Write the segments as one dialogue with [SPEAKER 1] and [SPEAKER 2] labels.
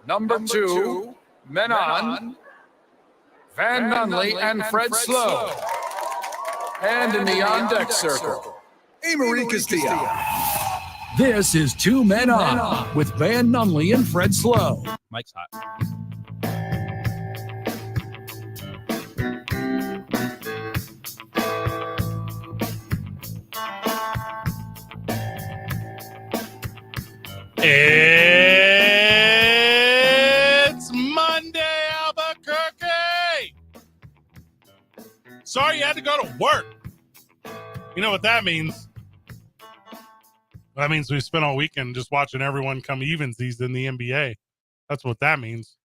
[SPEAKER 1] Number 2, Menon, Van Nunley, and Fred Slow. And in the on-deck circle,
[SPEAKER 2] Amory Castillo.
[SPEAKER 3] This is Two Men On with Van Nunley and Fred Slow.
[SPEAKER 4] Mike's hot. It's Monday, Albuquerque. Sorry you had to go to work. You know what that means? That means we spent all weekend just watching everyone come evensies in the NBA. That's what that means.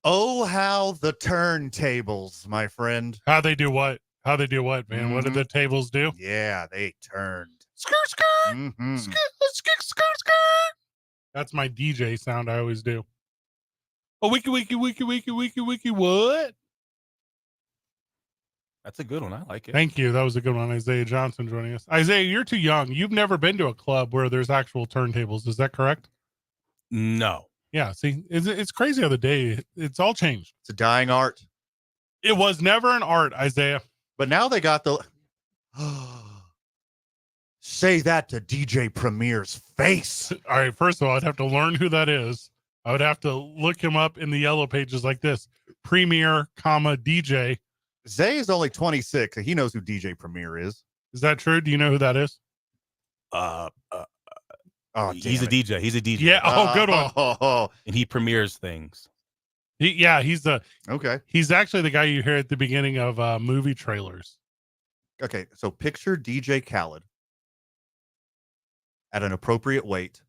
[SPEAKER 5] Oh, how the turntables, my friend.
[SPEAKER 4] How they do what? How they do what, man?
[SPEAKER 5] Mm-hmm.
[SPEAKER 4] What did the tables do?
[SPEAKER 5] Yeah, they turned.
[SPEAKER 4] Skirt, skirt.
[SPEAKER 5] Mm-hmm.
[SPEAKER 4] Skirt, skirt, skirt, skirt. That's my DJ sound I always do. Oh, wiki, wiki, wiki, wiki, wiki, wiki, what?
[SPEAKER 6] That's a good one. I like it.
[SPEAKER 4] Thank you. That was a good one. Isaiah Johnson joining us. Isaiah, you're too young. You've never been to a club where there's actual turntables. Is that correct?
[SPEAKER 6] No.
[SPEAKER 4] Yeah. See, it's crazy how the day, it's all changed.
[SPEAKER 5] It's a dying art.
[SPEAKER 4] It was never an art, Isaiah.
[SPEAKER 5] But now they got the... Say that to DJ Premier's face.
[SPEAKER 4] All right. First of all, I'd have to learn who that is. I would have to look him up in the yellow pages like this. Premier, comma, DJ.
[SPEAKER 5] Zay is only 26. He knows who DJ Premier is.
[SPEAKER 4] Is that true? Do you know who that is?
[SPEAKER 5] Oh,
[SPEAKER 6] He's a DJ. He's a DJ.
[SPEAKER 4] Yeah. Oh, good one.
[SPEAKER 6] And he premieres things.
[SPEAKER 4] He's
[SPEAKER 5] Okay.
[SPEAKER 4] He's actually the guy you hear at the beginning of movie trailers.
[SPEAKER 5] Okay. So picture DJ Khaled at an appropriate weight,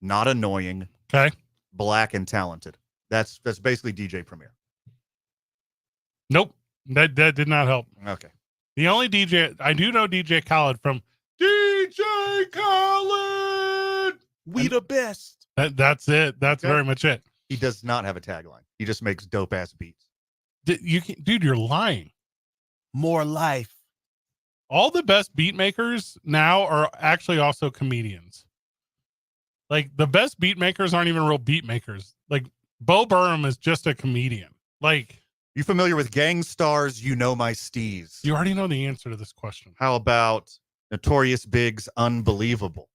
[SPEAKER 5] not annoying,
[SPEAKER 4] Okay.
[SPEAKER 5] black and talented. That's basically DJ Premier.
[SPEAKER 4] Nope. That did not help.
[SPEAKER 5] Okay.
[SPEAKER 4] The only DJ I do know DJ Khaled from DJ Khaled.
[SPEAKER 6] We the best.
[SPEAKER 4] That's it. That's
[SPEAKER 5] Okay.
[SPEAKER 4] very much it.
[SPEAKER 5] He does not have a tagline. He just makes dope ass beats.
[SPEAKER 4] Dude, you're lying.
[SPEAKER 6] More life.
[SPEAKER 4] All the best beat makers now are actually also comedians. Like the best beat makers aren't even real beat makers. Like Bo Burnham is just a comedian. Like,
[SPEAKER 5] You familiar with Gang Stars? You know my steez.
[SPEAKER 4] you already know the answer to this question.
[SPEAKER 5] How about Notorious Big's Unbelievable?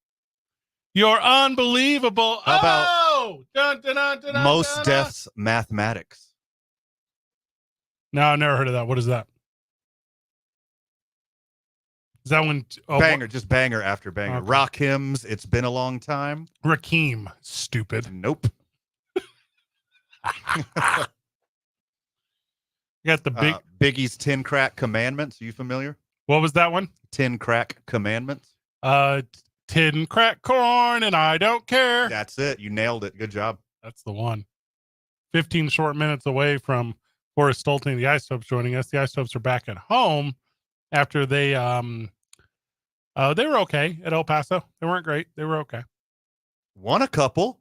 [SPEAKER 4] You're unbelievable.
[SPEAKER 5] How about
[SPEAKER 4] Dun, dun, dun, dun,
[SPEAKER 5] Most
[SPEAKER 4] dun, dun.
[SPEAKER 5] Def's Mathematics?
[SPEAKER 4] No, I've never heard of that. What is that? Is that when
[SPEAKER 5] Banger, just banger after banger.
[SPEAKER 4] Okay.
[SPEAKER 5] Rock Hymns, It's Been a Long Time.
[SPEAKER 4] Rakim? Stupid.
[SPEAKER 5] Nope.
[SPEAKER 4] You got the big.
[SPEAKER 5] Biggie's 10 Crack Commandments. Are you familiar?
[SPEAKER 4] What was that one?
[SPEAKER 5] 10 Crack Commandments.
[SPEAKER 4] Tin crack corn, and I don't care.
[SPEAKER 5] That's it. You nailed it. Good job.
[SPEAKER 4] That's the one. 15 short minutes away from Forrest Stolte and the Isotopes joining us. The Isotopes are back at home after they were okay at El Paso. They weren't great. They were okay.
[SPEAKER 5] Won a couple.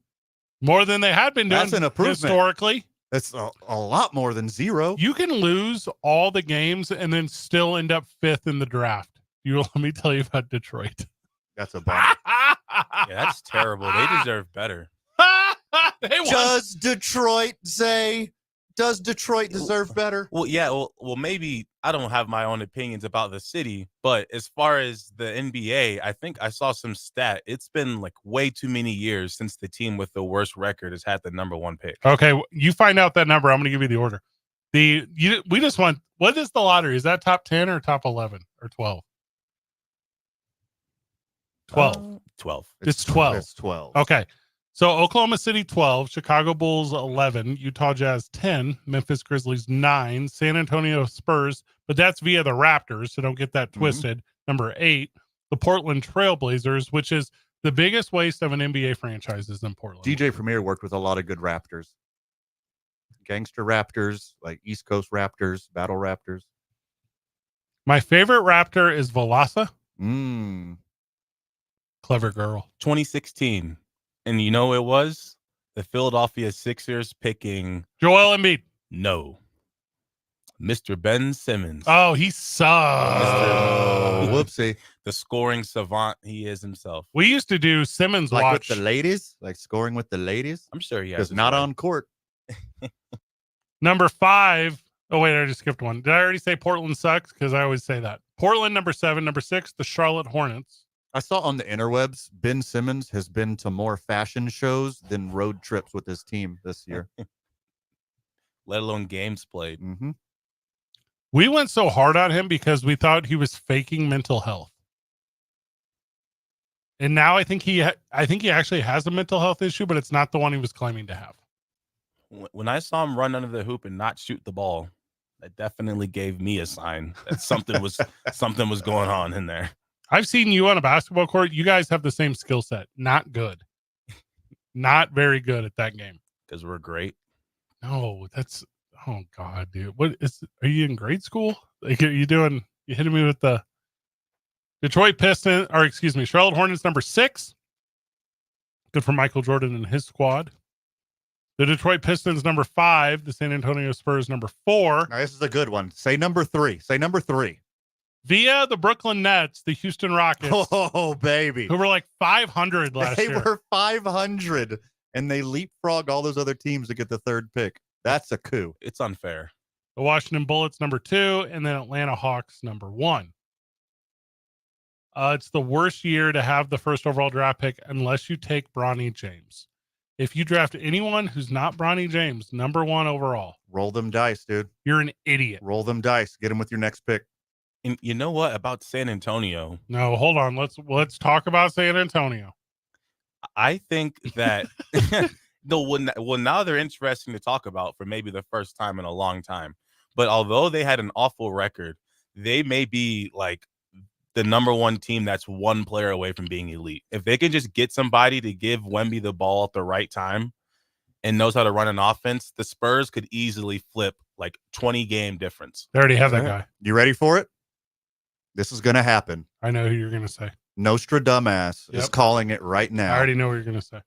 [SPEAKER 4] More than they had been doing.
[SPEAKER 5] That's an improvement.
[SPEAKER 4] Historically.
[SPEAKER 5] That's a lot more than zero.
[SPEAKER 4] You can lose all the games and then still end up fifth in the draft. Let me tell you about Detroit.
[SPEAKER 5] That's a bummer.
[SPEAKER 6] Yeah, that's terrible. They deserve better.
[SPEAKER 4] They won.
[SPEAKER 5] Does Detroit deserve better?
[SPEAKER 6] Well, yeah. Well, maybe I don't have my own opinions about the city, but as far as the NBA, I think I saw some stat. It's been like way too many years since the team with the worst record has had the number one pick.
[SPEAKER 4] Okay, you find out that number. I'm going to give you the order. We just want. What is the lottery? Is that top 10 or top 11 or 12? 12.
[SPEAKER 6] 12.
[SPEAKER 4] It's 12.
[SPEAKER 5] It's 12.
[SPEAKER 4] Okay. So Oklahoma City 12, Chicago Bulls 11, Utah Jazz 10, Memphis Grizzlies 9, San Antonio Spurs, but that's via the Raptors, so don't get that twisted. Number 8, the Portland Trailblazers, which is the biggest waste of an NBA franchise is in Portland.
[SPEAKER 5] DJ Premier worked with a lot of good Raptors. Gangster Raptors, like East Coast Raptors, Battle Raptors.
[SPEAKER 4] My favorite Raptor is Velasa. Clever girl.
[SPEAKER 6] 2016. And you know it was? The Philadelphia Sixers picking...
[SPEAKER 4] Joel Embiid.
[SPEAKER 6] No. Mr. Ben Simmons.
[SPEAKER 4] Oh, he sucks.
[SPEAKER 5] Oh, whoopsie.
[SPEAKER 6] The scoring savant he is himself.
[SPEAKER 4] We used to do Simmons
[SPEAKER 5] Like
[SPEAKER 4] watch.
[SPEAKER 5] with the ladies, like scoring with the ladies.
[SPEAKER 6] I'm sure he has.
[SPEAKER 5] Because
[SPEAKER 6] his
[SPEAKER 5] not
[SPEAKER 6] way.
[SPEAKER 5] on court.
[SPEAKER 4] Number 5. Oh, wait, I just skipped one. Did I already say Portland sucks? Because I always say that. Portland, number 7. Number 6, the Charlotte Hornets.
[SPEAKER 5] I saw on the interwebs, Ben Simmons has been to more fashion shows than road trips with his team this year.
[SPEAKER 6] Let alone games played.
[SPEAKER 5] Mm-hmm.
[SPEAKER 4] We went so hard on him because we thought he was faking mental health. And now I think he actually has a mental health issue, but it's not the one he was claiming to have.
[SPEAKER 6] When I saw him run under the hoop and not shoot the ball, that definitely gave me a sign that something was going on in there.
[SPEAKER 4] I've seen you on a basketball court. You guys have the same skill set. Not good. Not very good at that game.
[SPEAKER 6] Because we're great.
[SPEAKER 4] No, that's, oh God, dude. Are you in grade school? Like, you hitting me with the Detroit Pistons, or excuse me, Charlotte Hornets, number 6. Good for Michael Jordan and his squad. The Detroit Pistons, number 5. The San Antonio Spurs, number 4.
[SPEAKER 5] Now, this is a good one. Say number 3. Say number 3.
[SPEAKER 4] Via the Brooklyn Nets, the Houston Rockets,
[SPEAKER 5] Oh, baby.
[SPEAKER 4] who were like 500 last
[SPEAKER 5] They
[SPEAKER 4] year.
[SPEAKER 5] were 500, and they leapfrogged all those other teams to get the 3rd pick. That's a coup.
[SPEAKER 6] It's unfair.
[SPEAKER 4] The Washington Bullets, number 2, and then Atlanta Hawks, number 1. It's the worst year to have the first overall draft pick unless you take Bronny James. If you draft anyone who's not Bronny James, number 1 overall,
[SPEAKER 5] Roll them dice, dude.
[SPEAKER 4] you're an idiot.
[SPEAKER 5] Roll them dice. Get them with your next pick.
[SPEAKER 6] And you know what about San Antonio?
[SPEAKER 4] No, hold on. Let's talk about San Antonio.
[SPEAKER 6] I think that now they're interesting to talk about for maybe the first time in a long time. But although they had an awful record, they may be like the number 1 team that's one player away from being elite. If they can just get somebody to give Wemby the ball at the right time and knows how to run an offense, the Spurs could easily flip like 20 game difference.
[SPEAKER 4] They already have that guy.
[SPEAKER 5] You ready for it? This is going to happen.
[SPEAKER 4] I know who you're going to say.
[SPEAKER 5] Nostradamus is
[SPEAKER 4] Yep.
[SPEAKER 5] calling it right now.
[SPEAKER 4] I already know what you're going to say.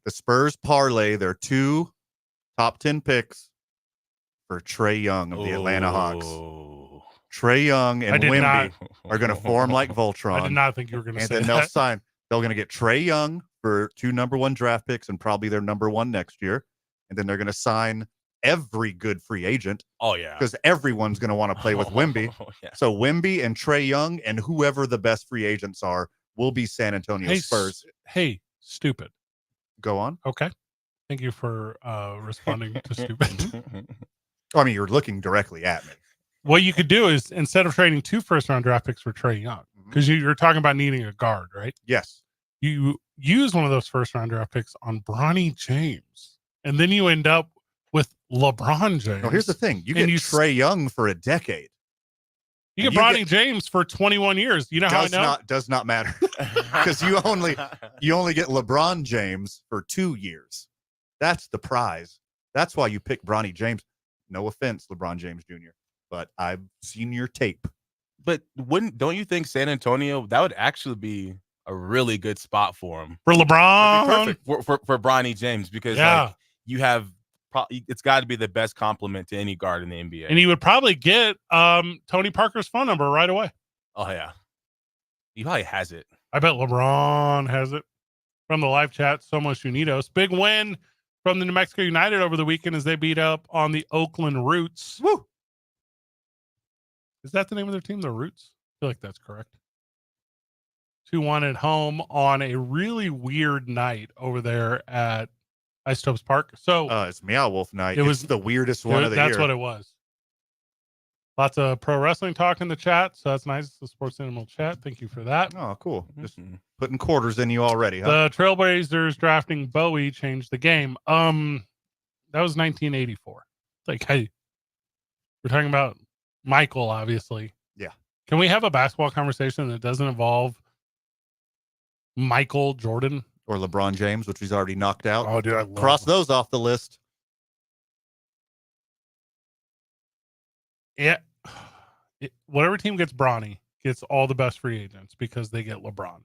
[SPEAKER 5] The Spurs parlay their 2 top 10 picks for Trae Young of the Atlanta Hawks.
[SPEAKER 6] Oh.
[SPEAKER 5] Trae Young and
[SPEAKER 4] I did
[SPEAKER 5] Wemby
[SPEAKER 4] not.
[SPEAKER 5] are going to form like Voltron.
[SPEAKER 4] I did not think you were going to
[SPEAKER 5] And
[SPEAKER 4] say
[SPEAKER 5] then they'll
[SPEAKER 4] that.
[SPEAKER 5] sign. They're going to get Trae Young for 2 number 1 draft picks and probably their number 1 next year. And then they're going to sign every good free agent
[SPEAKER 6] Oh, yeah.
[SPEAKER 5] because everyone's going to want to play with Wemby.
[SPEAKER 6] Yeah.
[SPEAKER 5] So Wemby and Trae Young and whoever the best free agents are will be San Antonio Spurs.
[SPEAKER 4] Hey, stupid.
[SPEAKER 5] Go on.
[SPEAKER 4] Okay. Thank you for responding to stupid.
[SPEAKER 5] I mean, you're looking directly at me.
[SPEAKER 4] What you could do is, instead of trading 2 first-round draft picks for Trae Young, because you're talking about needing a guard, right?
[SPEAKER 5] Yes.
[SPEAKER 4] You use one of those first-round draft picks on Bronny James, and then you end up with LeBron James.
[SPEAKER 5] No, here's the thing. You
[SPEAKER 4] And
[SPEAKER 5] get
[SPEAKER 4] you
[SPEAKER 5] Trae Young for a decade.
[SPEAKER 4] You get
[SPEAKER 5] you
[SPEAKER 4] Bronny
[SPEAKER 5] get-
[SPEAKER 4] James for 21 years. You know how I know?
[SPEAKER 5] Does not matter because you only get LeBron James for 2 years. That's the prize. That's why you pick Bronny James. No offense, LeBron James Jr., but I've seen your tape.
[SPEAKER 6] But don't you think San Antonio, that would actually be a really good spot for him?
[SPEAKER 4] For LeBron.
[SPEAKER 6] That'd be perfect for Bronny James because like, you have it's got to be the best compliment to any guard in the NBA.
[SPEAKER 4] And he would probably get Tony Parker's phone number right away.
[SPEAKER 6] Oh, yeah. He probably has it.
[SPEAKER 4] I bet LeBron has it. From the live chat, Somos Unidos. Big win from the New Mexico United over the weekend as they beat up on the Oakland Roots.
[SPEAKER 5] Woo!
[SPEAKER 4] Is that the name of their team, the Roots? I feel like that's correct. 2-1 at home on a really weird night over there at Isotopes Park. So
[SPEAKER 5] It's Meow Wolf night.
[SPEAKER 4] It
[SPEAKER 5] It's
[SPEAKER 4] was
[SPEAKER 5] the weirdest one of the
[SPEAKER 4] that's
[SPEAKER 5] year.
[SPEAKER 4] what it was. Lots of pro wrestling talk in the chat, so that's nice. The Sports Animal chat. Thank you for that.
[SPEAKER 5] Oh, cool. Just
[SPEAKER 6] Mhm.
[SPEAKER 5] putting quarters in you already, huh?
[SPEAKER 4] The Trailblazers drafting Bowie changed the game. That was 1984. Like, hey, we're talking about Michael, obviously.
[SPEAKER 5] Yeah.
[SPEAKER 4] Can we have a basketball conversation that doesn't involve Michael Jordan?
[SPEAKER 5] Or LeBron James, which he's already knocked out.
[SPEAKER 4] Oh, dude, I love
[SPEAKER 5] Cross those off the list.
[SPEAKER 4] Yeah. Whatever team gets Bronny gets all the best free agents because they get LeBron.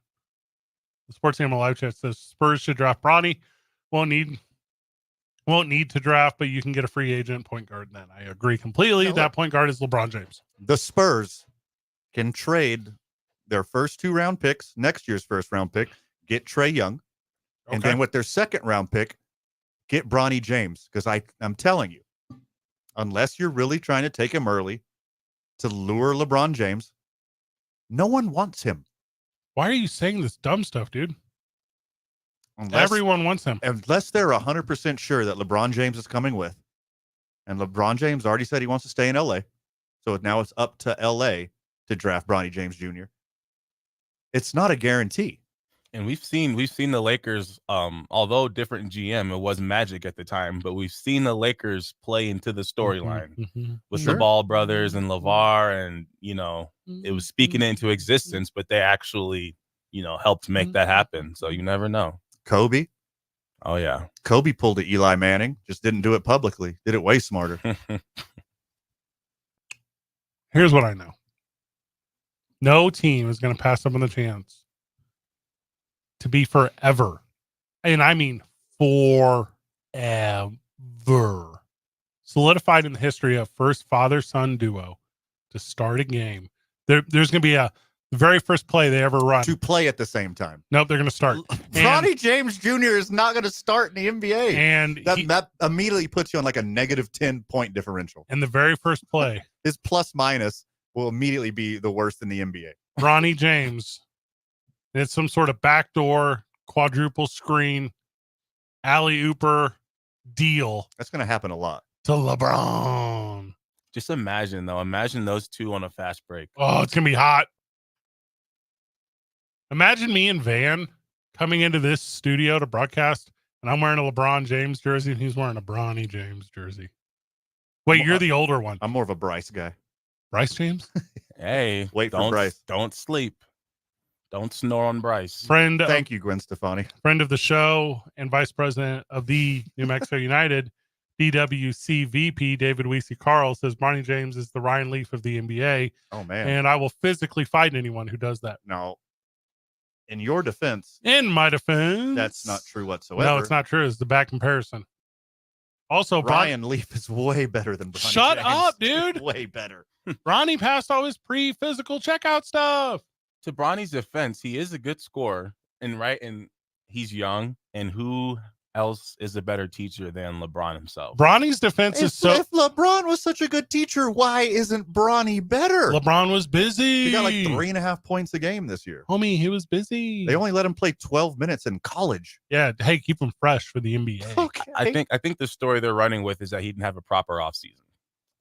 [SPEAKER 4] The Sports Animal live chat says Spurs should draft Bronny. Won't need Won't need to draft, but you can get a free agent point guard then. I agree completely.
[SPEAKER 5] No,
[SPEAKER 4] That point guard is LeBron James.
[SPEAKER 5] The Spurs can trade their first 2-round picks, next year's first round pick, get Trae Young, and then with their second round pick, get Bronny James. Because I'm telling you, unless you're really trying to take him early to lure LeBron James, no one wants him.
[SPEAKER 4] Why are you saying this dumb stuff, dude?
[SPEAKER 5] Unless,
[SPEAKER 4] Everyone wants him.
[SPEAKER 5] Unless they're 100% sure that LeBron James is coming with. And LeBron James already said he wants to stay in L.A. So now it's up to L.A. to draft Bronny James Jr. It's not a guarantee.
[SPEAKER 6] And we've seen the Lakers, although different GM, it was Magic at the time, but we've seen the Lakers play into the storyline with the Ball brothers and LeVar, and it was speaking it into existence, but they actually, helped make that happen. So you never know.
[SPEAKER 5] Kobe.
[SPEAKER 6] Oh yeah.
[SPEAKER 5] Kobe pulled a Eli Manning, just didn't do it publicly. Did it way smarter.
[SPEAKER 4] Here's what I know. No team is going to pass up on the chance to be forever. And I mean forever. Solidified in the history of first father-son duo to start a game. There's going to be the very first play they ever run.
[SPEAKER 5] To play at the same time.
[SPEAKER 4] Nope, they're going to start.
[SPEAKER 5] Bronny James Jr. is not going to start in the NBA.
[SPEAKER 4] And
[SPEAKER 5] that immediately puts you on like a negative 10-point differential.
[SPEAKER 4] And the very first play.
[SPEAKER 5] His plus minus will immediately be the worst in the NBA.
[SPEAKER 4] Bronny James. It's some sort of backdoor, quadruple screen, alley-ooper deal.
[SPEAKER 5] That's going to happen a lot.
[SPEAKER 4] To LeBron.
[SPEAKER 6] Just imagine those two on a fast break.
[SPEAKER 4] Oh, it's going to be hot. Imagine me and Van coming into this studio to broadcast, and I'm wearing a LeBron James jersey, and he's wearing a Bronny James jersey. Wait, you're the older one.
[SPEAKER 5] I'm more of a Bryce guy.
[SPEAKER 4] Bryce James?
[SPEAKER 6] Hey,
[SPEAKER 5] wait for Bryce.
[SPEAKER 6] Don't sleep. Don't snore on Bryce.
[SPEAKER 5] Thank you, Gwen Stefani.
[SPEAKER 4] Friend of the show and vice president of the New Mexico United, BWC VP, David Weesey Carl, says Bronny James is the Ryan Leaf of the NBA.
[SPEAKER 5] Oh, man.
[SPEAKER 4] And I will physically fight anyone who does that.
[SPEAKER 5] No. In your defense.
[SPEAKER 4] In my defense.
[SPEAKER 5] That's not true whatsoever.
[SPEAKER 4] No, it's not true. It's the bad comparison. Also,
[SPEAKER 5] Ryan Leaf is way better than Bronny
[SPEAKER 4] Shut
[SPEAKER 5] James.
[SPEAKER 4] up, dude.
[SPEAKER 5] Way better.
[SPEAKER 4] Ronnie passed all his pre-physical checkout stuff.
[SPEAKER 6] To Bronny's defense, he is a good scorer, and he's young, and who else is a better teacher than LeBron himself?
[SPEAKER 4] Bronny's defense is so.
[SPEAKER 5] If LeBron was such a good teacher, why isn't Bronny better?
[SPEAKER 4] LeBron was busy.
[SPEAKER 5] He got like 3.5 points a game this year.
[SPEAKER 4] Homie, he was busy.
[SPEAKER 5] They only let him play 12 minutes in college.
[SPEAKER 4] Yeah, hey, keep him fresh for the NBA.
[SPEAKER 5] Okay.
[SPEAKER 6] I think the story they're running with is that he didn't have a proper offseason.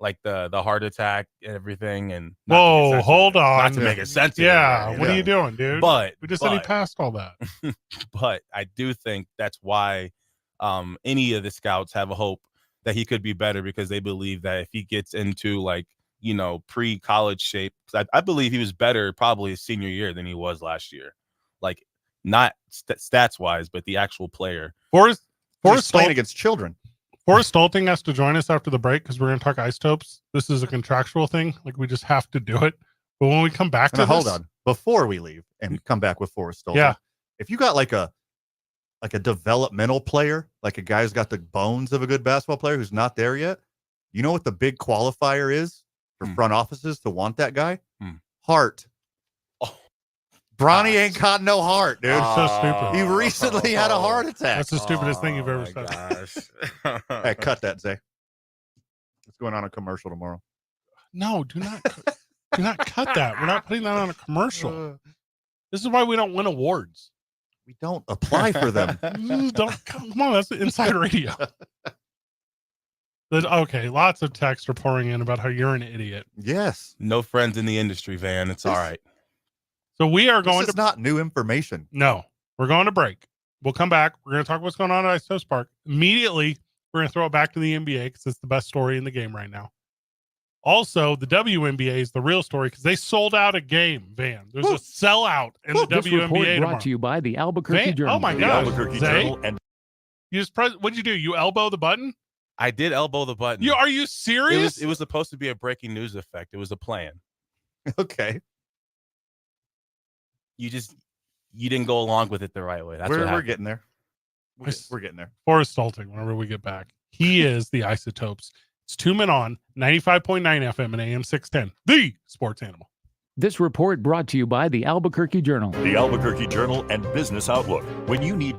[SPEAKER 6] Like the heart attack and everything. And
[SPEAKER 4] whoa, hold on.
[SPEAKER 6] Not to make it sensitive.
[SPEAKER 4] Yeah, what are you doing, dude?
[SPEAKER 6] But
[SPEAKER 4] we just said he passed all that.
[SPEAKER 6] But I do think that's why any of the scouts have a hope that he could be better, because they believe that if he gets into like, pre-college shape, because I believe he was better probably his senior year than he was last year. Like not stats wise, but the actual player.
[SPEAKER 4] Forrest
[SPEAKER 5] playing against children.
[SPEAKER 4] Forrest Stolting has to join us after the break because we're going to talk isotopes. This is a contractual thing. Like, we just have to do it. But when we come back to
[SPEAKER 5] hold on. Before we leave and come back with Forrest Stolting.
[SPEAKER 4] Yeah.
[SPEAKER 5] If you got like a developmental player, like a guy who's got the bones of a good basketball player who's not there yet, you know what the big qualifier is for front offices to want that guy? Heart. Bronny ain't got no heart, dude.
[SPEAKER 4] So stupid.
[SPEAKER 5] He recently had a heart attack.
[SPEAKER 4] That's the stupidest thing you've ever said.
[SPEAKER 5] Hey, cut that, Zay. It's going on a commercial tomorrow.
[SPEAKER 4] No, do not cut that. We're not putting that on a commercial. This is why we don't win awards.
[SPEAKER 5] We don't apply for them.
[SPEAKER 4] Come on, that's inside radio. Okay, lots of texts are pouring in about how you're an idiot.
[SPEAKER 5] Yes.
[SPEAKER 6] No friends in the industry, Van. It's all right.
[SPEAKER 4] So we are going
[SPEAKER 5] this is not new information.
[SPEAKER 4] No, we're going to break. We'll come back. We're going to talk what's going on at Isotopes Park. Immediately, we're going to throw it back to the NBA because it's the best story in the game right now. Also, the WNBA is the real story because they sold out a game, Van. There's a sellout in the
[SPEAKER 3] this report
[SPEAKER 4] WNBA
[SPEAKER 3] brought
[SPEAKER 4] tomorrow.
[SPEAKER 3] to you by the Albuquerque
[SPEAKER 4] Van,
[SPEAKER 3] Journal.
[SPEAKER 4] oh my
[SPEAKER 5] The
[SPEAKER 4] God.
[SPEAKER 5] Albuquerque
[SPEAKER 4] Zay,
[SPEAKER 5] Journal and
[SPEAKER 4] you just what'd you do? You elbow the button?
[SPEAKER 6] I did elbow the button.
[SPEAKER 4] Are you serious?
[SPEAKER 6] It was supposed to be a breaking news effect. It was a plan.
[SPEAKER 5] okay.
[SPEAKER 6] You didn't go along with it the right way. That's what
[SPEAKER 5] We're
[SPEAKER 6] happened.
[SPEAKER 5] getting there. We're getting there.
[SPEAKER 4] Forrest Stolting, whenever we get back. He is the Isotopes. It's 2 Men On, 95.9 FM and AM 610, the sports animal.
[SPEAKER 7] This report brought to you by the Albuquerque Journal.
[SPEAKER 8] The Albuquerque Journal and Business Outlook. When you need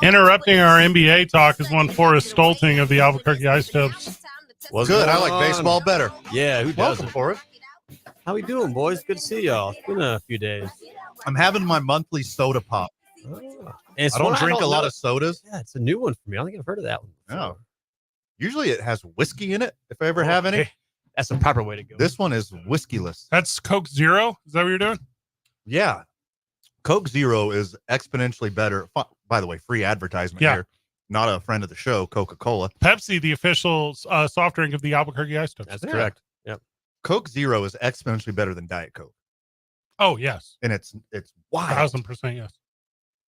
[SPEAKER 4] Interrupting our NBA talk is one Forrest Stolting of the Albuquerque Isotopes.
[SPEAKER 5] Well, good. I like baseball better.
[SPEAKER 9] Yeah, who
[SPEAKER 5] Welcome,
[SPEAKER 9] doesn't?
[SPEAKER 5] Forrest.
[SPEAKER 9] How we doing, boys? Good to see y'all. It's been a few days.
[SPEAKER 5] I'm having my monthly soda pop.
[SPEAKER 9] Oh. And
[SPEAKER 5] I don't
[SPEAKER 9] one
[SPEAKER 5] drink a lot
[SPEAKER 9] know-
[SPEAKER 5] of sodas.
[SPEAKER 9] Yeah, it's a new one for me. I don't think I've heard of that one.
[SPEAKER 5] No. Usually it has whiskey in it, if I ever have any.
[SPEAKER 9] Okay. That's the proper way to go.
[SPEAKER 5] This one is whiskeyless.
[SPEAKER 4] That's Coke Zero? Is that what you're doing?
[SPEAKER 5] Yeah. Coke Zero is exponentially better. By the way, free advertisement
[SPEAKER 4] Yeah.
[SPEAKER 5] here. not a friend of the show, Coca-Cola.
[SPEAKER 4] Pepsi, the official soft drink of the Albuquerque Ice Dogs.
[SPEAKER 9] That's correct. Yep.
[SPEAKER 5] Coke Zero is exponentially better than Diet Coke,
[SPEAKER 4] Oh, yes.
[SPEAKER 5] and it's wild.
[SPEAKER 4] 1,000%, yes.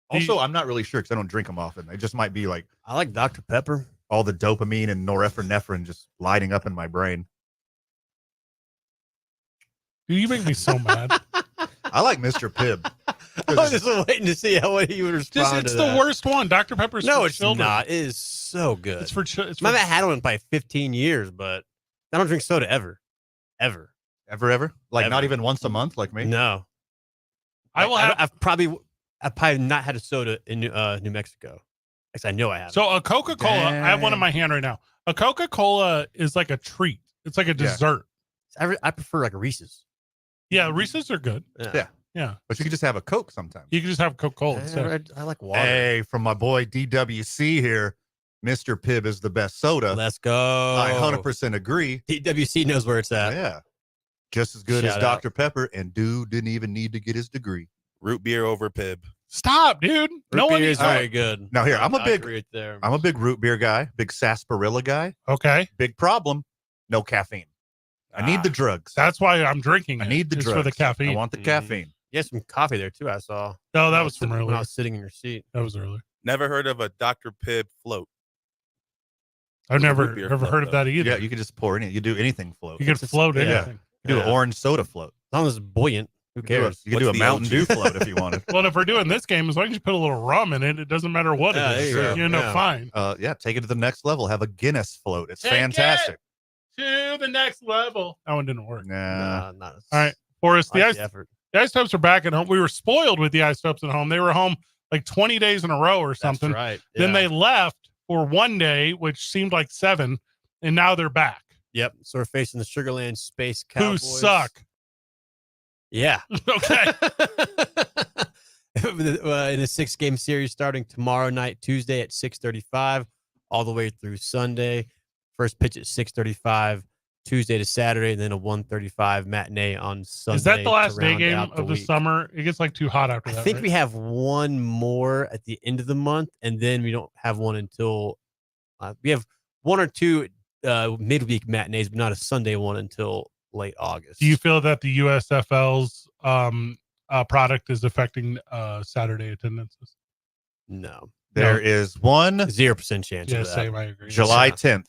[SPEAKER 5] Also, I'm not really sure because I don't drink them often. They just might be like
[SPEAKER 9] I like Dr. Pepper.
[SPEAKER 5] all the dopamine and norepinephrine just lighting up in my brain.
[SPEAKER 4] Dude, you make me so mad.
[SPEAKER 5] I like Mr. Pibb.
[SPEAKER 9] I was just waiting to see how he would respond.
[SPEAKER 4] It's
[SPEAKER 9] to
[SPEAKER 4] the
[SPEAKER 9] that.
[SPEAKER 4] worst one. Dr. Pepper's
[SPEAKER 9] No,
[SPEAKER 4] for
[SPEAKER 9] it's
[SPEAKER 4] children.
[SPEAKER 9] not. It is so good.
[SPEAKER 4] It's for children.
[SPEAKER 9] I haven't had one by 15 years, but I don't drink soda ever.
[SPEAKER 5] Ever? Like not
[SPEAKER 9] Ever.
[SPEAKER 5] even once a month, like me?
[SPEAKER 9] No. I've probably not had a soda in New Mexico. Actually, I know I have.
[SPEAKER 4] So a Coca-Cola, I have one in my hand right now. A Coca-Cola is like a treat. It's like a dessert.
[SPEAKER 9] I prefer like a Reese's.
[SPEAKER 4] Yeah, Reese's are good.
[SPEAKER 5] Yeah.
[SPEAKER 4] Yeah.
[SPEAKER 5] But you can just have a Coke sometimes.
[SPEAKER 4] You can just have Coca-Cola instead.
[SPEAKER 9] I like water.
[SPEAKER 5] Hey, from my boy DWC here, Mr. Pibb is the best soda.
[SPEAKER 9] Let's go.
[SPEAKER 5] I 100% agree.
[SPEAKER 9] DWC knows where it's at.
[SPEAKER 5] Yeah. Just as good
[SPEAKER 9] Shout
[SPEAKER 5] as Dr. Pepper, and dude didn't even need to get his degree.
[SPEAKER 6] Root beer over Pibb.
[SPEAKER 4] Stop, dude. No
[SPEAKER 9] Root
[SPEAKER 4] one
[SPEAKER 9] beer
[SPEAKER 4] needs
[SPEAKER 9] is very good.
[SPEAKER 5] Now here,
[SPEAKER 9] I agree with there.
[SPEAKER 5] I'm a big root beer guy, big sarsaparilla guy.
[SPEAKER 4] Okay.
[SPEAKER 5] Big problem, no caffeine. I need the drugs.
[SPEAKER 4] That's why I'm drinking.
[SPEAKER 5] I need the drugs
[SPEAKER 4] for the caffeine.
[SPEAKER 5] I want the caffeine.
[SPEAKER 9] You had some coffee there too. I saw.
[SPEAKER 4] No, that was from
[SPEAKER 9] when
[SPEAKER 4] earlier.
[SPEAKER 9] I was sitting in your seat.
[SPEAKER 4] That was earlier.
[SPEAKER 6] Never heard of a Dr. Pibb float.
[SPEAKER 4] I've
[SPEAKER 6] Root
[SPEAKER 4] never
[SPEAKER 6] beer
[SPEAKER 4] heard
[SPEAKER 6] float,
[SPEAKER 4] of that either.
[SPEAKER 5] Yeah, you can just pour any. You do anything float.
[SPEAKER 4] You can float
[SPEAKER 9] yeah.
[SPEAKER 4] anything.
[SPEAKER 5] You do an
[SPEAKER 9] Yeah.
[SPEAKER 5] orange soda float.
[SPEAKER 9] As long as it's buoyant, who
[SPEAKER 5] You can do a-
[SPEAKER 9] cares?
[SPEAKER 5] You can do a
[SPEAKER 6] What's the
[SPEAKER 5] Mountain
[SPEAKER 6] OG?
[SPEAKER 5] Dew float if you wanted.
[SPEAKER 4] Well, if we're doing this game, as long as you put a little rum in it, it doesn't matter what
[SPEAKER 9] Yeah,
[SPEAKER 4] it is.
[SPEAKER 9] there you go.
[SPEAKER 4] You know,
[SPEAKER 9] Yeah.
[SPEAKER 4] fine.
[SPEAKER 5] Yeah, take it to the next level. Have a Guinness float. It's
[SPEAKER 4] Take
[SPEAKER 5] fantastic.
[SPEAKER 4] To the next level. That one didn't work.
[SPEAKER 5] Nah.
[SPEAKER 9] Not
[SPEAKER 4] All right, Forrest,
[SPEAKER 9] like
[SPEAKER 4] the
[SPEAKER 9] the effort.
[SPEAKER 4] Ice Tubs are back at home. We were spoiled with the Ice Tubs at home. They were home like 20 days in a row or something.
[SPEAKER 9] That's right.
[SPEAKER 4] Then
[SPEAKER 9] Yeah.
[SPEAKER 4] they left for one day, which seemed like 7, and now they're back.
[SPEAKER 9] Yep. So we're facing the Sugarland Space
[SPEAKER 4] Who
[SPEAKER 9] Cowboys.
[SPEAKER 4] suck.
[SPEAKER 9] Yeah.
[SPEAKER 4] Okay.
[SPEAKER 9] In a 6-game series starting tomorrow night, Tuesday at 6:35, all the way through Sunday. First pitch at 6:35, Tuesday to Saturday, and then a 1:35 matinee on Sunday.
[SPEAKER 4] Is that the
[SPEAKER 9] to
[SPEAKER 4] last day
[SPEAKER 9] round
[SPEAKER 4] game
[SPEAKER 9] out
[SPEAKER 4] of the
[SPEAKER 9] week.
[SPEAKER 4] summer? It gets like too hot after
[SPEAKER 9] I
[SPEAKER 4] that.
[SPEAKER 9] think
[SPEAKER 4] right?
[SPEAKER 9] we have one more at the end of the month, and then we don't have one until we have one or two midweek matinees, but not a Sunday one until late August.
[SPEAKER 4] Do you feel that the USFL's product is affecting Saturday attendances?
[SPEAKER 9] No.
[SPEAKER 5] There is one
[SPEAKER 9] 0% chance
[SPEAKER 4] Yeah,
[SPEAKER 9] of that.
[SPEAKER 4] same. I agree.
[SPEAKER 5] July
[SPEAKER 9] Yeah.
[SPEAKER 5] 10th.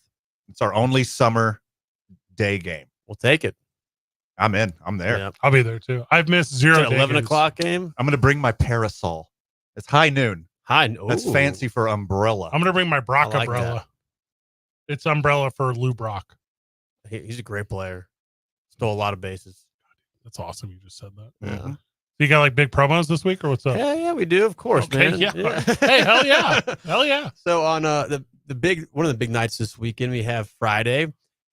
[SPEAKER 5] It's our only summer day game.
[SPEAKER 9] We'll take it.
[SPEAKER 5] I'm in. I'm there.
[SPEAKER 9] Yep.
[SPEAKER 4] I'll be there too. I've missed
[SPEAKER 9] It's
[SPEAKER 4] 0
[SPEAKER 9] an
[SPEAKER 4] day
[SPEAKER 9] 11
[SPEAKER 4] games.
[SPEAKER 9] o'clock game.
[SPEAKER 5] I'm going to bring my parasol. It's high noon.
[SPEAKER 9] Hi.
[SPEAKER 5] That's
[SPEAKER 9] Ooh.
[SPEAKER 5] fancy for umbrella.
[SPEAKER 4] I'm gonna bring my Brock
[SPEAKER 9] I like
[SPEAKER 4] umbrella.
[SPEAKER 9] that.
[SPEAKER 4] It's umbrella for Lou Brock.
[SPEAKER 9] He's a great player. Stole a lot of bases.
[SPEAKER 4] That's awesome. You just said that.
[SPEAKER 9] Yeah.
[SPEAKER 5] Mhm.
[SPEAKER 4] You got like big promos this week or what's up?
[SPEAKER 9] Yeah, we do, of course,
[SPEAKER 4] Okay,
[SPEAKER 9] man.
[SPEAKER 4] yeah. Hey, hell yeah. Hell yeah.
[SPEAKER 9] So on the big one of the big nights this weekend, we have Friday.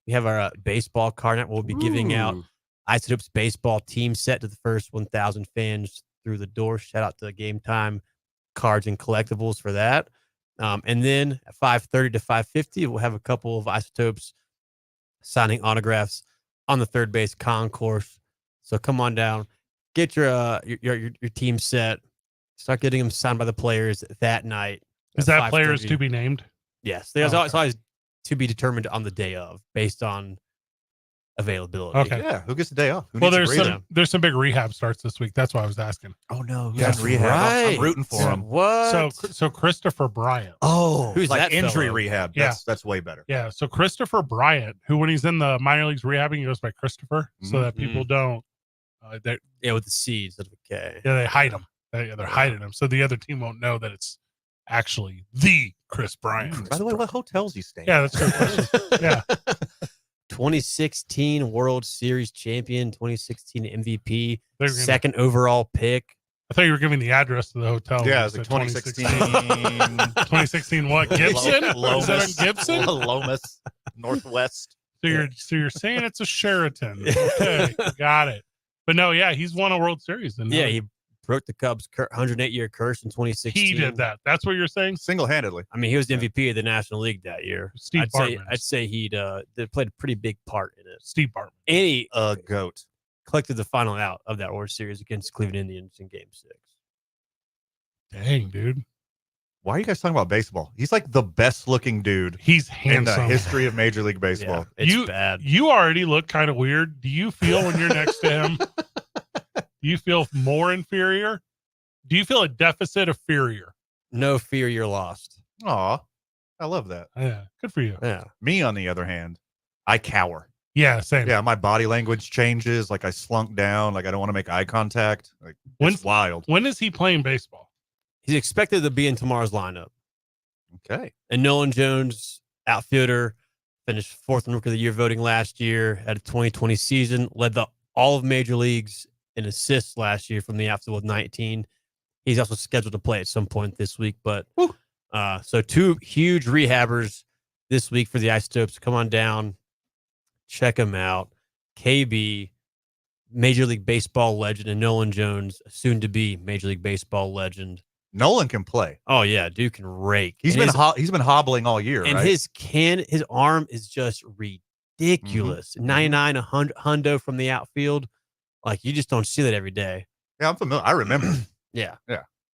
[SPEAKER 9] We have our baseball card night. We'll be giving out
[SPEAKER 5] Ooh.
[SPEAKER 9] Isotopes baseball team set to the first 1,000 fans through the door. Shout out to Game Time Cards and Collectibles for that. And then at 5:30 to 5:50, we'll have a couple of Isotopes signing autographs on the third base concourse. So come on down, get your team set, start getting them signed by the players that night.
[SPEAKER 4] Is
[SPEAKER 9] at
[SPEAKER 4] that players
[SPEAKER 9] 5:30.
[SPEAKER 4] to be named?
[SPEAKER 9] Yes, there's
[SPEAKER 4] Oh,
[SPEAKER 9] always, always to be determined on the day of, based on availability.
[SPEAKER 4] Okay.
[SPEAKER 5] Yeah. Who gets the day off? Who
[SPEAKER 4] Well,
[SPEAKER 5] needs a
[SPEAKER 4] there's
[SPEAKER 5] breather?
[SPEAKER 4] there's some big rehab starts this week. That's why I was asking.
[SPEAKER 5] Oh no.
[SPEAKER 9] That's
[SPEAKER 5] Who's in rehab?
[SPEAKER 9] right.
[SPEAKER 5] I'm rooting for him.
[SPEAKER 9] What?
[SPEAKER 4] So Christopher Bryant.
[SPEAKER 5] Oh,
[SPEAKER 9] Who's
[SPEAKER 5] like
[SPEAKER 9] that
[SPEAKER 5] injury
[SPEAKER 9] fellow?
[SPEAKER 5] rehab.
[SPEAKER 4] Yeah.
[SPEAKER 5] That's way better.
[SPEAKER 4] Yeah. So Christopher Bryant, who when he's in the minor leagues rehabbing, he goes by Christopher, so that people don't.
[SPEAKER 9] Yeah, with the C's of a K.
[SPEAKER 4] They hide him. They're hiding him, so the other team won't know that it's actually the Chris Bryant.
[SPEAKER 5] By the way, what hotels you staying?
[SPEAKER 4] Yeah, that's a good question. Yeah.
[SPEAKER 9] 2016 World Series champion, 2016 MVP,
[SPEAKER 4] They're gonna-
[SPEAKER 9] second overall pick.
[SPEAKER 4] I thought you were giving the address to the hotel.
[SPEAKER 5] Yeah,
[SPEAKER 4] You
[SPEAKER 5] it's like
[SPEAKER 4] said
[SPEAKER 5] 2016.
[SPEAKER 4] 2016 what? Gibson? Is that on Gibson?
[SPEAKER 5] Lomas, Northwest.
[SPEAKER 4] So you're saying it's a Sheraton. Okay, got it. But no, yeah, he's won a World Series. And
[SPEAKER 9] Yeah, he broke the Cubs' 108-year curse in 2016.
[SPEAKER 4] he did that. That's what you're saying?
[SPEAKER 5] Single-handedly.
[SPEAKER 9] I mean, he was the MVP of the National League that year.
[SPEAKER 4] Steve Bartman.
[SPEAKER 9] I'd say he'd they played a pretty big part in it.
[SPEAKER 4] Steve Bartman.
[SPEAKER 9] And he
[SPEAKER 5] A goat.
[SPEAKER 9] collected the final out of that World Series against Cleveland Indians in Game 6.
[SPEAKER 4] Dang, dude.
[SPEAKER 5] Why are you guys talking about baseball? He's like the best looking dude
[SPEAKER 4] He's
[SPEAKER 5] in the
[SPEAKER 4] handsome.
[SPEAKER 5] history of Major League Baseball.
[SPEAKER 9] Yeah, it's bad.
[SPEAKER 4] You already look kind of weird. Do you feel when you're next to him? Do you feel more inferior? Do you feel a deficit of inferior?
[SPEAKER 9] No fear you're lost.
[SPEAKER 5] Aw, I love that.
[SPEAKER 4] Yeah, good for you.
[SPEAKER 9] Yeah.
[SPEAKER 5] Me, on the other hand, I cower.
[SPEAKER 4] Yeah, same.
[SPEAKER 5] Yeah, my body language changes. Like I slunk down. Like I don't want to make eye contact. Like
[SPEAKER 4] When's-
[SPEAKER 5] it's wild.
[SPEAKER 4] When is he playing baseball?
[SPEAKER 9] He's expected to be in tomorrow's lineup.
[SPEAKER 5] Okay.
[SPEAKER 9] And Nolan Jones, outfielder, finished fourth in Rookie of the Year voting last year, had a 2020 season, led all of major leagues in assists last year from the outfield with 19. He's also scheduled to play at some point this week. But so 2 huge rehabbers this week for the Isotopes. Come on down, check them out. KB, Major League Baseball legend, and Nolan Jones, soon to be Major League Baseball legend.
[SPEAKER 5] Nolan can play.
[SPEAKER 9] Oh yeah, dude can rake.
[SPEAKER 5] He's
[SPEAKER 9] And
[SPEAKER 5] been hobbling all year,
[SPEAKER 9] and
[SPEAKER 5] right?
[SPEAKER 9] his arm is just ridiculous. 99, 100 hundo from the outfield. Like you just don't see that every day.
[SPEAKER 5] Yeah, I'm familiar. I remember.
[SPEAKER 9] Yeah.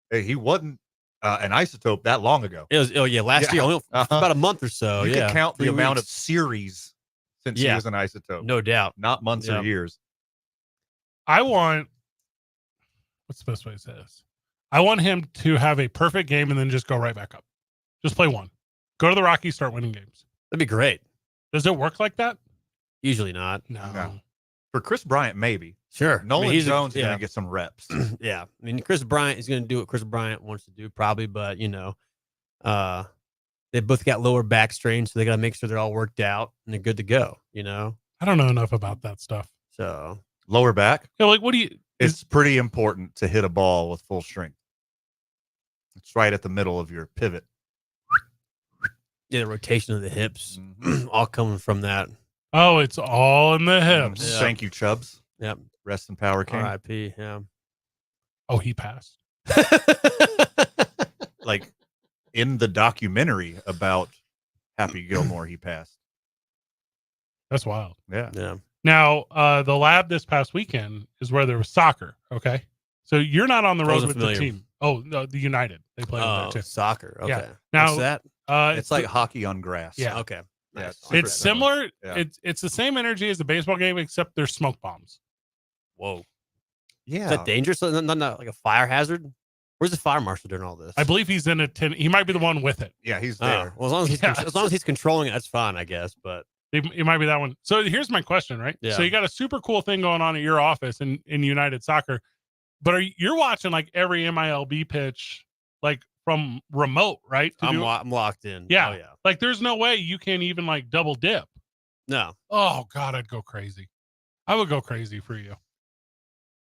[SPEAKER 5] Hey, he wasn't an Isotope that long ago.
[SPEAKER 9] It was last year, only about a month or so.
[SPEAKER 5] You
[SPEAKER 9] yeah.
[SPEAKER 5] can count the
[SPEAKER 9] 3
[SPEAKER 5] amount of
[SPEAKER 9] weeks.
[SPEAKER 5] series since he was an Isotope.
[SPEAKER 9] No doubt.
[SPEAKER 5] Not months or years.
[SPEAKER 4] I want, what's the best way to say this? I want him to have a perfect game and then just go right back up. Just play one. Go to the Rockies, start winning games.
[SPEAKER 9] That'd be great.
[SPEAKER 4] Does it work like that?
[SPEAKER 9] Usually not.
[SPEAKER 4] No.
[SPEAKER 5] For Chris Bryant, maybe.
[SPEAKER 9] Sure.
[SPEAKER 5] Nolan
[SPEAKER 9] he's
[SPEAKER 5] Jones is
[SPEAKER 9] yeah.
[SPEAKER 5] going to get some reps.
[SPEAKER 9] Yeah. I mean, Chris Bryant is going to do what Chris Bryant wants to do, probably, but they both got lower back strains, so they got to make sure they're all worked out and they're good to go,
[SPEAKER 4] I don't know enough about that stuff.
[SPEAKER 9] So
[SPEAKER 5] Lower back?
[SPEAKER 4] Yeah, like, what do you,
[SPEAKER 5] It's pretty important to hit a ball with full strength. It's right at the middle of your pivot.
[SPEAKER 9] yeah, the rotation of the hips, all coming from that.
[SPEAKER 4] oh, it's all in the hips.
[SPEAKER 9] Yeah.
[SPEAKER 5] Thank you, Chubbs.
[SPEAKER 9] Yep.
[SPEAKER 5] Rest in power, King.
[SPEAKER 9] R.I.P. Yeah.
[SPEAKER 4] Oh, he passed.
[SPEAKER 5] Like in the documentary about Happy Gilmore, he passed.
[SPEAKER 4] That's wild.
[SPEAKER 5] Yeah.
[SPEAKER 9] Yeah.
[SPEAKER 4] Now, the lab this past weekend is where there was soccer. Okay. So you're not on the road
[SPEAKER 9] Wasn't
[SPEAKER 4] with
[SPEAKER 9] familiar.
[SPEAKER 4] the team. Oh, no, the United. They play over there too.
[SPEAKER 9] Soccer. Okay.
[SPEAKER 4] Yeah. Now,
[SPEAKER 9] What's that?
[SPEAKER 5] It's like hockey on grass.
[SPEAKER 4] Yeah.
[SPEAKER 9] Okay.
[SPEAKER 5] Yeah,
[SPEAKER 9] Nice.
[SPEAKER 5] super
[SPEAKER 4] it's similar.
[SPEAKER 5] Yeah.
[SPEAKER 4] It's the same energy as the baseball game, except there's smoke bombs.
[SPEAKER 9] Whoa.
[SPEAKER 5] Yeah.
[SPEAKER 9] Is that dangerous? Not like a fire hazard? Where's the fire marshal during all this?
[SPEAKER 4] I believe he's in a 10. He might be the one with it.
[SPEAKER 5] Yeah, he's
[SPEAKER 9] Oh,
[SPEAKER 5] there.
[SPEAKER 9] well, as long as he's controlling it, that's fine, I guess. But
[SPEAKER 4] It might be that one. So here's my question, right?
[SPEAKER 9] Yeah.
[SPEAKER 4] So you got a super cool thing going on at your office in United Soccer, but you're watching like every MILB pitch, like from remote, right?
[SPEAKER 9] I'm locked in.
[SPEAKER 4] Yeah.
[SPEAKER 9] Oh, yeah.
[SPEAKER 4] Like there's no way you can even like double dip.
[SPEAKER 9] No.
[SPEAKER 4] Oh God, I'd go crazy. I would go crazy for you.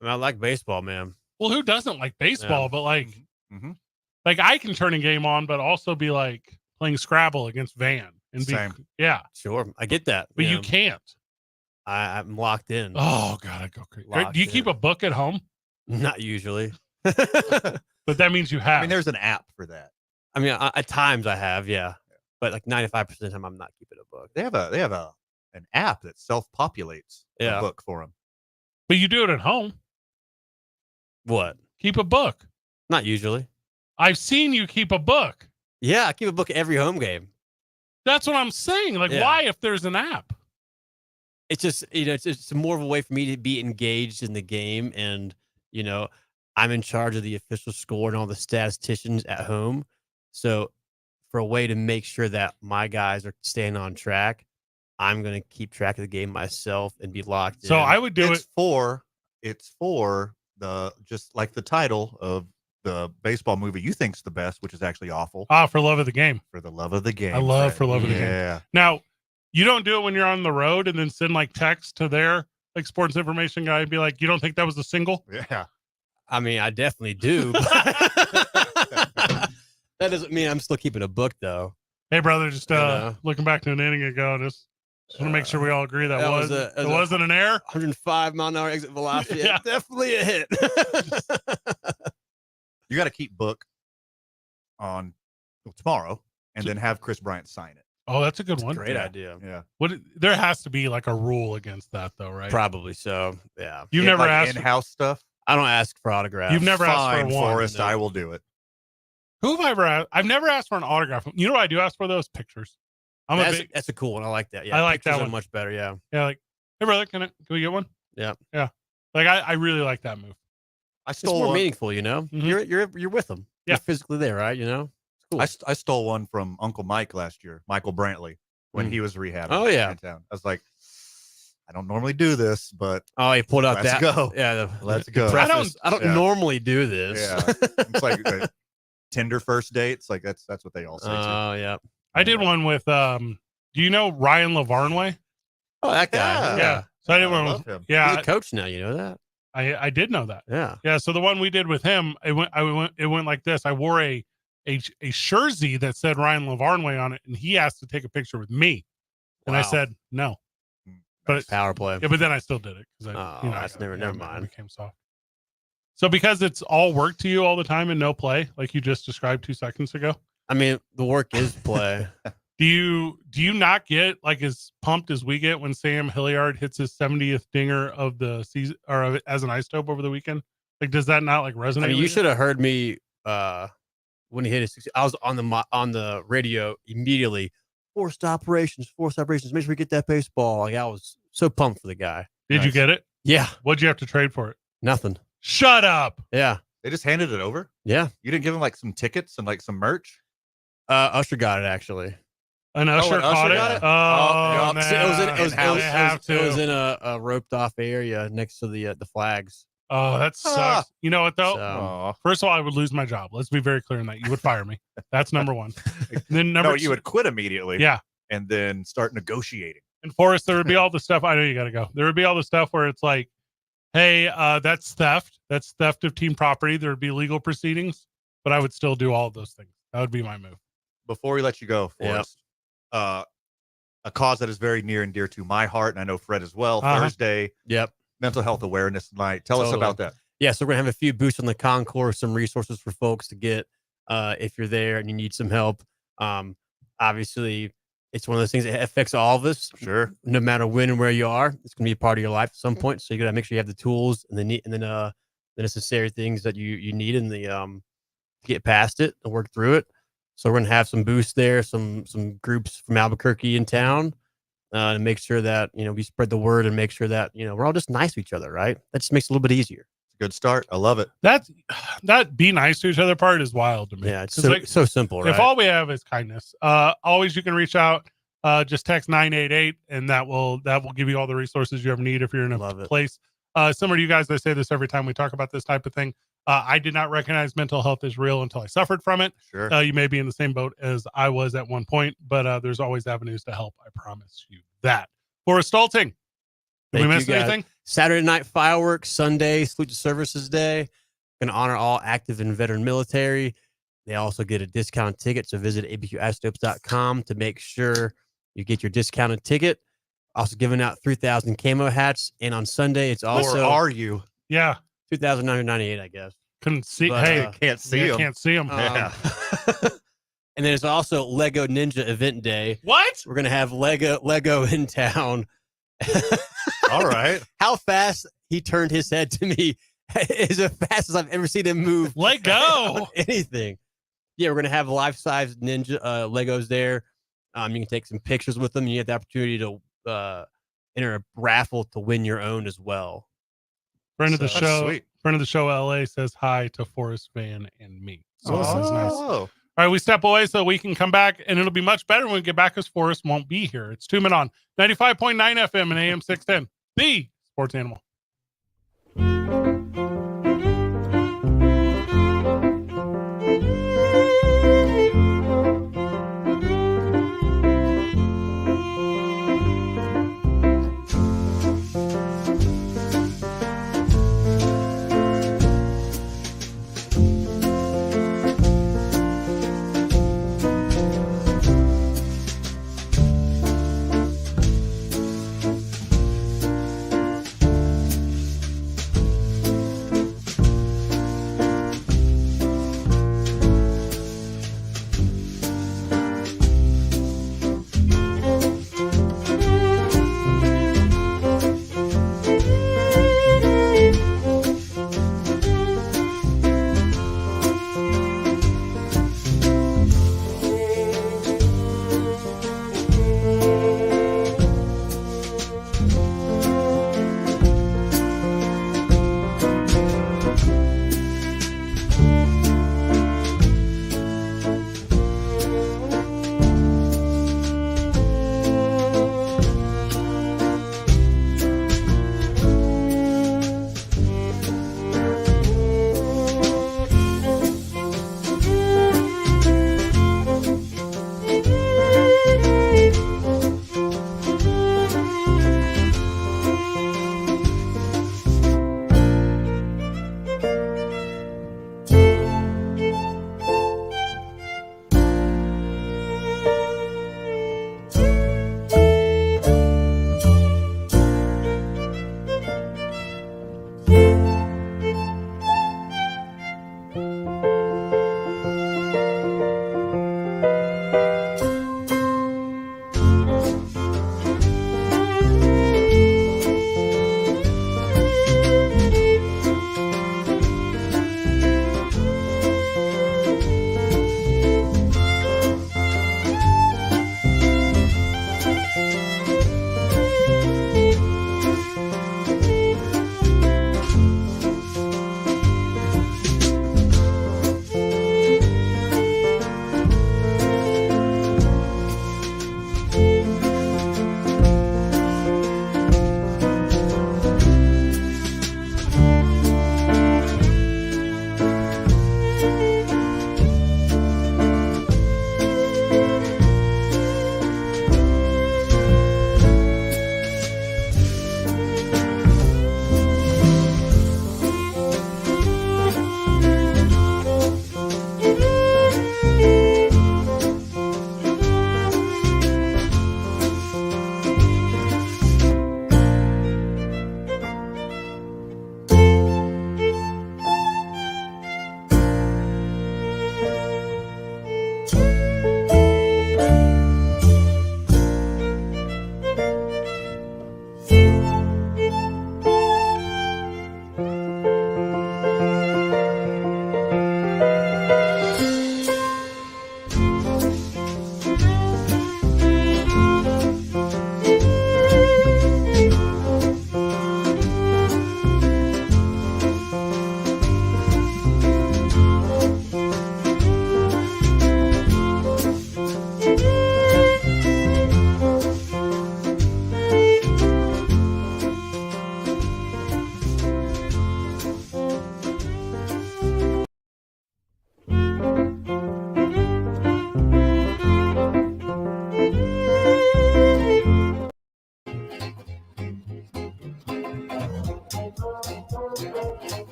[SPEAKER 9] I mean, I like baseball, man.
[SPEAKER 4] Well, who doesn't like baseball?
[SPEAKER 9] Yeah.
[SPEAKER 4] But like,
[SPEAKER 5] Mhm.
[SPEAKER 4] like I can turn a game on, but also be like playing Scrabble against Van and be,
[SPEAKER 5] Same.
[SPEAKER 4] yeah,
[SPEAKER 9] Sure. I get that.
[SPEAKER 4] but
[SPEAKER 9] yeah.
[SPEAKER 4] you can't.
[SPEAKER 9] I'm locked in.
[SPEAKER 4] Oh God, I'd go crazy.
[SPEAKER 9] Locked
[SPEAKER 4] Do you keep
[SPEAKER 9] in.
[SPEAKER 4] a book at home?
[SPEAKER 9] Not usually.
[SPEAKER 4] But that means you have.
[SPEAKER 5] I mean, there's an app for that.
[SPEAKER 9] I mean, at times I have, yeah. But like 95% of the time, I'm not keeping a book.
[SPEAKER 5] They have an app that self-populates
[SPEAKER 9] Yeah.
[SPEAKER 5] a book for them.
[SPEAKER 4] But you do it at home.
[SPEAKER 9] What?
[SPEAKER 4] Keep a book.
[SPEAKER 9] Not usually.
[SPEAKER 4] I've seen you keep a book.
[SPEAKER 9] Yeah, I keep a book every home game.
[SPEAKER 4] That's what I'm saying. Like,
[SPEAKER 9] Yeah.
[SPEAKER 4] why if there's an app?
[SPEAKER 9] It's just, it's more of a way for me to be engaged in the game. And, I'm in charge of the official score and all the statisticians at home. So for a way to make sure that my guys are staying on track, I'm going to keep track of the game myself and be locked in.
[SPEAKER 4] So I would do
[SPEAKER 5] It's
[SPEAKER 4] it.
[SPEAKER 5] for the, just like the title of the baseball movie you think's the best, which is actually awful.
[SPEAKER 4] For love of the game.
[SPEAKER 5] For the love of the game.
[SPEAKER 4] I love
[SPEAKER 5] Fred.
[SPEAKER 4] For Love of the Game.
[SPEAKER 5] Yeah.
[SPEAKER 4] Now, you don't do it when you're on the road and then send like text to their like sports information guy and be like, you don't think that was a single?
[SPEAKER 5] Yeah.
[SPEAKER 9] I mean, I definitely do. That doesn't mean I'm still keeping a book, though.
[SPEAKER 4] Hey, brother, just
[SPEAKER 9] know.
[SPEAKER 4] looking back to an inning ago, just want to make sure we all agree that,
[SPEAKER 9] that
[SPEAKER 4] was
[SPEAKER 9] was a-
[SPEAKER 4] it wasn't an error.
[SPEAKER 9] 105-mile-an-hour exit velocity.
[SPEAKER 4] Yeah.
[SPEAKER 9] Definitely a hit.
[SPEAKER 5] You got to keep book on tomorrow and then have Chris Bryant sign it.
[SPEAKER 4] Oh, that's a good one.
[SPEAKER 9] Great idea.
[SPEAKER 5] Yeah.
[SPEAKER 4] There has to be like a rule against that, though, right?
[SPEAKER 9] Probably so. Yeah.
[SPEAKER 4] You've
[SPEAKER 5] Yeah,
[SPEAKER 4] never
[SPEAKER 5] like
[SPEAKER 4] asked.
[SPEAKER 5] in-house stuff.
[SPEAKER 9] I don't ask for autographs.
[SPEAKER 4] You've never asked
[SPEAKER 5] Fine,
[SPEAKER 4] for one.
[SPEAKER 5] Forrest,
[SPEAKER 9] no.
[SPEAKER 5] I will do it.
[SPEAKER 4] Who have I ever asked? I've never asked for an autograph. You know what I do ask for? Those pictures.
[SPEAKER 9] That's a cool one. I like that. Yeah,
[SPEAKER 4] I like that
[SPEAKER 9] pictures are
[SPEAKER 4] one.
[SPEAKER 9] much better. Yeah.
[SPEAKER 4] Yeah, like, hey brother, can we get one?
[SPEAKER 9] Yeah.
[SPEAKER 4] Yeah. Like I really like that move.
[SPEAKER 5] I
[SPEAKER 9] It's
[SPEAKER 5] stole
[SPEAKER 9] more
[SPEAKER 5] one.
[SPEAKER 9] meaningful, you know. You're with them.
[SPEAKER 4] Yeah.
[SPEAKER 9] You're physically there, right? You know. It's cool.
[SPEAKER 5] I stole one from Uncle Mike last year, Michael Brantley, when he was rehabbing.
[SPEAKER 9] Oh, yeah.
[SPEAKER 5] in town. I was like, I don't normally do this, but
[SPEAKER 9] Oh, he pulled out
[SPEAKER 5] let's
[SPEAKER 9] that.
[SPEAKER 5] go.
[SPEAKER 9] Yeah.
[SPEAKER 5] Let's go.
[SPEAKER 9] I don't
[SPEAKER 5] Yeah.
[SPEAKER 9] normally do this.
[SPEAKER 5] Yeah, it's like Tinder first dates. Like that's what they all say.
[SPEAKER 9] Oh, yeah.
[SPEAKER 4] I did one with do you know Ryan LaVarnway?
[SPEAKER 9] Oh, that guy.
[SPEAKER 4] Yeah. So I did one
[SPEAKER 5] love
[SPEAKER 4] with
[SPEAKER 5] him.
[SPEAKER 4] yeah.
[SPEAKER 9] He's a coach now. You know that?
[SPEAKER 4] I did know that.
[SPEAKER 9] Yeah.
[SPEAKER 4] Yeah. So the one we did with him, it went like this. I wore a jersey that said Ryan LaVarnway on it, and he asked to take a picture with me, and I
[SPEAKER 9] Wow.
[SPEAKER 4] said no. But
[SPEAKER 9] Power play.
[SPEAKER 4] yeah, but then I still did it because
[SPEAKER 9] that's never mind.
[SPEAKER 4] It became soft. So because it's all work to you all the time and no play, like you just described 2 seconds ago.
[SPEAKER 9] I mean, the work is play.
[SPEAKER 4] Do you not get like as pumped as we get when Sam Hilliard hits his 70th dinger of the season or as an isotope over the weekend? Like, does that not like resonate?
[SPEAKER 9] I mean,
[SPEAKER 4] with
[SPEAKER 9] you should have heard me when he hit his. I was on the radio immediately. Forced operations. Make sure we get that baseball. Like I was so pumped for the guy.
[SPEAKER 4] Did you get it?
[SPEAKER 9] Yeah.
[SPEAKER 4] What'd you have to trade for it?
[SPEAKER 9] Nothing.
[SPEAKER 4] Shut up.
[SPEAKER 9] Yeah.
[SPEAKER 5] They just handed it over.
[SPEAKER 9] Yeah.
[SPEAKER 5] You didn't give him like some tickets and like some merch.
[SPEAKER 9] Usher got it actually.
[SPEAKER 4] An Usher
[SPEAKER 5] an Usher
[SPEAKER 4] caught
[SPEAKER 5] got
[SPEAKER 4] it.
[SPEAKER 5] it?
[SPEAKER 4] Oh,
[SPEAKER 5] Oh,
[SPEAKER 4] man.
[SPEAKER 9] See, it was
[SPEAKER 4] to.
[SPEAKER 9] in a roped off area next to the flags.
[SPEAKER 4] Oh, that sucks. You know what though?
[SPEAKER 9] So,
[SPEAKER 5] Oh,
[SPEAKER 4] First of all, I would lose my job. Let's be very clear on that. You would fire me. That's number one. And then number
[SPEAKER 5] no, you would quit immediately.
[SPEAKER 4] Yeah.
[SPEAKER 5] And then start negotiating.
[SPEAKER 4] In Forrest, there would be all the stuff. I know you got to go. There would be all the stuff where it's like, hey, that's theft. That's theft of team property. There would be legal proceedings, but I would still do all of those things. That would be my move.
[SPEAKER 5] Before we let you go, Forrest, a cause that is very near and dear to my heart, and I know Fred as well.
[SPEAKER 4] Uh-huh.
[SPEAKER 5] Thursday,
[SPEAKER 9] yep.
[SPEAKER 5] Mental Health Awareness Night. Tell us
[SPEAKER 9] Totally.
[SPEAKER 5] about that.
[SPEAKER 9] Yeah, so we're gonna have a few boosts on the concourse, some resources for folks to get if you're there and you need some help. Obviously, it's one of those things that affects all of us.
[SPEAKER 5] Sure.
[SPEAKER 9] No matter when and where you are, it's gonna be a part of your life at some point. So you gotta make sure you have the tools and the necessary things that you need in the to get past it and work through it. So we're gonna have some boosts there, some groups from Albuquerque in town. To make sure that we spread the word and make sure that we're all just nice to each other, right? That just makes it a little bit easier.
[SPEAKER 5] Good start. I love it.
[SPEAKER 4] That be nice to each other part is wild to me.
[SPEAKER 9] Yeah, it's
[SPEAKER 4] 'Cause,
[SPEAKER 9] so,
[SPEAKER 4] like,
[SPEAKER 9] so simple, right?
[SPEAKER 4] If all we have is kindness, always you can reach out. Just text 988, and that will give you all the resources you ever need if you're in a place. Similar to you guys, I say this every time we talk about this type of thing. I did not recognize mental health is real until I suffered from it.
[SPEAKER 5] Sure.
[SPEAKER 4] You may be in the same boat as I was at one point, but there's always avenues to help. I promise you that. Forrest Stolting, did we
[SPEAKER 9] Thank
[SPEAKER 4] miss
[SPEAKER 9] you, guys.
[SPEAKER 4] anything?
[SPEAKER 9] Saturday night fireworks, Sunday Salute to Services Day. Going to honor all active and veteran military. They also get a discounted ticket, so visit abqisotopes.com to make sure you get your discounted ticket. Also giving out 3,000 camo hats, and on Sunday it's also.
[SPEAKER 5] Or are you?
[SPEAKER 4] Yeah.
[SPEAKER 9] 2,998, I guess.
[SPEAKER 4] Couldn't see.
[SPEAKER 9] But,
[SPEAKER 4] hey,
[SPEAKER 5] Can't see
[SPEAKER 4] yeah,
[SPEAKER 5] them.
[SPEAKER 4] can't see them.
[SPEAKER 5] Yeah.
[SPEAKER 9] And then it's also Lego Ninja Event Day.
[SPEAKER 4] What?
[SPEAKER 9] We're gonna have Lego in town.
[SPEAKER 5] All right.
[SPEAKER 9] How fast he turned his head to me is as fast as I've ever seen him move.
[SPEAKER 4] Let go.
[SPEAKER 9] Anything. Yeah, we're gonna have life-size Ninja Legos there. You can take some pictures with them. You have the opportunity to enter a raffle to win your own as well.
[SPEAKER 4] Friend of the
[SPEAKER 5] That's
[SPEAKER 4] show.
[SPEAKER 5] sweet.
[SPEAKER 4] Friend of the show, LA says hi to Forrest Van and me. So this is nice.
[SPEAKER 5] Oh.
[SPEAKER 4] All right, we step away so we can come back, and it'll be much better when we get back because Forrest won't be here. It's 2 Men On 95.9 FM and AM 610, the sports animal.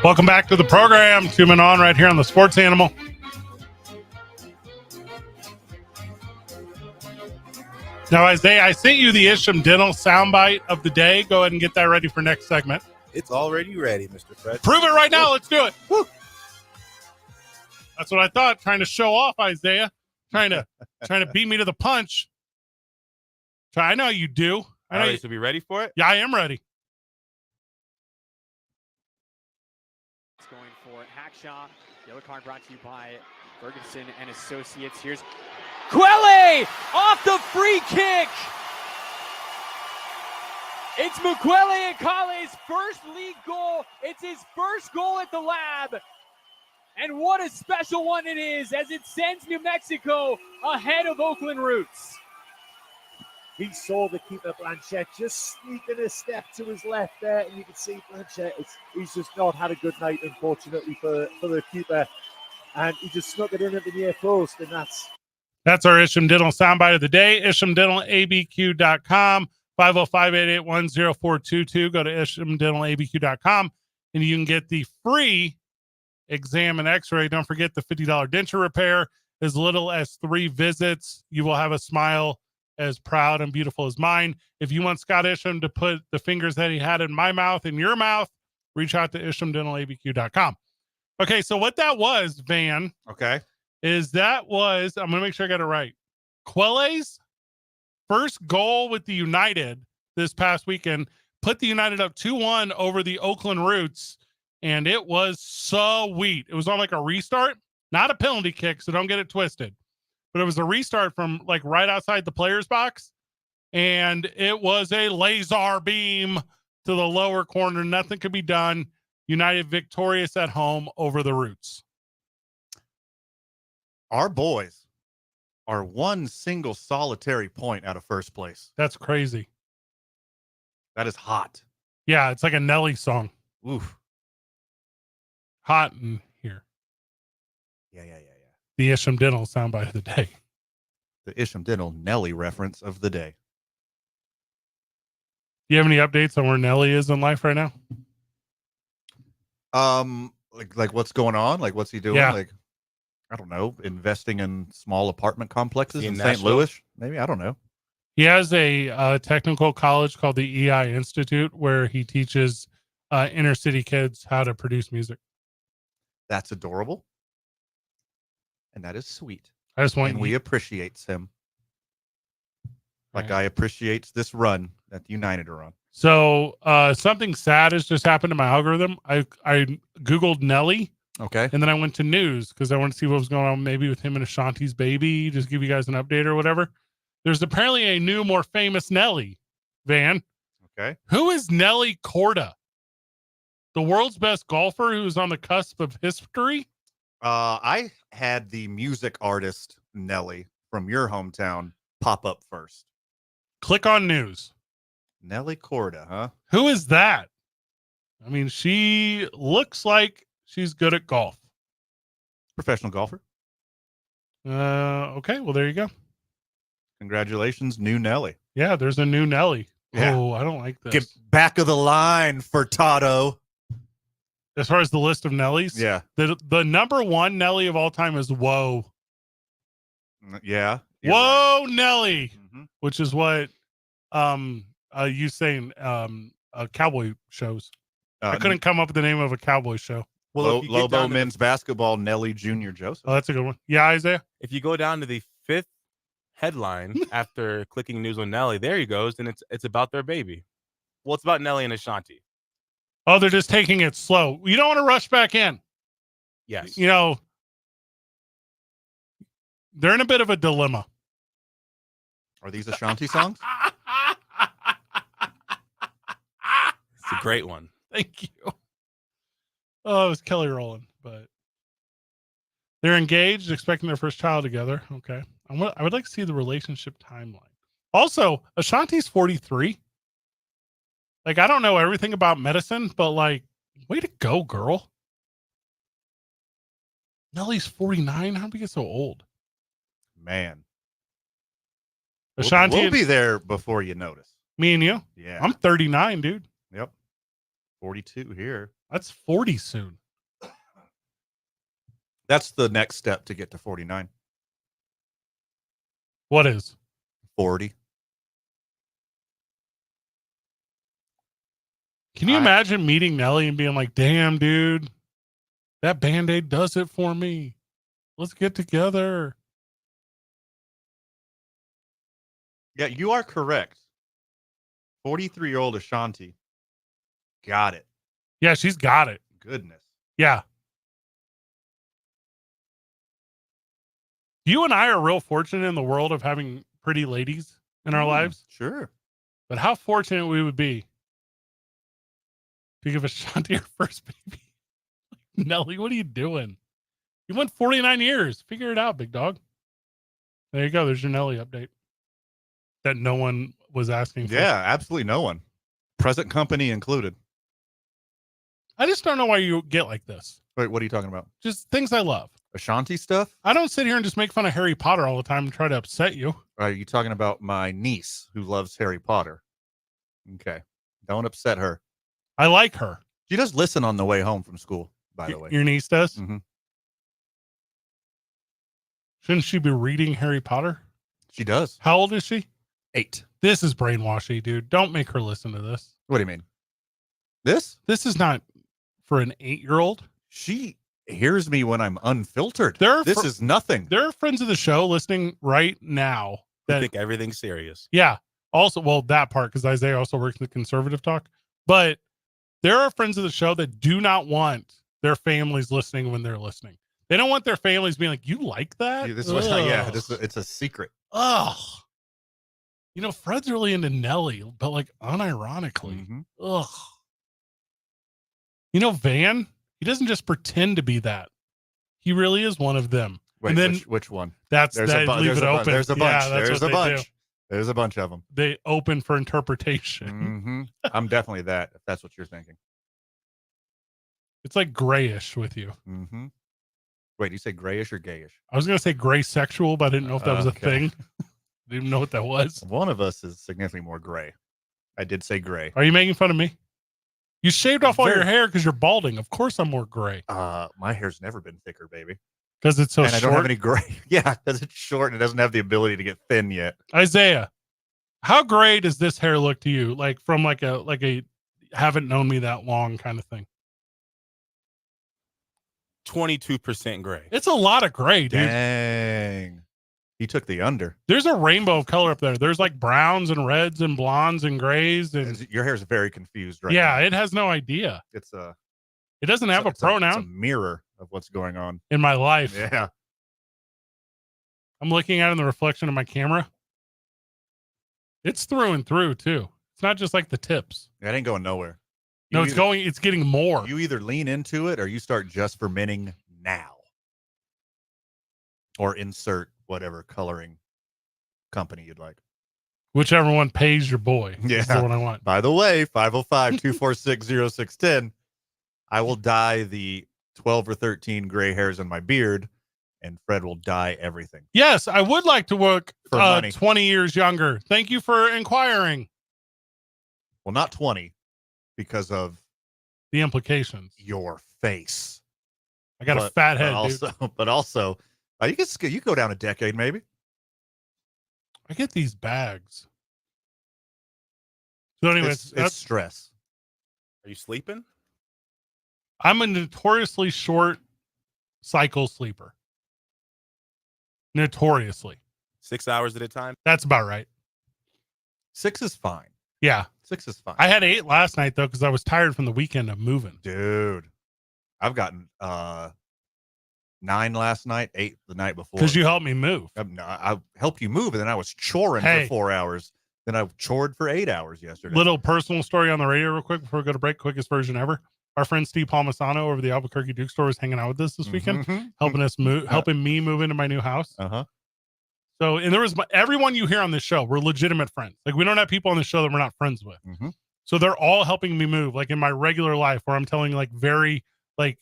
[SPEAKER 4] Welcome back to the program. 2 Men On right here on the Sports Animal. Now, Isaiah, I sent you the Isham Dental soundbite of the day. Go ahead and get that ready for next segment.
[SPEAKER 6] It's already ready, Mr. Fred.
[SPEAKER 4] Prove it right now. Let's do it. Woo. That's what I thought. Trying to show off, Isaiah. Trying to beat me to the punch. I know you do. I know
[SPEAKER 6] All right,
[SPEAKER 4] you.
[SPEAKER 6] so be ready for it?
[SPEAKER 4] Yeah, I am ready.
[SPEAKER 10] Going for Hackshaw. Yellow card brought to you by Ferguson and Associates. Here's Quelle off the free kick. It's Mukwele Akale's first league goal. It's his first goal at the Lab. And what a special one it is as it sends New Mexico ahead of Oakland Roots.
[SPEAKER 11] He saw the keeper, Blanchett, just sneaking a step to his left there, and you can see Blanchett, he's just not had a good night, unfortunately, for the keeper. And he just snuck it in at the near post, and
[SPEAKER 4] That's our Isham Dental soundbite of the day. IshamDentalABQ.com, 505-881-0422. Go to IshamDentalABQ.com, and you can get the free exam and x-ray. Don't forget the $50 denture repair. As little as 3 visits, you will have a smile as proud and beautiful as mine. If you want Scott Isham to put the fingers that he had in my mouth in your mouth, reach out to IshamDentalABQ.com. Okay, so what that was, Van,
[SPEAKER 5] Okay.
[SPEAKER 4] is that was, I'm going to make sure I got it right, Quelle's first goal with the United this past weekend, put the United up 2-1 over the Oakland Roots, and it was sweet. It was on like a restart, not a penalty kick, so don't get it twisted. But it was a restart from like right outside the player's box, and it was a laser beam to the lower corner. Nothing could be done. United victorious at home over the Roots.
[SPEAKER 5] Our boys are one single solitary point out of first place.
[SPEAKER 4] That's crazy.
[SPEAKER 5] That is hot.
[SPEAKER 4] Yeah, it's like a Nelly song.
[SPEAKER 5] Oof.
[SPEAKER 4] Hot in here.
[SPEAKER 5] Yeah.
[SPEAKER 4] The Isham Dental soundbite of the day.
[SPEAKER 5] The Isham Dental Nelly reference of the day.
[SPEAKER 4] Do you have any updates on where Nelly is in life right now?
[SPEAKER 5] Like what's going on? Like what's he doing?
[SPEAKER 4] Yeah.
[SPEAKER 5] Like, I don't know, investing in small apartment complexes in St.
[SPEAKER 6] Nashville?
[SPEAKER 5] Louis? Maybe, I don't know.
[SPEAKER 4] He has a technical college called the EI Institute where he teaches inner city kids how to produce music.
[SPEAKER 5] That's adorable. And that is sweet.
[SPEAKER 4] I just want
[SPEAKER 5] And we appreciate him. Like
[SPEAKER 4] Right.
[SPEAKER 5] I appreciate this run that the United are on.
[SPEAKER 4] So something sad has just happened to my algorithm. I Googled Nelly,
[SPEAKER 5] Okay.
[SPEAKER 4] and then I went to news because I wanted to see what was going on maybe with him and Ashanti's baby, just give you guys an update or whatever. There's apparently a new, more famous Nelly, Van.
[SPEAKER 5] Okay.
[SPEAKER 4] Who is Nelly Korda? The world's best golfer who's on the cusp of history?
[SPEAKER 5] I had the music artist Nelly from your hometown pop up first.
[SPEAKER 4] Click on news.
[SPEAKER 5] Nelly Korda, huh?
[SPEAKER 4] Who is that? I mean, she looks like she's good at golf.
[SPEAKER 5] Professional golfer.
[SPEAKER 4] Okay, well, there you go.
[SPEAKER 5] Congratulations, new Nelly.
[SPEAKER 4] Yeah, there's a new Nelly.
[SPEAKER 5] Yeah.
[SPEAKER 4] Oh, I don't like this.
[SPEAKER 5] Get back of the line for Tato.
[SPEAKER 4] As far as the list of Nellies,
[SPEAKER 5] Yeah.
[SPEAKER 4] the number one Nelly of all time is Whoa.
[SPEAKER 5] Yeah. you're
[SPEAKER 4] Whoa, Nelly,
[SPEAKER 5] right. Mhm.
[SPEAKER 4] which is what you saying cowboy shows. I couldn't come up with the name of a cowboy show.
[SPEAKER 6] Well, if you get
[SPEAKER 5] Lobo
[SPEAKER 6] down to
[SPEAKER 5] men's basketball, Nelly Jr. Joseph.
[SPEAKER 4] Oh, that's a good one. Yeah, Isaiah.
[SPEAKER 6] if you go down to the 5th headline after clicking news on Nelly, there he goes, and it's about their baby. Well, it's about Nelly and Ashanti.
[SPEAKER 4] Oh, they're just taking it slow. You don't want to rush back in.
[SPEAKER 6] Yes.
[SPEAKER 4] You know, they're in a bit of a dilemma.
[SPEAKER 5] Are these Ashanti songs?
[SPEAKER 6] It's a great one.
[SPEAKER 4] Thank you. Oh, it was Kelly Rowland, but they're engaged, expecting their first child together. Okay. I would like to see the relationship timeline. Also, Ashanti's 43. Like, I don't know everything about medicine, but like, way to go, girl. Nelly's 49. How did we get so old?
[SPEAKER 5] Man.
[SPEAKER 4] Ashanti,
[SPEAKER 5] We'll be there before you notice.
[SPEAKER 4] me and you.
[SPEAKER 5] Yeah.
[SPEAKER 4] I'm 39, dude.
[SPEAKER 5] Yep. 42 here.
[SPEAKER 4] That's 40 soon.
[SPEAKER 5] That's the next step to get to 49.
[SPEAKER 4] What is?
[SPEAKER 5] 40.
[SPEAKER 4] Can you imagine meeting Nelly and being like, damn, dude, that Band-Aid does it for me. Let's get together.
[SPEAKER 5] Yeah, you are correct. 43-year-old Ashanti. Got it.
[SPEAKER 4] Yeah, she's got it.
[SPEAKER 5] Goodness.
[SPEAKER 4] Yeah. You and I are real fortunate in the world of having pretty ladies in our lives.
[SPEAKER 5] Sure.
[SPEAKER 4] But how fortunate we would be to give Ashanti her first baby. Nelly, what are you doing? You went 49 years. Figure it out, big dog. There you go. There's your Nelly update that no one was asking for.
[SPEAKER 5] Yeah, absolutely no one. Present company included.
[SPEAKER 4] I just don't know why you get like this.
[SPEAKER 5] Wait, what are you talking about?
[SPEAKER 4] Just things I love.
[SPEAKER 5] Ashanti stuff?
[SPEAKER 4] I don't sit here and just make fun of Harry Potter all the time and try to upset you.
[SPEAKER 5] Are you talking about my niece who loves Harry Potter? Okay. Don't upset her.
[SPEAKER 4] I like her.
[SPEAKER 5] She does listen on the way home from school, by the way.
[SPEAKER 4] Your niece does?
[SPEAKER 5] Mm-hmm.
[SPEAKER 4] Shouldn't she be reading Harry Potter?
[SPEAKER 5] She does.
[SPEAKER 4] How old is she?
[SPEAKER 5] 8.
[SPEAKER 4] This is brainwashy, dude. Don't make her listen to this.
[SPEAKER 5] What do you mean? This?
[SPEAKER 4] This is not for an 8-year-old.
[SPEAKER 5] She hears me when I'm unfiltered.
[SPEAKER 4] This
[SPEAKER 5] is nothing.
[SPEAKER 4] There are friends of the show listening right now
[SPEAKER 6] I think everything's serious.
[SPEAKER 4] Yeah. Also, well, that part, because Isaiah also works in the conservative talk. But there are friends of the show that do not want their families listening when they're listening. They don't want their families being like, you like that?
[SPEAKER 5] Yeah, it's a secret.
[SPEAKER 4] Ugh. You know, Fred's really into Nelly, but like unironically.
[SPEAKER 5] Mm-hmm.
[SPEAKER 4] Ugh. You know, Van, he doesn't just pretend to be that. He really is one of them.
[SPEAKER 5] Wait,
[SPEAKER 4] and then
[SPEAKER 5] which one?
[SPEAKER 4] Leave it open.
[SPEAKER 5] There's a bunch.
[SPEAKER 4] Yeah, that's
[SPEAKER 5] There's
[SPEAKER 4] what
[SPEAKER 5] a
[SPEAKER 4] they
[SPEAKER 5] bunch.
[SPEAKER 4] do.
[SPEAKER 5] There's a bunch of them.
[SPEAKER 4] They open for interpretation.
[SPEAKER 5] Mm-hmm. I'm definitely that, if that's what you're thinking.
[SPEAKER 4] It's like grayish with you.
[SPEAKER 5] Mm-hmm. Wait, do you say grayish or gayish?
[SPEAKER 4] I was going to say gray sexual, but I didn't know if that was a
[SPEAKER 5] Okay.
[SPEAKER 4] thing. Didn't even know what that was.
[SPEAKER 5] One of us is significantly more gray. I did say gray.
[SPEAKER 4] Are you making fun of me? You shaved off all
[SPEAKER 5] Very-
[SPEAKER 4] your hair because you're balding. Of course I'm more gray.
[SPEAKER 5] My hair's never been thicker, baby.
[SPEAKER 4] Because it's so
[SPEAKER 5] and
[SPEAKER 4] short.
[SPEAKER 5] I don't have any gray. Yeah, because it's short and it doesn't have the ability to get thin yet.
[SPEAKER 4] Isaiah, how gray does this hair look to you? Like from like a haven't known me that long kind of thing.
[SPEAKER 6] 22% gray.
[SPEAKER 4] It's a lot of gray, dude.
[SPEAKER 5] Dang. He took the under.
[SPEAKER 4] There's a rainbow of color up there. There's like browns and reds and blondes and grays and
[SPEAKER 5] Your hair's very confused right
[SPEAKER 4] yeah,
[SPEAKER 5] now.
[SPEAKER 4] it has no idea.
[SPEAKER 5] It's a
[SPEAKER 4] It doesn't have a
[SPEAKER 5] it's
[SPEAKER 4] pronoun
[SPEAKER 5] it's a mirror of what's going on.
[SPEAKER 4] in my life.
[SPEAKER 5] Yeah.
[SPEAKER 4] I'm looking at it in the reflection of my camera. It's through and through too. It's not just like the tips.
[SPEAKER 5] That ain't going nowhere.
[SPEAKER 4] No,
[SPEAKER 5] You
[SPEAKER 4] it's getting more.
[SPEAKER 5] You either lean into it or you start just fermenting now. Or insert whatever coloring company you'd like.
[SPEAKER 4] Whichever one pays your boy.
[SPEAKER 5] Yeah.
[SPEAKER 4] Is the one I want.
[SPEAKER 5] By the way, 505-246-0610. I will dye the 12 or 13 gray hairs in my beard, and Fred will dye everything.
[SPEAKER 4] Yes, I would like to work
[SPEAKER 5] For money.
[SPEAKER 4] 20 years younger. Thank you for inquiring.
[SPEAKER 5] Well, not 20, because of
[SPEAKER 4] The implications.
[SPEAKER 5] your face.
[SPEAKER 4] I got a fat head, dude.
[SPEAKER 5] But also, you can go down a decade, maybe.
[SPEAKER 4] I get these bags. So anyways,
[SPEAKER 5] It's stress.
[SPEAKER 6] Are you sleeping?
[SPEAKER 4] I'm a notoriously short cycle sleeper. Notoriously.
[SPEAKER 6] 6 hours at a time?
[SPEAKER 4] That's about right.
[SPEAKER 5] 6 is fine.
[SPEAKER 4] Yeah.
[SPEAKER 5] 6 is fine.
[SPEAKER 4] I had 8 last night though, because I was tired from the weekend of moving.
[SPEAKER 5] Dude, I've gotten 9 last night, 8 the night before.
[SPEAKER 4] Because you helped me move.
[SPEAKER 5] I helped you move, and then I was choring
[SPEAKER 4] Hey.
[SPEAKER 5] for 4 hours. Then I chored for 8 hours yesterday.
[SPEAKER 4] Little personal story on the radio real quick before we go to break. Quickest version ever. Our friend Steve Palmisano over the Albuquerque Duke store is hanging out with us this weekend,
[SPEAKER 5] Mhm.
[SPEAKER 4] helping us move, helping me move into my new house.
[SPEAKER 5] Uh-huh.
[SPEAKER 4] So, and there was everyone you hear on this show, we're legitimate friends. Like we don't have people on the show that we're not friends with.
[SPEAKER 5] Mhm.
[SPEAKER 4] So they're all helping me move, like in my regular life, where I'm telling like very like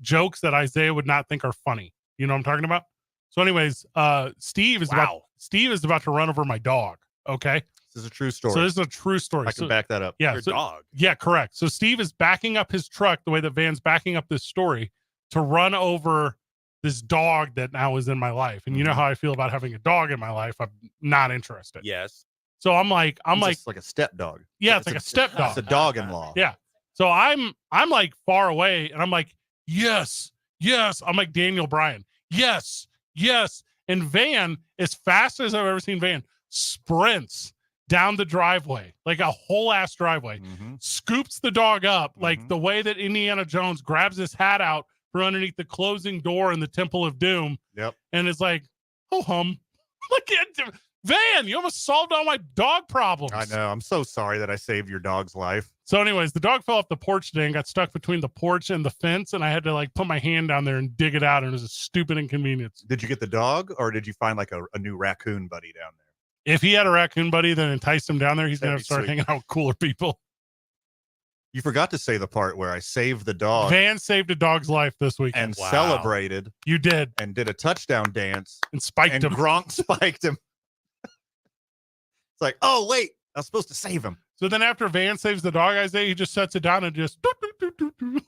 [SPEAKER 4] jokes that Isaiah would not think are funny. You know what I'm talking about? So, anyways, Steve is about to run over my dog. Okay.
[SPEAKER 5] Is is a true story.
[SPEAKER 4] So this is a true story.
[SPEAKER 5] I can back that up.
[SPEAKER 4] Yeah.
[SPEAKER 6] Your
[SPEAKER 4] So,
[SPEAKER 6] dog.
[SPEAKER 4] yeah, correct. So Steve is backing up his truck the way that Van's backing up this story to run over this dog that now is in my life. And you know how I feel about having a dog in my life. I'm not interested.
[SPEAKER 6] Yes.
[SPEAKER 4] So I'm like,
[SPEAKER 5] It's like a step dog.
[SPEAKER 4] yeah, it's like a step dog.
[SPEAKER 5] It's a dog-in-law.
[SPEAKER 4] Yeah. So I'm like far away and I'm like, yes. I'm like Daniel Bryan. Yes. And Van, as fast as I've ever seen Van, sprints down the driveway, like a whole ass driveway, scoops the dog up like the way that Indiana Jones grabs his hat out from underneath the closing door in the Temple of Doom.
[SPEAKER 5] Yep.
[SPEAKER 4] And it's like, oh hum. Look at Van, you almost solved all my dog problems.
[SPEAKER 5] I know. I'm so sorry that I saved your dog's life.
[SPEAKER 4] So anyways, the dog fell off the porch today and got stuck between the porch and the fence, and I had to like put my hand down there and dig it out, and it was a stupid inconvenience.
[SPEAKER 5] Did you get the dog, or did you find like a new raccoon buddy down there?
[SPEAKER 4] If he had a raccoon buddy that enticed him down there, he's going to
[SPEAKER 5] That'd be
[SPEAKER 4] start
[SPEAKER 5] sweet.
[SPEAKER 4] hanging out with cooler people.
[SPEAKER 5] You forgot to say the part where I saved the dog
[SPEAKER 4] Van saved a dog's life this week.
[SPEAKER 5] and
[SPEAKER 6] Wow.
[SPEAKER 5] celebrated
[SPEAKER 4] You did.
[SPEAKER 5] and did a touchdown dance,
[SPEAKER 4] And spiked
[SPEAKER 5] and
[SPEAKER 4] him.
[SPEAKER 5] Gronk spiked him. It's like, oh, wait, I was supposed to save him.
[SPEAKER 4] So then after Van saves the dog, I say he just sets it down and just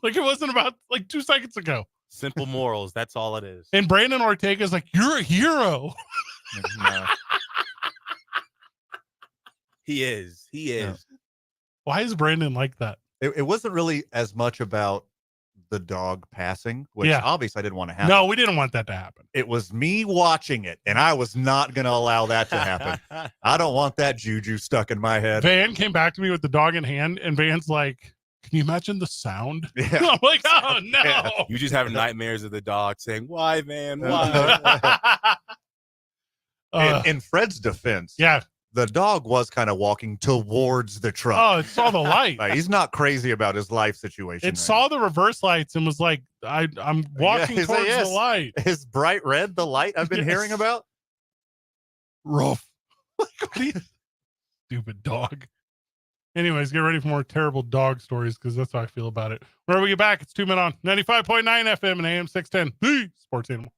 [SPEAKER 4] like it wasn't about like 2 seconds ago.
[SPEAKER 6] Simple morals. That's all it is.
[SPEAKER 4] And Brandon Ortega's like, you're a hero.
[SPEAKER 5] No.
[SPEAKER 6] He is.
[SPEAKER 5] Yeah.
[SPEAKER 4] Why is Brandon like that?
[SPEAKER 5] It wasn't really as much about the dog passing, which
[SPEAKER 4] Yeah.
[SPEAKER 5] obviously I didn't want to happen.
[SPEAKER 4] No, we didn't want that to happen.
[SPEAKER 5] It was me watching it, and I was not going to allow that to happen. I don't want that juju stuck in my head.
[SPEAKER 4] Van came back to me with the dog in hand, and Van's like, can you imagine the sound?
[SPEAKER 5] Yeah.
[SPEAKER 4] I'm like, oh no.
[SPEAKER 5] Yeah.
[SPEAKER 6] You just have nightmares of the dog saying, "Why, man? Why?"
[SPEAKER 5] In Fred's defense,
[SPEAKER 4] Yeah.
[SPEAKER 5] the dog was kind of walking towards the truck.
[SPEAKER 4] Oh, it saw the light.
[SPEAKER 5] Like, he's not crazy about his life situation.
[SPEAKER 4] It saw the reverse lights and was like, I'm walking
[SPEAKER 5] Yeah,
[SPEAKER 4] towards
[SPEAKER 5] yes.
[SPEAKER 4] the light.
[SPEAKER 5] Is bright red the light I've been
[SPEAKER 4] Yes.
[SPEAKER 5] hearing about?
[SPEAKER 4] Rough. Like, what are you- Stupid dog. Anyways, get ready for more terrible dog stories because that's how I feel about it. Whenever we get back, it's 2 Men On 95.9 FM and AM 610, the Sports Animal.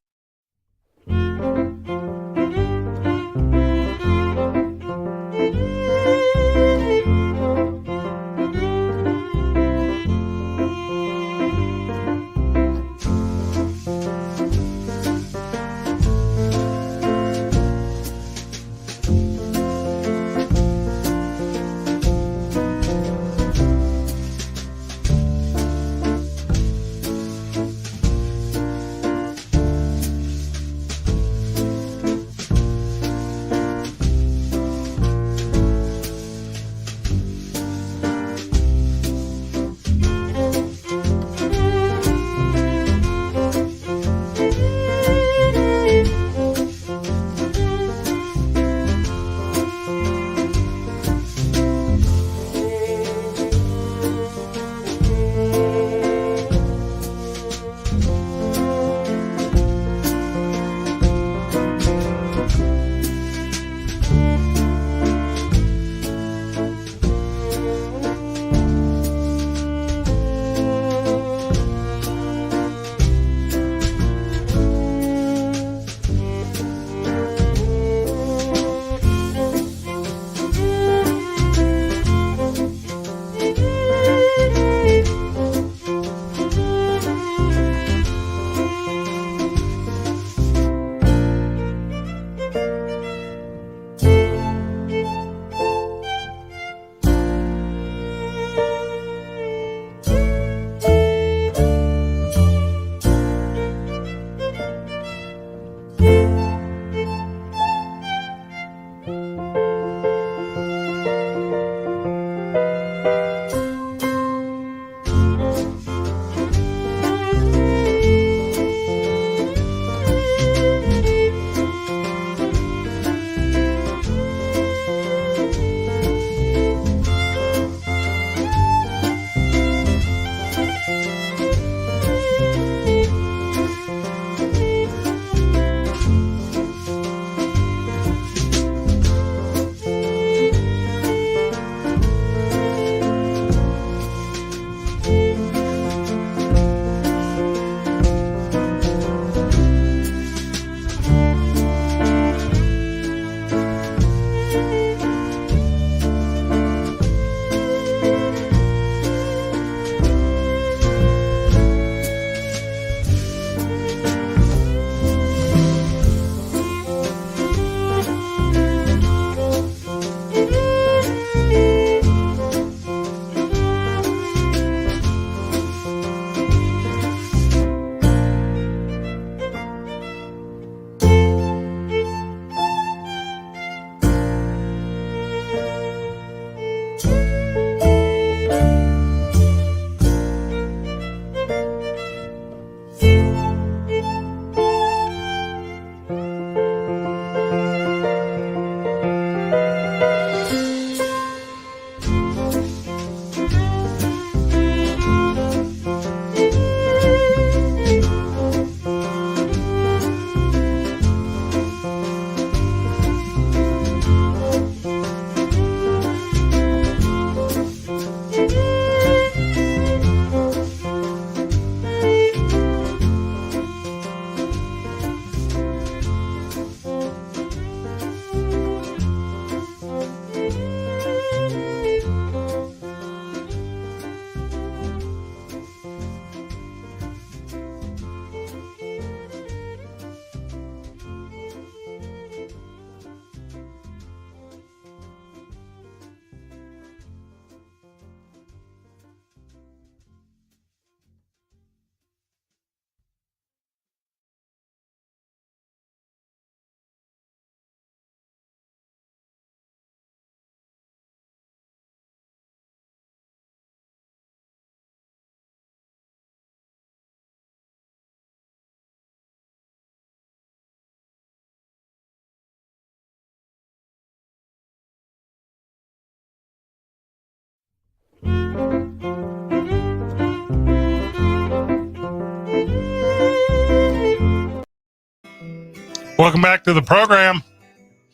[SPEAKER 4] Welcome back to the program.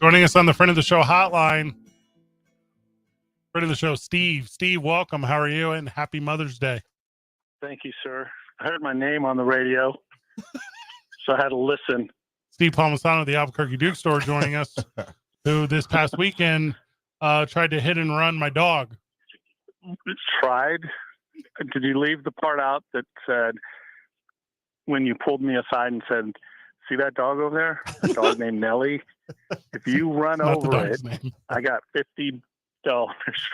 [SPEAKER 4] Joining us on the friend of the show hotline, friend of the show, Steve. Steve, welcome. How are you? And happy Mother's Day.
[SPEAKER 12] Thank you, sir. I heard my name on the radio, so I had to listen.
[SPEAKER 4] Steve Palmisano of the Albuquerque Duke Store joining us, who this past weekend tried to hit and run my dog.
[SPEAKER 12] Tried? Did you leave the part out that said, when you pulled me aside and said, see that dog over there? A dog named Nellie? If you run over it,
[SPEAKER 4] name.
[SPEAKER 12] I got $50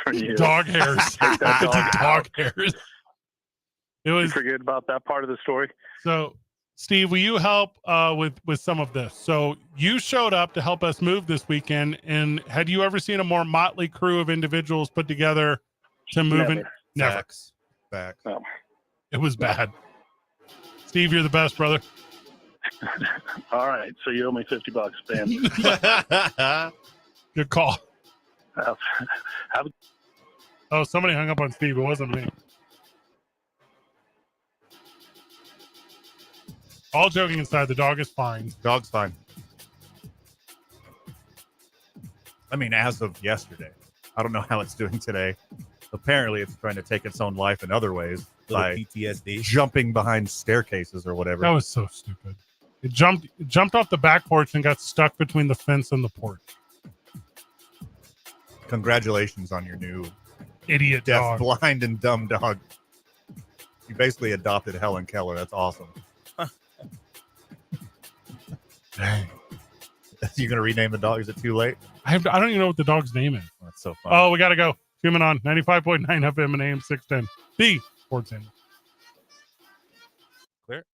[SPEAKER 12] for you.
[SPEAKER 4] Dog hairs.
[SPEAKER 12] Take that
[SPEAKER 4] Dog hairs. It was.
[SPEAKER 12] You forget about that part of the story?
[SPEAKER 4] So, Steve, will you help with some of this? So you showed up to help us move this weekend, and had you ever seen a more motley crew of individuals put together to move in? Never.
[SPEAKER 5] Facts.
[SPEAKER 12] No.
[SPEAKER 4] It was bad. Steve, you're the best, brother.
[SPEAKER 12] All right, so you owe me $50, man.
[SPEAKER 4] Good call.
[SPEAKER 12] Have a
[SPEAKER 4] Oh, somebody hung up on Steve. It wasn't me. All joking aside, the dog is fine.
[SPEAKER 5] Dog's fine. I mean, as of yesterday. I don't know how it's doing today. Apparently, it's trying to take its own life in other ways by
[SPEAKER 6] PTSD,
[SPEAKER 5] jumping behind staircases or whatever.
[SPEAKER 4] That was so stupid. It jumped off the back porch and got stuck between the fence and the porch.
[SPEAKER 5] Congratulations on your new
[SPEAKER 4] Idiot
[SPEAKER 5] deaf,
[SPEAKER 4] dog.
[SPEAKER 5] blind, and dumb dog. You basically adopted Helen Keller. That's awesome. Dang. You're going to rename the dog? Is it too late?
[SPEAKER 4] I don't even know what the dog's name is.
[SPEAKER 5] That's so funny.
[SPEAKER 4] Oh, we got to go. Human on 95.9 FM and AM 610. The Sports Channel.
[SPEAKER 5] Clear.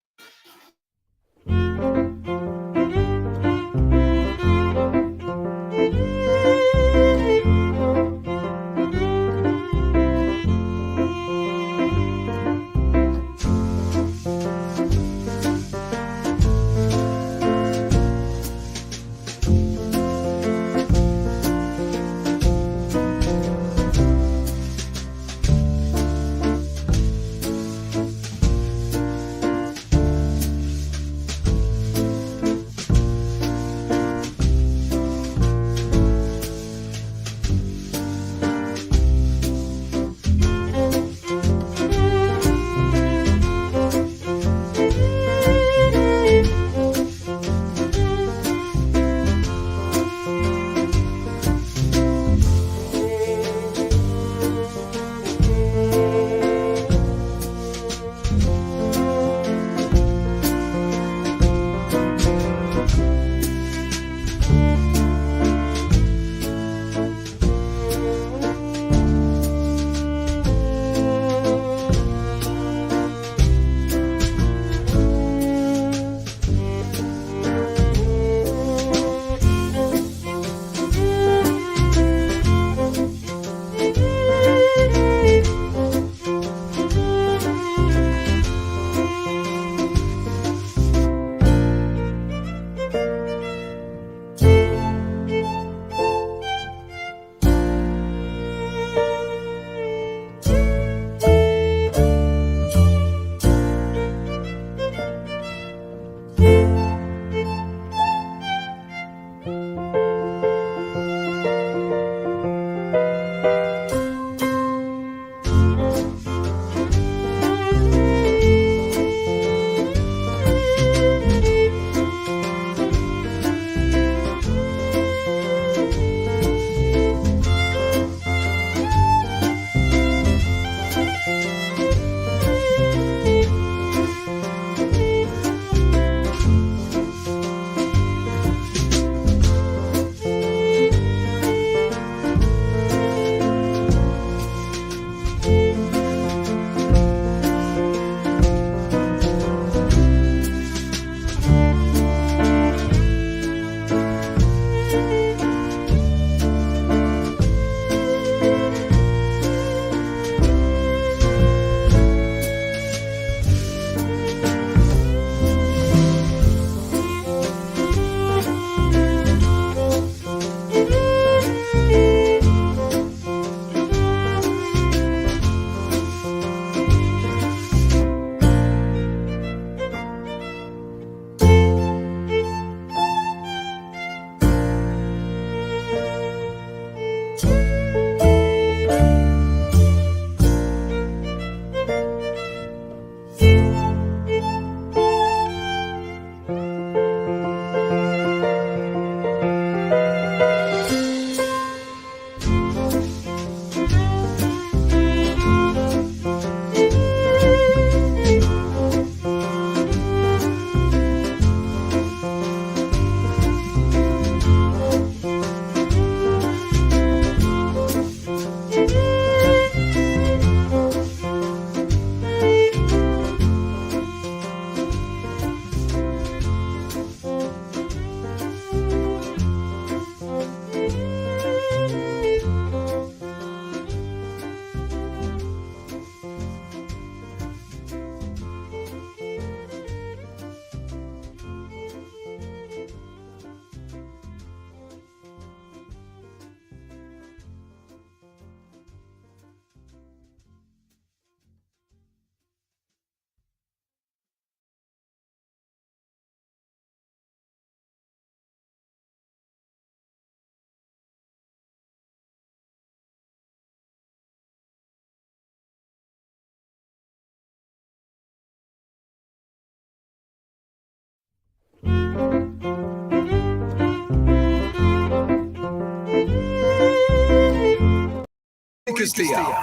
[SPEAKER 2] Castillo.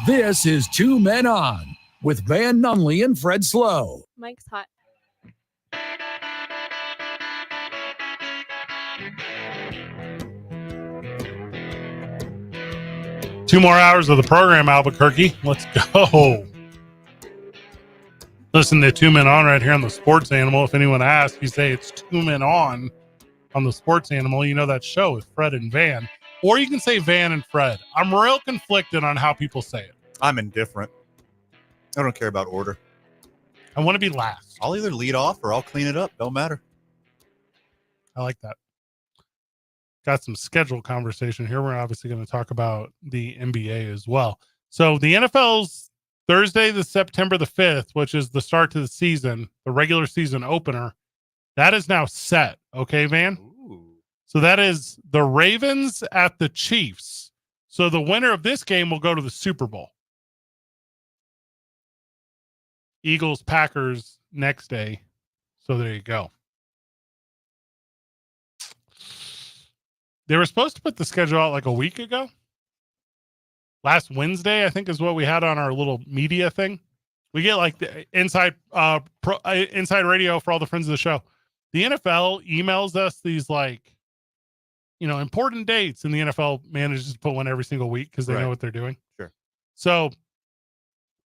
[SPEAKER 3] This is Two Men On with Van Nunley and Fred Slow.
[SPEAKER 13] Mike's hot.
[SPEAKER 4] Two more hours of the program, Albuquerque. Let's go. Listen to Two Men On right here on the Sports Animal. If anyone asks, you say it's Two Men On the Sports Animal. You know that show with Fred and Van. Or you can say Van and Fred. I'm real conflicted on how people say it.
[SPEAKER 5] I'm indifferent. I don't care about order.
[SPEAKER 4] I want to be last.
[SPEAKER 5] I'll either lead off or I'll clean it up. Don't matter.
[SPEAKER 4] I like that. Got some schedule conversation here. We're obviously going to talk about the NBA as well. So the NFL's Thursday, the September the 5th, which is the start to the season, the regular season opener, that is now set. Okay, Van?
[SPEAKER 5] Ooh.
[SPEAKER 4] So that is the Ravens at the Chiefs. So the winner of this game will go to the Super Bowl. Eagles, Packers next day. So there you go. They were supposed to put the schedule out like a week ago. Last Wednesday, I think, is what we had on our little media thing. We get like the inside radio for all the friends of the show. The NFL emails us these like, important dates, and the NFL manages to put one every single week because they know what they're doing.
[SPEAKER 5] Sure.
[SPEAKER 4] So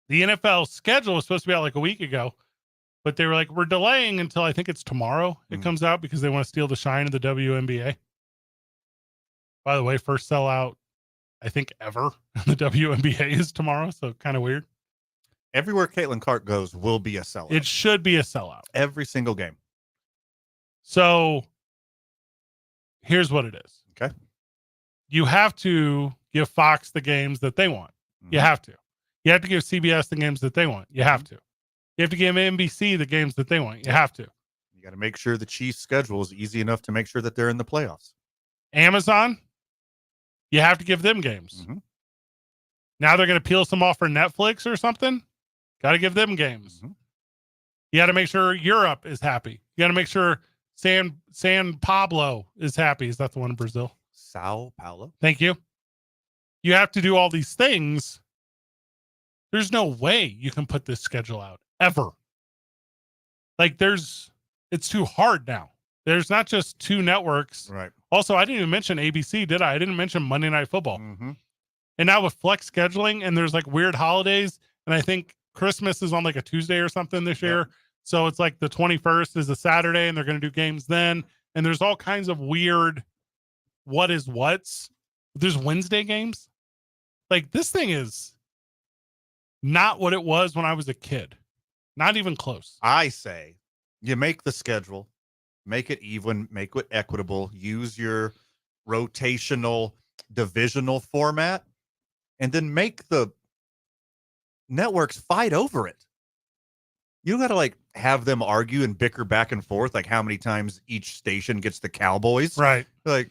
[SPEAKER 4] the NFL schedule was supposed to be out like a week ago, but they were like, we're delaying until I think it's tomorrow. It comes out because they want to steal the shine of the WNBA. By the way, first sellout, I think, ever in the WNBA is tomorrow. So kind of weird.
[SPEAKER 5] Everywhere Caitlin Clark goes will be a sellout.
[SPEAKER 4] It should be a sellout.
[SPEAKER 5] Every single game.
[SPEAKER 4] So here's what it is.
[SPEAKER 5] Okay.
[SPEAKER 4] You have to give Fox the games that they want. You have to. You have to give CBS the games that they want. You have to. You have to give NBC the games that they want. You have to.
[SPEAKER 5] You got to make sure the Chiefs' schedule is easy enough to make sure that they're in the playoffs.
[SPEAKER 4] Amazon, you have to give them games. Now they're going to peel some off for Netflix or something. Got to give them games. You got to make sure Europe is happy. You got to make sure San Pablo is happy. Is that the one in Brazil?
[SPEAKER 5] Sao Paulo.
[SPEAKER 4] Thank you. You have to do all these things. There's no way you can put this schedule out ever. Like it's too hard now. There's not just two networks.
[SPEAKER 5] Right.
[SPEAKER 4] Also, I didn't even mention ABC, did I? I didn't mention Monday Night Football. And now with flex scheduling and there's like weird holidays, and I think Christmas is on like a Tuesday or something this year. So it's like the 21st is a Saturday and they're going to do games then. And there's all kinds of weird what's. There's Wednesday games. Like this thing is not what it was when I was a kid. Not even close.
[SPEAKER 5] I say you make the schedule, make it even, make it equitable, use your rotational divisional format, and then make the networks fight over it. You got to like have them argue and bicker back and forth, like how many times each station gets the Cowboys.
[SPEAKER 4] Right.
[SPEAKER 5] Like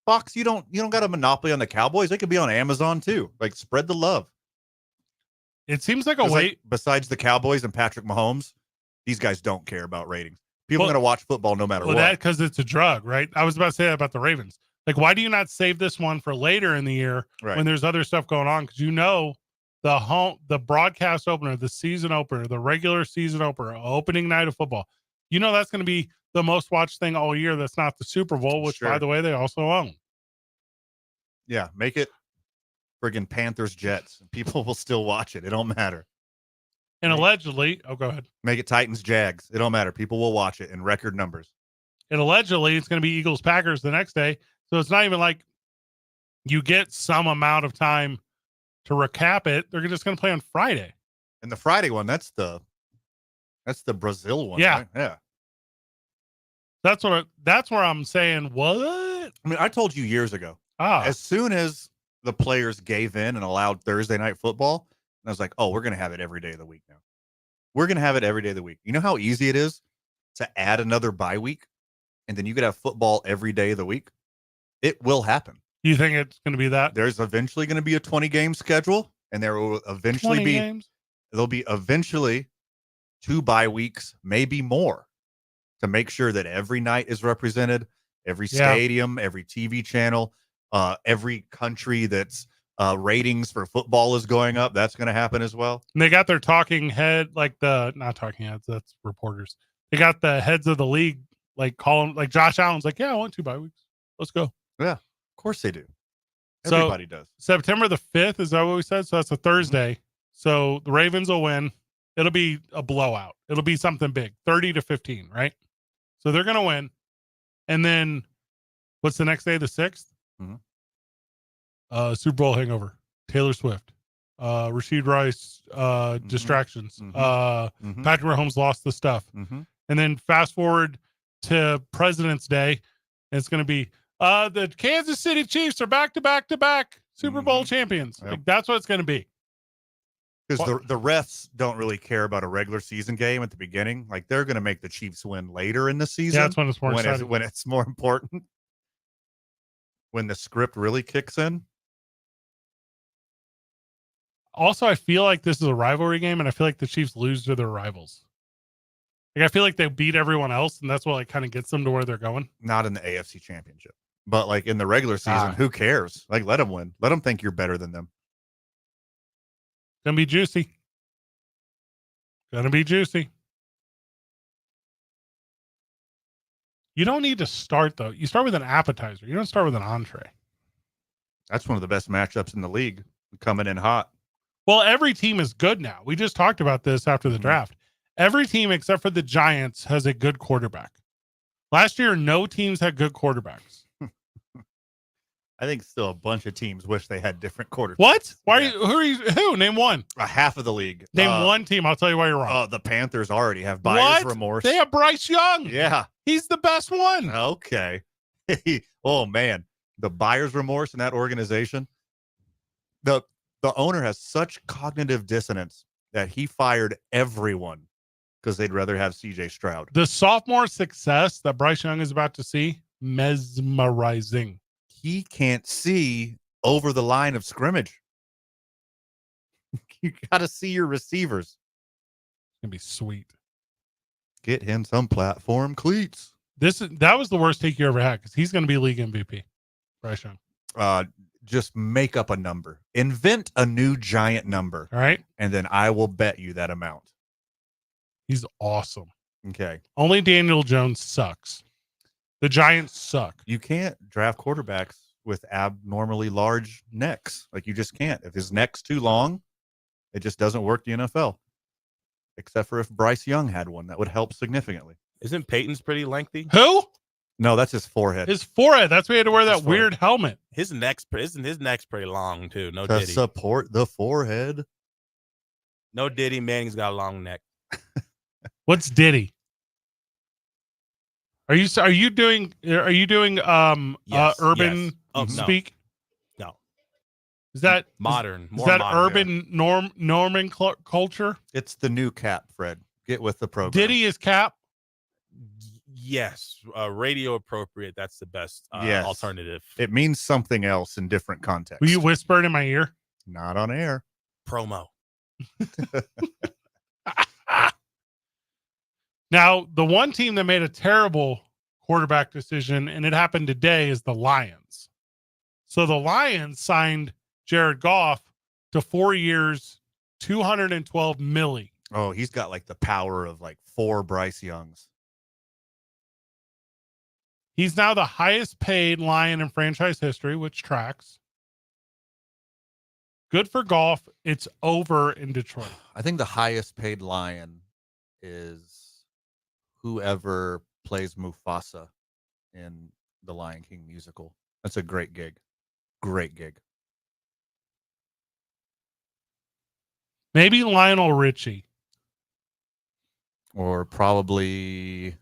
[SPEAKER 5] Fox, you don't got a monopoly on the Cowboys. They could be on Amazon too. Like spread the love.
[SPEAKER 4] It seems like a way.
[SPEAKER 5] Like, besides the Cowboys and Patrick Mahomes, these guys don't care about ratings. People are going to watch football no matter what.
[SPEAKER 4] That because it's a drug, right? I was about to say that about the Ravens. Like, why do you not save this one for later in the year when there's other stuff going on? Because the broadcast opener, the season opener, the regular season opener, opening night of football, that's going to be the most watched thing all year. That's not the Super Bowl, which, by the way, they also own.
[SPEAKER 5] Yeah, make it friggin' Panthers Jets. People will still watch it. It don't matter.
[SPEAKER 4] And allegedly, go ahead.
[SPEAKER 5] Make it Titans Jags. It don't matter. People will watch it in record numbers.
[SPEAKER 4] And allegedly, it's going to be Eagles Packers the next day. So it's not even like you get some amount of time to recap it. They're just going to play on Friday.
[SPEAKER 5] And the Friday one, that's the Brazil one.
[SPEAKER 4] Yeah.
[SPEAKER 5] Right? Yeah.
[SPEAKER 4] That's where I'm saying, what?
[SPEAKER 5] I mean, I told you years ago. As soon as the players gave in and allowed Thursday night football, and I was like, oh, we're going to have it every day of the week now. We're going to have it every day of the week. You know how easy it is to add another bye week, and then you could have football every day of the week? It will happen.
[SPEAKER 4] You think it's going to be that?
[SPEAKER 5] There's eventually going to be a 20-game schedule, and there will eventually there'll be eventually 2 bye weeks, maybe more, to make sure that every night is represented, every stadium, every TV channel, every country that's ratings for football is going up. That's going to happen as well.
[SPEAKER 4] And they got their talking head, like not talking heads, that's reporters. They got the heads of the league, like calling, like Josh Allen's like, yeah, I want 2 bye weeks. Let's go.
[SPEAKER 5] Yeah, of course they do.
[SPEAKER 4] So,
[SPEAKER 5] Everybody does.
[SPEAKER 4] September the 5th, is that what we said? So that's a Thursday. So the Ravens will win. It'll be a blowout. It'll be something big, 30-15, right? So they're going to win. And then what's the next day? The 6th? Super Bowl hangover. Taylor Swift. Rashid Rice, distractions. Patrick Mahomes lost the stuff. And then fast forward to President's Day. And it's going to be the Kansas City Chiefs are back Super Bowl champions.
[SPEAKER 5] Yep.
[SPEAKER 4] Like, that's what it's going to be.
[SPEAKER 5] Because the refs don't really care about a regular season game at the beginning. Like, they're going to make the Chiefs win later in the season.
[SPEAKER 4] Yeah, that's when it's more exciting.
[SPEAKER 5] When it's more important. When the script really kicks in.
[SPEAKER 4] Also, I feel like this is a rivalry game, and I feel like the Chiefs lose to their rivals. Like, I feel like they beat everyone else, and that's what like kind of gets them to where they're going.
[SPEAKER 5] Not in the AFC Championship. But like in the regular season, who cares? Like, let them win. Let them think you're better than them.
[SPEAKER 4] Gonna be juicy. Gonna be juicy. You don't need to start, though. You start with an appetizer. You don't start with an entree.
[SPEAKER 5] That's one of the best matchups in the league. Coming in hot.
[SPEAKER 4] Well, every team is good now. We just talked about this after the draft. Every team except for the Giants has a good quarterback. Last year, no teams had good quarterbacks.
[SPEAKER 5] I think still a bunch of teams wish they had different quarterbacks.
[SPEAKER 4] What? Why are you? Who? Name one.
[SPEAKER 5] Half of the league.
[SPEAKER 4] Name one team. I'll tell you why you're wrong.
[SPEAKER 5] The Panthers already have buyer's remorse.
[SPEAKER 4] They have Bryce Young.
[SPEAKER 5] Yeah.
[SPEAKER 4] He's the best one.
[SPEAKER 5] Okay. Oh, man. The buyer's remorse in that organization. The owner has such cognitive dissonance that he fired everyone because they'd rather have CJ Stroud.
[SPEAKER 4] The sophomore success that Bryce Young is about to see, mesmerizing.
[SPEAKER 5] He can't see over the line of scrimmage. You got to see your receivers.
[SPEAKER 4] It's going to be sweet.
[SPEAKER 5] Get him some platform cleats.
[SPEAKER 4] That was the worst take you ever had because he's going to be league MVP. Bryce Young.
[SPEAKER 5] Just make up a number. Invent a new giant number.
[SPEAKER 4] All right.
[SPEAKER 5] And then I will bet you that amount.
[SPEAKER 4] He's awesome.
[SPEAKER 5] Okay.
[SPEAKER 4] Only Daniel Jones sucks. The Giants suck.
[SPEAKER 5] You can't draft quarterbacks with abnormally large necks. Like, you just can't. If his neck's too long, it just doesn't work the NFL. Except for if Bryce Young had one, that would help significantly.
[SPEAKER 6] Isn't Peyton's pretty lengthy?
[SPEAKER 4] Who?
[SPEAKER 5] No, that's his forehead.
[SPEAKER 4] His forehead. That's why he had to wear that weird helmet.
[SPEAKER 6] His neck's pretty long too. No
[SPEAKER 5] to
[SPEAKER 6] Diddy.
[SPEAKER 5] Support the forehead.
[SPEAKER 6] No Diddy. Manning's got a long neck.
[SPEAKER 4] What's Diddy? Are you doing urban speak?
[SPEAKER 6] No.
[SPEAKER 4] Is that
[SPEAKER 6] modern?
[SPEAKER 4] Is that urban Norman culture?
[SPEAKER 5] It's the new Cap, Fred. Get with the program.
[SPEAKER 4] Diddy is Cap.
[SPEAKER 6] Yes, radio appropriate. That's the best alternative.
[SPEAKER 5] It means something else in different contexts.
[SPEAKER 4] Will you whisper it in my ear?
[SPEAKER 5] Not on air.
[SPEAKER 6] Promo.
[SPEAKER 4] Now, the one team that made a terrible quarterback decision, and it happened today, is the Lions. So the Lions signed Jared Goff to 4 years, $212 million.
[SPEAKER 5] Oh, he's got like the power of like 4 Bryce Youngs.
[SPEAKER 4] He's now the highest paid Lion in franchise history, which tracks. Good for Goff. It's over in Detroit.
[SPEAKER 5] I think the highest paid Lion is whoever plays Mufasa in the Lion King musical. That's a great gig. Great gig.
[SPEAKER 4] Maybe Lionel Richie.
[SPEAKER 5] Or probably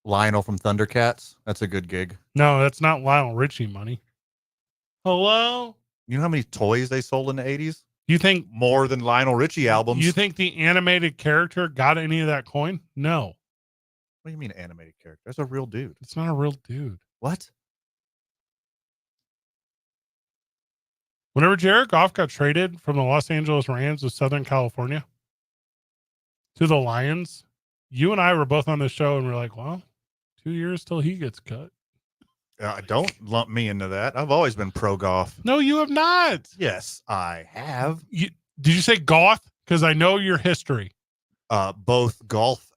[SPEAKER 5] Lionel from Thundercats. That's a good gig.
[SPEAKER 4] No, that's not Lionel Richie money. Hello?
[SPEAKER 5] You know how many toys they sold in the 80s?
[SPEAKER 4] You think
[SPEAKER 5] more than Lionel Richie albums?
[SPEAKER 4] You think the animated character got any of that coin? No.
[SPEAKER 5] What do you mean animated character? That's a real dude.
[SPEAKER 4] It's not a real dude.
[SPEAKER 5] What?
[SPEAKER 4] Whenever Jared Goff got traded from the Los Angeles Rams of Southern California to the Lions, you and I were both on the show and we're like, well, 2 years till he gets cut.
[SPEAKER 5] Don't lump me into that. I've always been pro golf.
[SPEAKER 4] No, you have not.
[SPEAKER 5] Yes, I have.
[SPEAKER 4] Did you say golf? Because I know your history.
[SPEAKER 5] Both golf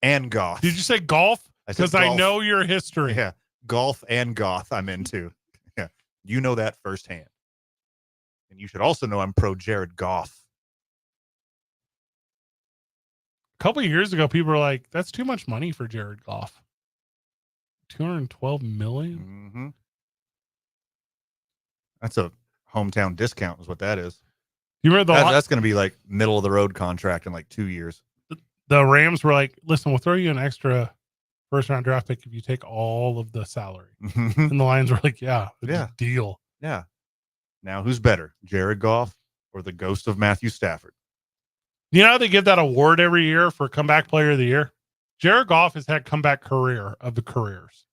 [SPEAKER 5] and goth.
[SPEAKER 4] Did you say golf? Because I know your history.
[SPEAKER 5] Yeah, golf and goth I'm into. Yeah, you know that firsthand. And you should also know I'm pro Jared Goff.
[SPEAKER 4] A couple of years ago, people were like, that's too much money for Jared Goff. $212 million?
[SPEAKER 5] Mm-hmm. That's a hometown discount is what that is.
[SPEAKER 4] You remember
[SPEAKER 5] that's going to be like middle of the road contract in like 2 years.
[SPEAKER 4] The Rams were like, listen, we'll throw you an extra first round draft pick if you take all of the salary. And the Lions were like, yeah, deal.
[SPEAKER 5] Yeah. Now who's better, Jared Goff or the ghost of Matthew Stafford?
[SPEAKER 4] You know how they give that award every year for comeback player of the year? Jared Goff has had comeback career of the careers.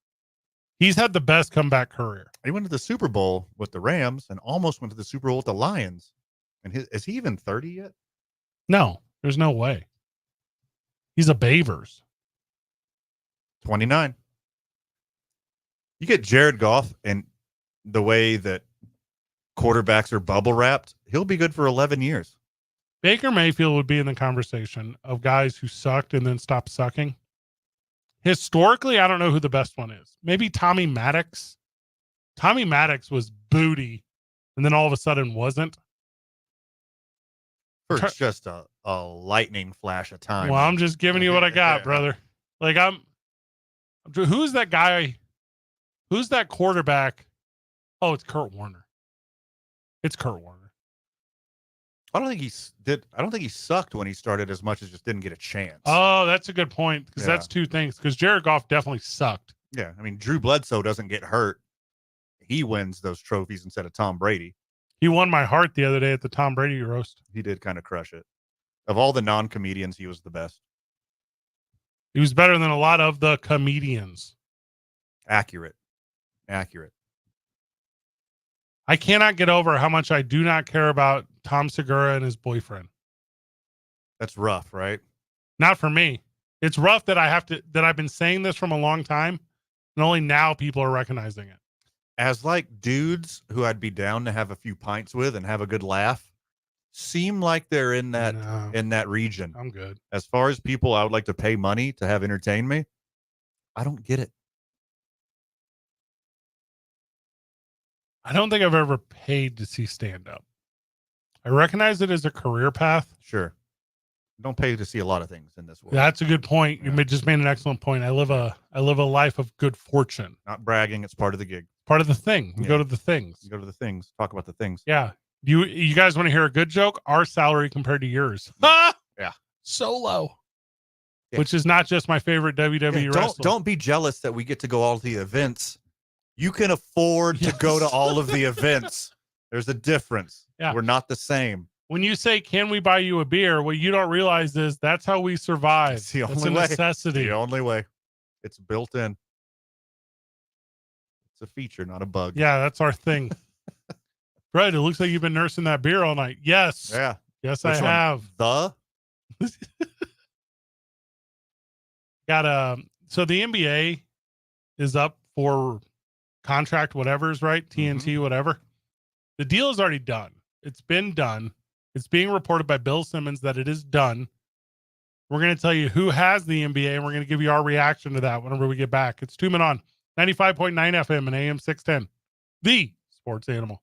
[SPEAKER 4] He's had the best comeback career.
[SPEAKER 5] He went to the Super Bowl with the Rams and almost went to the Super Bowl with the Lions. And is he even 30 yet?
[SPEAKER 4] No, there's no way. He's a Bavers.
[SPEAKER 5] 29. You get Jared Goff and the way that quarterbacks are bubble wrapped, he'll be good for 11 years.
[SPEAKER 4] Baker Mayfield would be in the conversation of guys who sucked and then stopped sucking. Historically, I don't know who the best one is. Maybe Tommy Maddox. Tommy Maddox was booty and then all of a sudden wasn't.
[SPEAKER 5] For just a lightning flash of time.
[SPEAKER 4] Well, I'm just giving you what I got, brother. Like who's that guy? Who's that quarterback? Oh, it's Kurt Warner. It's Kurt Warner.
[SPEAKER 5] I don't think he sucked when he started as much as just didn't get a chance.
[SPEAKER 4] Oh, that's a good point. Because that's two things. Because Jared Goff definitely sucked.
[SPEAKER 5] Yeah. I mean, Drew Bledsoe doesn't get hurt. He wins those trophies instead of Tom Brady.
[SPEAKER 4] He won my heart the other day at the Tom Brady roast.
[SPEAKER 5] He did kind of crush it. Of all the non-comedians, he was the best.
[SPEAKER 4] He was better than a lot of the comedians.
[SPEAKER 5] Accurate.
[SPEAKER 4] I cannot get over how much I do not care about Tom Segura and his boyfriend.
[SPEAKER 5] That's rough, right?
[SPEAKER 4] Not for me. It's rough that I've been saying this from a long time, and only now people are recognizing it.
[SPEAKER 5] As like dudes who I'd be down to have a few pints with and have a good laugh, seem like they're in that region.
[SPEAKER 4] I'm good.
[SPEAKER 5] As far as people I would like to pay money to have entertain me, I don't get it.
[SPEAKER 4] I don't think I've ever paid to see stand-up. I recognize it as a career path.
[SPEAKER 5] Sure. Don't pay to see a lot of things in this world.
[SPEAKER 4] That's a good point. You just made an excellent point. I live a life of good fortune.
[SPEAKER 5] Not bragging. It's part of the gig.
[SPEAKER 4] Part of the thing. We go to the things.
[SPEAKER 5] You go to the things. Talk about the things.
[SPEAKER 4] Yeah. You guys want to hear a good joke? Our salary compared to yours.
[SPEAKER 5] Yeah.
[SPEAKER 4] So low. Yeah. Which is not just my favorite WWE wrestler.
[SPEAKER 5] Don't be jealous that we get to go all to the events. You can afford to go to all of the events. There's a difference.
[SPEAKER 4] Yeah.
[SPEAKER 5] We're not the same.
[SPEAKER 4] When you say, can we buy you a beer? What you don't realize is that's how we survive.
[SPEAKER 5] It's the
[SPEAKER 4] That's
[SPEAKER 5] only
[SPEAKER 4] a
[SPEAKER 5] way.
[SPEAKER 4] necessity.
[SPEAKER 5] The only way. It's built in. It's a feature, not a bug.
[SPEAKER 4] Yeah, that's our thing. Right. It looks like you've been nursing that beer all night. Yes.
[SPEAKER 5] Yeah.
[SPEAKER 4] Yes,
[SPEAKER 5] Which
[SPEAKER 4] I
[SPEAKER 5] one?
[SPEAKER 4] have. So the NBA is up for contract whatever's right, TNT, whatever. The deal is already done. It's been done. It's being reported by Bill Simmons that it is done. We're going to tell you who has the NBA, and we're going to give you our reaction to that whenever we get back. It's 2 Men On, 95.9 FM and AM 610, the sports animal.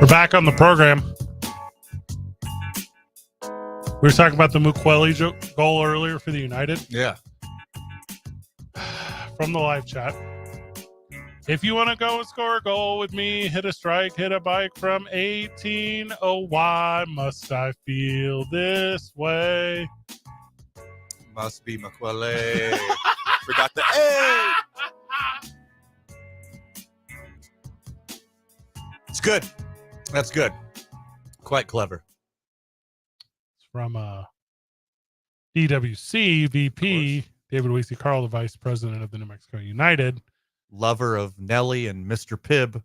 [SPEAKER 4] We're back on the program. We were talking about the Mukwele goal earlier for the United.
[SPEAKER 5] Yeah.
[SPEAKER 4] From the live chat. If you want to go and score a goal with me, hit a strike, hit a bike from 18. Oh, why must I feel this way?
[SPEAKER 5] Must be Mukwele.
[SPEAKER 6] Forgot the A.
[SPEAKER 5] It's good. That's good. Quite clever.
[SPEAKER 4] It's from DWC VP David Weesey Carl, the vice president of the New Mexico United.
[SPEAKER 5] Lover of Nelly and Mr. Pibb,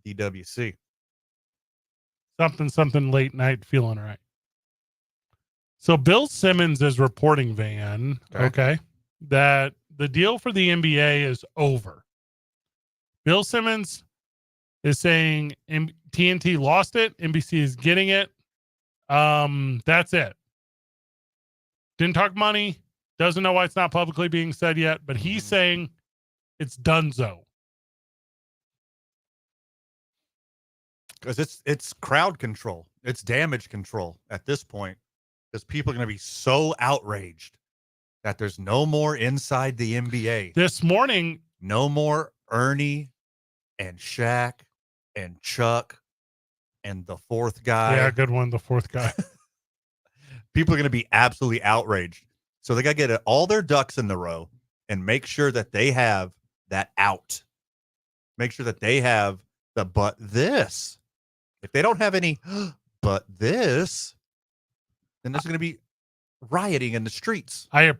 [SPEAKER 5] DWC.
[SPEAKER 4] Something late night feeling right. So Bill Simmons is reporting, Van, okay, that the deal for the NBA is over. Bill Simmons is saying TNT lost it. NBC is getting it. That's it. Didn't talk money. Doesn't know why it's not publicly being said yet, but he's saying it's donezo.
[SPEAKER 5] Because it's crowd control. It's damage control at this point. Because people are going to be so outraged that there's no more inside the NBA.
[SPEAKER 4] This morning,
[SPEAKER 5] no more Ernie and Shaq and Chuck and the fourth guy.
[SPEAKER 4] Yeah, good one. The fourth guy.
[SPEAKER 5] People are going to be absolutely outraged. So they got to get all their ducks in the row and make sure that they have that out. Make sure that they have the but this. If they don't have any but this, then there's going to be rioting in the streets.
[SPEAKER 4] You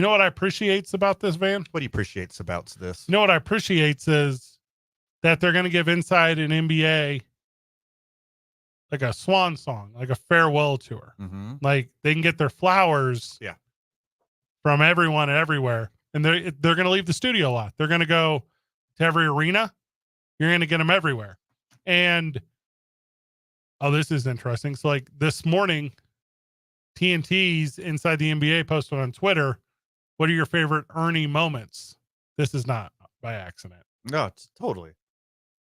[SPEAKER 4] know what I appreciates about this, Van?
[SPEAKER 5] What do you appreciate about this?
[SPEAKER 4] You know what I appreciates is that they're going to give Inside an NBA like a swan song, like a farewell tour.
[SPEAKER 5] Mm-hmm.
[SPEAKER 4] Like they can get their flowers from everyone and everywhere. And they're going to leave the studio a lot. They're going to go to every arena. You're going to get them everywhere. And, oh, this is interesting. So like this morning, TNT's Inside the NBA posted on Twitter, what are your favorite Ernie moments? This is not by accident.
[SPEAKER 5] No, it's totally.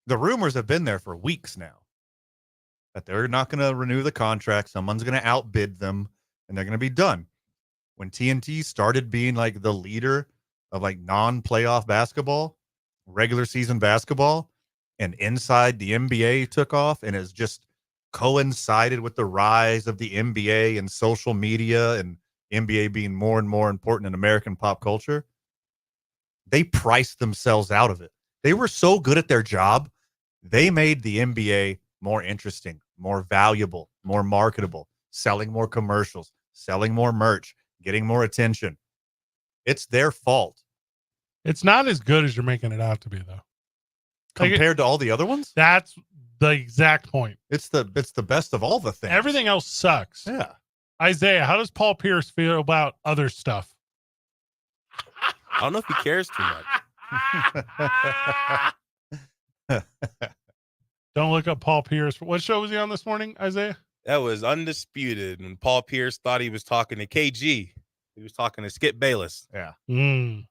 [SPEAKER 5] The rumors have been there for weeks now that they're not going to renew the contract. Someone's going to outbid them and they're going to be done. When TNT started being like the leader of like non-playoff basketball, regular season basketball, and Inside the NBA took off and has just coincided with the rise of the NBA and social media and NBA being more and more important in American pop culture, they priced themselves out of it. They were so good at their job. They made the NBA more interesting, more valuable, more marketable, selling more commercials, selling more merch, getting more attention. It's their fault.
[SPEAKER 4] It's not as good as you're making it out to be, though.
[SPEAKER 5] Compared to all the other ones?
[SPEAKER 4] That's the exact point.
[SPEAKER 5] It's the best of all the things.
[SPEAKER 4] Everything else sucks.
[SPEAKER 5] Yeah.
[SPEAKER 4] Isaiah, how does Paul Pierce feel about other stuff?
[SPEAKER 6] I don't know if he cares too much.
[SPEAKER 4] Don't look up Paul Pierce. What show was he on this morning, Isaiah?
[SPEAKER 6] That was Undisputed. And Paul Pierce thought he was talking to KG. He was talking to Skip Bayless.
[SPEAKER 5] Yeah.
[SPEAKER 4] Mm.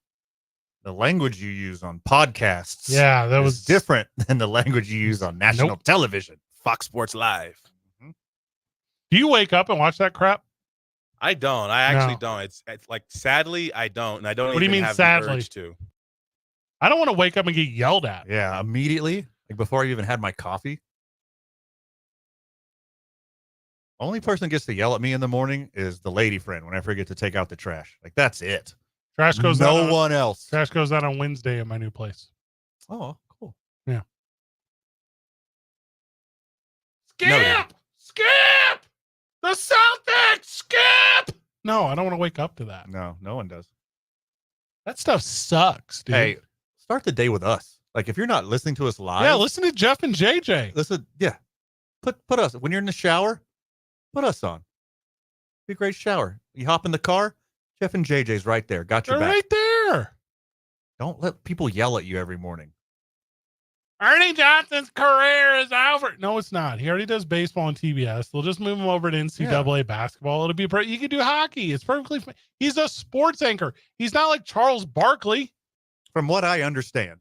[SPEAKER 5] The language you use on podcasts
[SPEAKER 4] that was
[SPEAKER 5] different than the language you use on national television.
[SPEAKER 6] Fox Sports Live.
[SPEAKER 4] Do you wake up and watch that crap?
[SPEAKER 6] I don't. I actually don't. It's like, sadly, I don't. And I don't
[SPEAKER 4] What do you
[SPEAKER 6] even
[SPEAKER 4] mean,
[SPEAKER 6] have
[SPEAKER 4] sadly?
[SPEAKER 6] the urge to.
[SPEAKER 4] I don't want to wake up and get yelled at.
[SPEAKER 5] Yeah, immediately. Like before I even had my coffee. Only person that gets to yell at me in the morning is the lady friend when I forget to take out the trash. Like, that's it.
[SPEAKER 4] Trash goes out.
[SPEAKER 5] No one else.
[SPEAKER 4] Trash goes out on Wednesday in my new place.
[SPEAKER 5] Oh, cool.
[SPEAKER 4] Yeah.
[SPEAKER 1] Skip!
[SPEAKER 5] No,
[SPEAKER 1] Skip! The Celtics! Skip!
[SPEAKER 4] No, I don't want to wake up to that.
[SPEAKER 5] No one does.
[SPEAKER 4] That stuff sucks, dude.
[SPEAKER 5] Hey, start the day with us. Like, if you're not listening to us live.
[SPEAKER 4] Yeah, listen to Jeff and JJ.
[SPEAKER 5] Listen, yeah. Put us, when you're in the shower, put us on. Be a great shower. You hop in the car, Jeff and JJ's right there. Got your
[SPEAKER 4] They're
[SPEAKER 5] back.
[SPEAKER 4] right there.
[SPEAKER 5] Don't let people yell at you every morning.
[SPEAKER 4] Ernie Johnson's career is over. No, it's not. He already does baseball on TBS. They'll just move him over to NCAA basketball. It'll be you can do hockey. It's perfectly fine. He's a sports anchor. He's not like Charles Barkley.
[SPEAKER 5] From what I understand,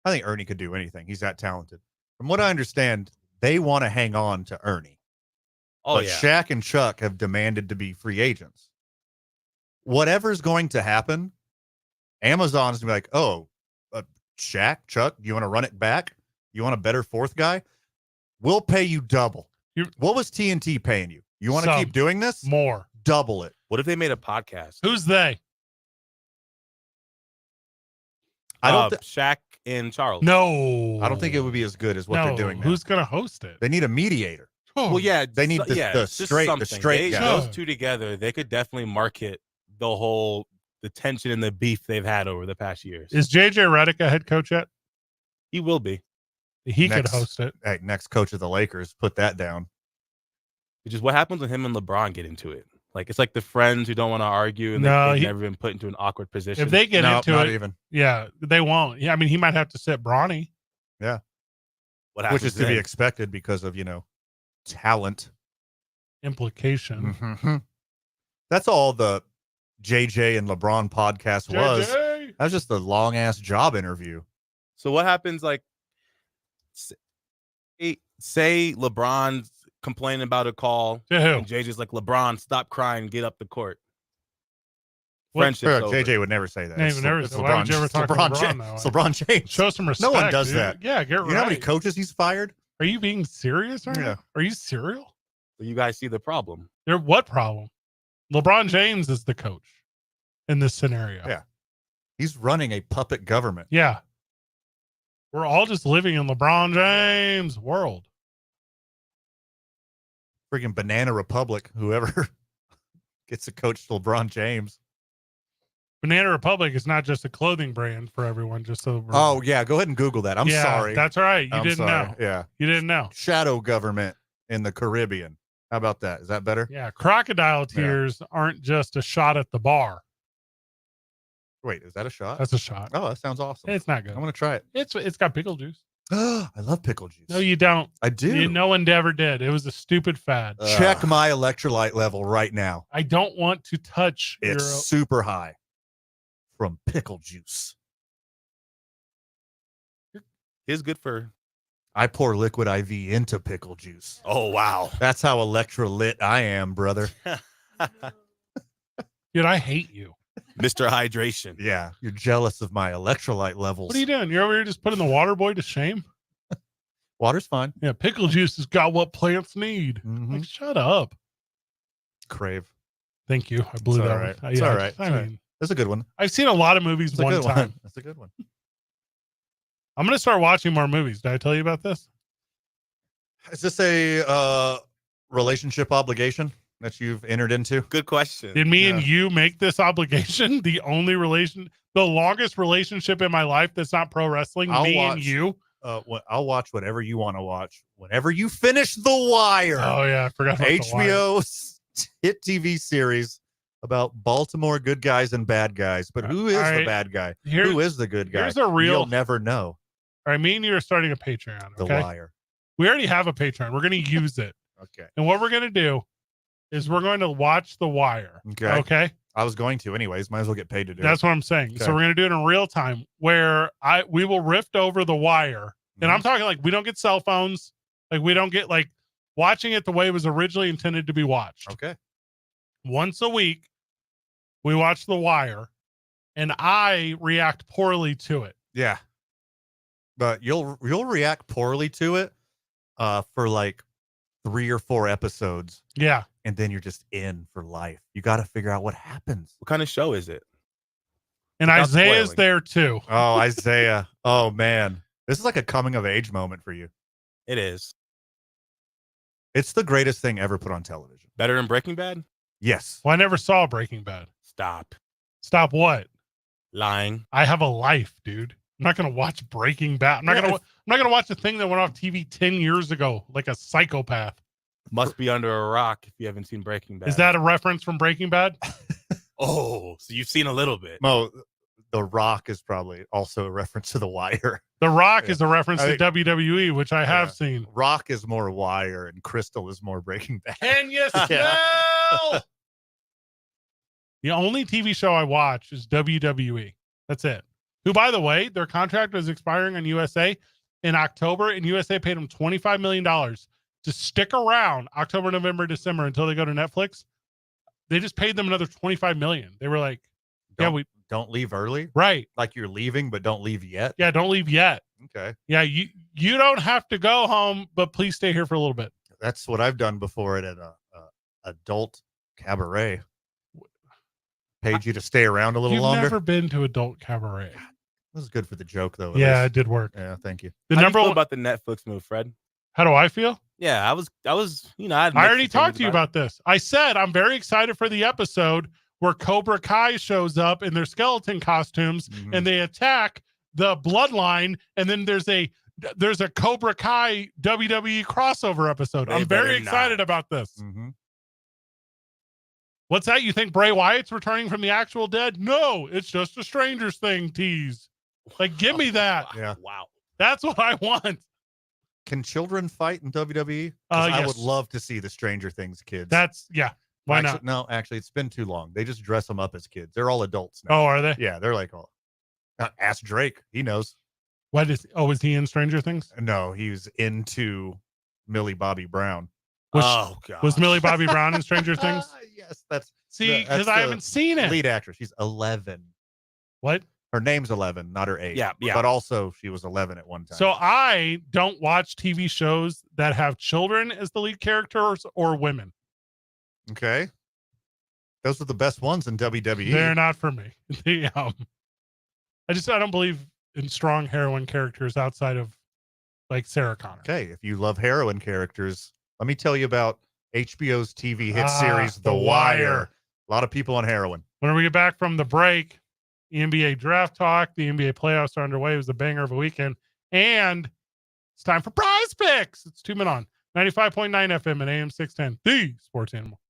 [SPEAKER 5] I think Ernie could do anything. He's that talented. From what I understand, they want to hang on to Ernie.
[SPEAKER 6] Oh,
[SPEAKER 5] but
[SPEAKER 6] yeah.
[SPEAKER 5] Shaq and Chuck have demanded to be free agents. Whatever's going to happen, Amazon's going to be like, oh, Shaq, Chuck, you want to run it back? You want a better fourth guy? We'll pay you double. What was TNT paying you? You want to keep doing this?
[SPEAKER 4] More.
[SPEAKER 5] Double it.
[SPEAKER 6] What if they made a podcast?
[SPEAKER 4] Who's they?
[SPEAKER 5] I don't
[SPEAKER 6] Shaq and Charles.
[SPEAKER 4] No.
[SPEAKER 5] I don't think it would be as good as what they're doing now.
[SPEAKER 4] Who's going to host it?
[SPEAKER 5] They need a mediator.
[SPEAKER 6] Well, yeah,
[SPEAKER 5] They need the
[SPEAKER 6] just
[SPEAKER 5] straight
[SPEAKER 6] something.
[SPEAKER 5] guy.
[SPEAKER 6] Those two together, they could definitely market the tension and the beef they've had over the past years.
[SPEAKER 4] Is JJ Redick a head coach yet?
[SPEAKER 6] He will be.
[SPEAKER 4] He could host it.
[SPEAKER 5] Hey, next coach of the Lakers, put that down.
[SPEAKER 6] Which is what happens when him and LeBron get into it. Like, it's like the friends who don't want to argue and they've never been put into an awkward position.
[SPEAKER 4] If they get into it,
[SPEAKER 5] even.
[SPEAKER 4] Yeah, they won't. Yeah, I mean, he might have to sit Bronny.
[SPEAKER 5] Yeah.
[SPEAKER 6] What happens
[SPEAKER 5] Which is to be expected because of, talent.
[SPEAKER 4] Implication.
[SPEAKER 5] Mm-hmm. That's all the JJ and LeBron podcast was. That was just a long ass job interview.
[SPEAKER 6] So what happens, like, say LeBron's complaining about a call, and JJ's like, LeBron, stop crying, get up the court. Friendship's over.
[SPEAKER 5] JJ would never say that.
[SPEAKER 4] Why would you ever talk to LeBron that way?
[SPEAKER 5] It's LeBron James.
[SPEAKER 4] Show some respect.
[SPEAKER 5] No one does
[SPEAKER 4] dude.
[SPEAKER 5] that.
[SPEAKER 4] Yeah, get right.
[SPEAKER 5] You know how many coaches he's fired?
[SPEAKER 4] Are you being serious right now? Are you serial?
[SPEAKER 6] You guys see the problem.
[SPEAKER 4] What problem? LeBron James is the coach in this scenario.
[SPEAKER 5] Yeah. He's running a puppet government.
[SPEAKER 4] Yeah. We're all just living in LeBron James' world.
[SPEAKER 5] Freaking Banana Republic, whoever gets to coach LeBron James.
[SPEAKER 4] Banana Republic is not just a clothing brand for everyone, just so.
[SPEAKER 5] Oh, yeah. Go ahead and Google that. I'm sorry.
[SPEAKER 4] That's all right. You
[SPEAKER 5] I'm
[SPEAKER 4] didn't
[SPEAKER 5] sorry.
[SPEAKER 4] know.
[SPEAKER 5] Yeah.
[SPEAKER 4] You didn't know.
[SPEAKER 5] Shadow government in the Caribbean. How about that? Is that better?
[SPEAKER 4] Yeah. Crocodile tears aren't just a shot at the bar.
[SPEAKER 5] Wait, is that a shot?
[SPEAKER 4] That's a shot.
[SPEAKER 5] Oh, that sounds awesome.
[SPEAKER 4] It's not good.
[SPEAKER 5] I'm going to try it.
[SPEAKER 4] It's got pickle juice.
[SPEAKER 5] I love pickle juice.
[SPEAKER 4] No, you don't.
[SPEAKER 5] I do.
[SPEAKER 4] No one ever did. It was a stupid fad.
[SPEAKER 5] Check my electrolyte level right now.
[SPEAKER 4] I don't want to touch
[SPEAKER 5] It's super high from pickle juice.
[SPEAKER 6] It's good for.
[SPEAKER 5] I pour liquid IV into pickle juice.
[SPEAKER 6] Oh, wow.
[SPEAKER 5] That's how electrolyte I am, brother.
[SPEAKER 4] Dude, I hate you.
[SPEAKER 6] Mr. Hydration.
[SPEAKER 5] Yeah, you're jealous of my electrolyte levels.
[SPEAKER 4] What are you doing? You're over here just putting the water boy to shame?
[SPEAKER 5] Water's fine.
[SPEAKER 4] Yeah, pickle juice has got what plants need.
[SPEAKER 5] Mm-hmm.
[SPEAKER 4] Like, shut up.
[SPEAKER 5] Crave.
[SPEAKER 4] Thank you. I blew
[SPEAKER 5] It's
[SPEAKER 4] that
[SPEAKER 5] all right.
[SPEAKER 4] one.
[SPEAKER 5] It's
[SPEAKER 4] Yeah,
[SPEAKER 5] all right.
[SPEAKER 4] I
[SPEAKER 5] It's all right.
[SPEAKER 4] mean,
[SPEAKER 5] That's a good one.
[SPEAKER 4] I've seen a lot of movies
[SPEAKER 5] That's a
[SPEAKER 4] one
[SPEAKER 5] good
[SPEAKER 4] time.
[SPEAKER 5] one. That's a good one.
[SPEAKER 4] I'm going to start watching more movies. Did I tell you about this?
[SPEAKER 5] Is this a relationship obligation that you've entered into?
[SPEAKER 6] Good question.
[SPEAKER 4] Did me and you make this obligation? The longest relationship in my life that's not pro wrestling? And you?
[SPEAKER 5] I'll watch whatever you want to watch. Whenever you finish The Wire.
[SPEAKER 4] Oh, yeah. I forgot about The Wire.
[SPEAKER 5] HBO hit TV series about Baltimore good guys and bad guys. But who is the bad guy? Who is the good guy?
[SPEAKER 4] Here's a real.
[SPEAKER 5] You'll never know.
[SPEAKER 4] All right, me and you are starting a Patreon. Okay?
[SPEAKER 5] The Wire.
[SPEAKER 4] We already have a Patreon. We're going to use it.
[SPEAKER 5] Okay.
[SPEAKER 4] And what we're going to do is we're going to watch The Wire. Okay.
[SPEAKER 5] I was going to anyways. Might as well get paid to do it.
[SPEAKER 4] That's what I'm saying.
[SPEAKER 5] Okay.
[SPEAKER 4] So we're going to do it in real time where we will rift over The Wire. And I'm talking like we don't get cell phones. Like we don't get like watching it the way it was originally intended to be watched.
[SPEAKER 5] Okay.
[SPEAKER 4] Once a week, we watch The Wire and I react poorly to it.
[SPEAKER 5] Yeah. But you'll react poorly to it for like 3 or 4 episodes.
[SPEAKER 4] Yeah.
[SPEAKER 5] And then you're just in for life. You got to figure out what happens.
[SPEAKER 6] What kind of show is it?
[SPEAKER 4] And
[SPEAKER 6] Without
[SPEAKER 4] Isaiah's
[SPEAKER 6] spoiling.
[SPEAKER 4] there too.
[SPEAKER 5] Oh, Isaiah. Oh, man. This is like a coming of age moment for you.
[SPEAKER 6] It is.
[SPEAKER 5] It's the greatest thing ever put on television.
[SPEAKER 6] Better than Breaking Bad?
[SPEAKER 5] Yes.
[SPEAKER 4] Well, I never saw Breaking Bad.
[SPEAKER 6] Stop.
[SPEAKER 4] Stop what?
[SPEAKER 6] Lying.
[SPEAKER 4] I have a life, dude. I'm not going to watch Breaking Bad. I'm not going to watch the thing that went off TV 10 years ago like a psychopath.
[SPEAKER 6] Must be under a rock if you haven't seen Breaking Bad.
[SPEAKER 4] Is that a reference from Breaking Bad?
[SPEAKER 6] Oh, so you've seen a little bit.
[SPEAKER 5] Mo, The Rock is probably also a reference to The Wire.
[SPEAKER 4] The Rock
[SPEAKER 5] Yeah.
[SPEAKER 4] is a reference
[SPEAKER 5] I
[SPEAKER 4] to WWE, which I have seen.
[SPEAKER 5] Rock is more Wire, and Crystal is more Breaking Bad.
[SPEAKER 4] Can you smell? The only TV show I watch is WWE. That's it. Who, by the way, their contract was expiring on USA in October, and USA paid them $25 million to stick around October, November, December until they go to Netflix. They just paid them another $25 million. They were like,
[SPEAKER 5] Don't leave early.
[SPEAKER 4] Right.
[SPEAKER 5] Like you're leaving, but don't leave yet.
[SPEAKER 4] Yeah, don't leave yet.
[SPEAKER 5] Okay.
[SPEAKER 4] Yeah, you don't have to go home, but please stay here for a little bit.
[SPEAKER 5] That's what I've done before at an adult cabaret. Paid you to stay around a little
[SPEAKER 4] You've
[SPEAKER 5] longer.
[SPEAKER 4] never been to adult cabaret.
[SPEAKER 5] This is good for the joke, though.
[SPEAKER 4] Yeah, it did work.
[SPEAKER 5] Yeah, thank you.
[SPEAKER 4] The
[SPEAKER 6] How do you
[SPEAKER 4] number
[SPEAKER 6] feel
[SPEAKER 4] one
[SPEAKER 6] about the Netflix move, Fred?
[SPEAKER 4] How do I feel?
[SPEAKER 6] Yeah, I was, I had
[SPEAKER 4] I already
[SPEAKER 6] mixed
[SPEAKER 4] talked to you
[SPEAKER 6] opinions
[SPEAKER 4] about this. I said I'm very excited for the episode where Cobra Kai shows up in their skeleton costumes and they attack the bloodline, and then there's a Cobra Kai WWE crossover episode.
[SPEAKER 6] They
[SPEAKER 4] I'm very
[SPEAKER 6] better
[SPEAKER 4] excited
[SPEAKER 6] not.
[SPEAKER 4] about this. What's that? You think Bray Wyatt's returning from the actual dead? No, it's just a Stranger Thing tease. Like, give me that.
[SPEAKER 5] Yeah.
[SPEAKER 6] Wow.
[SPEAKER 4] That's what I want.
[SPEAKER 5] Can children fight in WWE? 'Cause I would
[SPEAKER 4] Yes.
[SPEAKER 5] love to see the Stranger Things kids.
[SPEAKER 4] That's Why
[SPEAKER 5] Actually,
[SPEAKER 4] not?
[SPEAKER 5] No, actually, it's been too long. They just dress them up as kids. They're all adults now.
[SPEAKER 4] Oh, are they?
[SPEAKER 5] Yeah, they're like, ask Drake. He knows.
[SPEAKER 4] What is? Oh, is he in Stranger Things?
[SPEAKER 5] No, he was into Millie Bobby Brown.
[SPEAKER 6] Oh God.
[SPEAKER 4] Was Millie Bobby Brown in Stranger Things?
[SPEAKER 5] Yes, that's
[SPEAKER 4] See,
[SPEAKER 5] that's
[SPEAKER 4] because I
[SPEAKER 5] the
[SPEAKER 4] haven't seen it.
[SPEAKER 5] lead actress. She's 11.
[SPEAKER 4] What?
[SPEAKER 5] Her name's 11, not her age.
[SPEAKER 6] Yeah.
[SPEAKER 5] But also, she was 11 at one time.
[SPEAKER 4] So I don't watch TV shows that have children as the lead characters or women.
[SPEAKER 5] Okay. Those are the best ones in WWE.
[SPEAKER 4] They're not for me. I don't believe in strong heroine characters outside of like Sarah Connor.
[SPEAKER 5] Okay, if you love heroine characters, let me tell you about HBO's TV hit series, The Wire. A lot of people on heroin.
[SPEAKER 4] When we get back from the break, the NBA draft talk, the NBA playoffs are underway. It was a banger of a weekend. And it's time for prize picks. It's 2 Men On 95.9 FM and AM 610, the sports animal.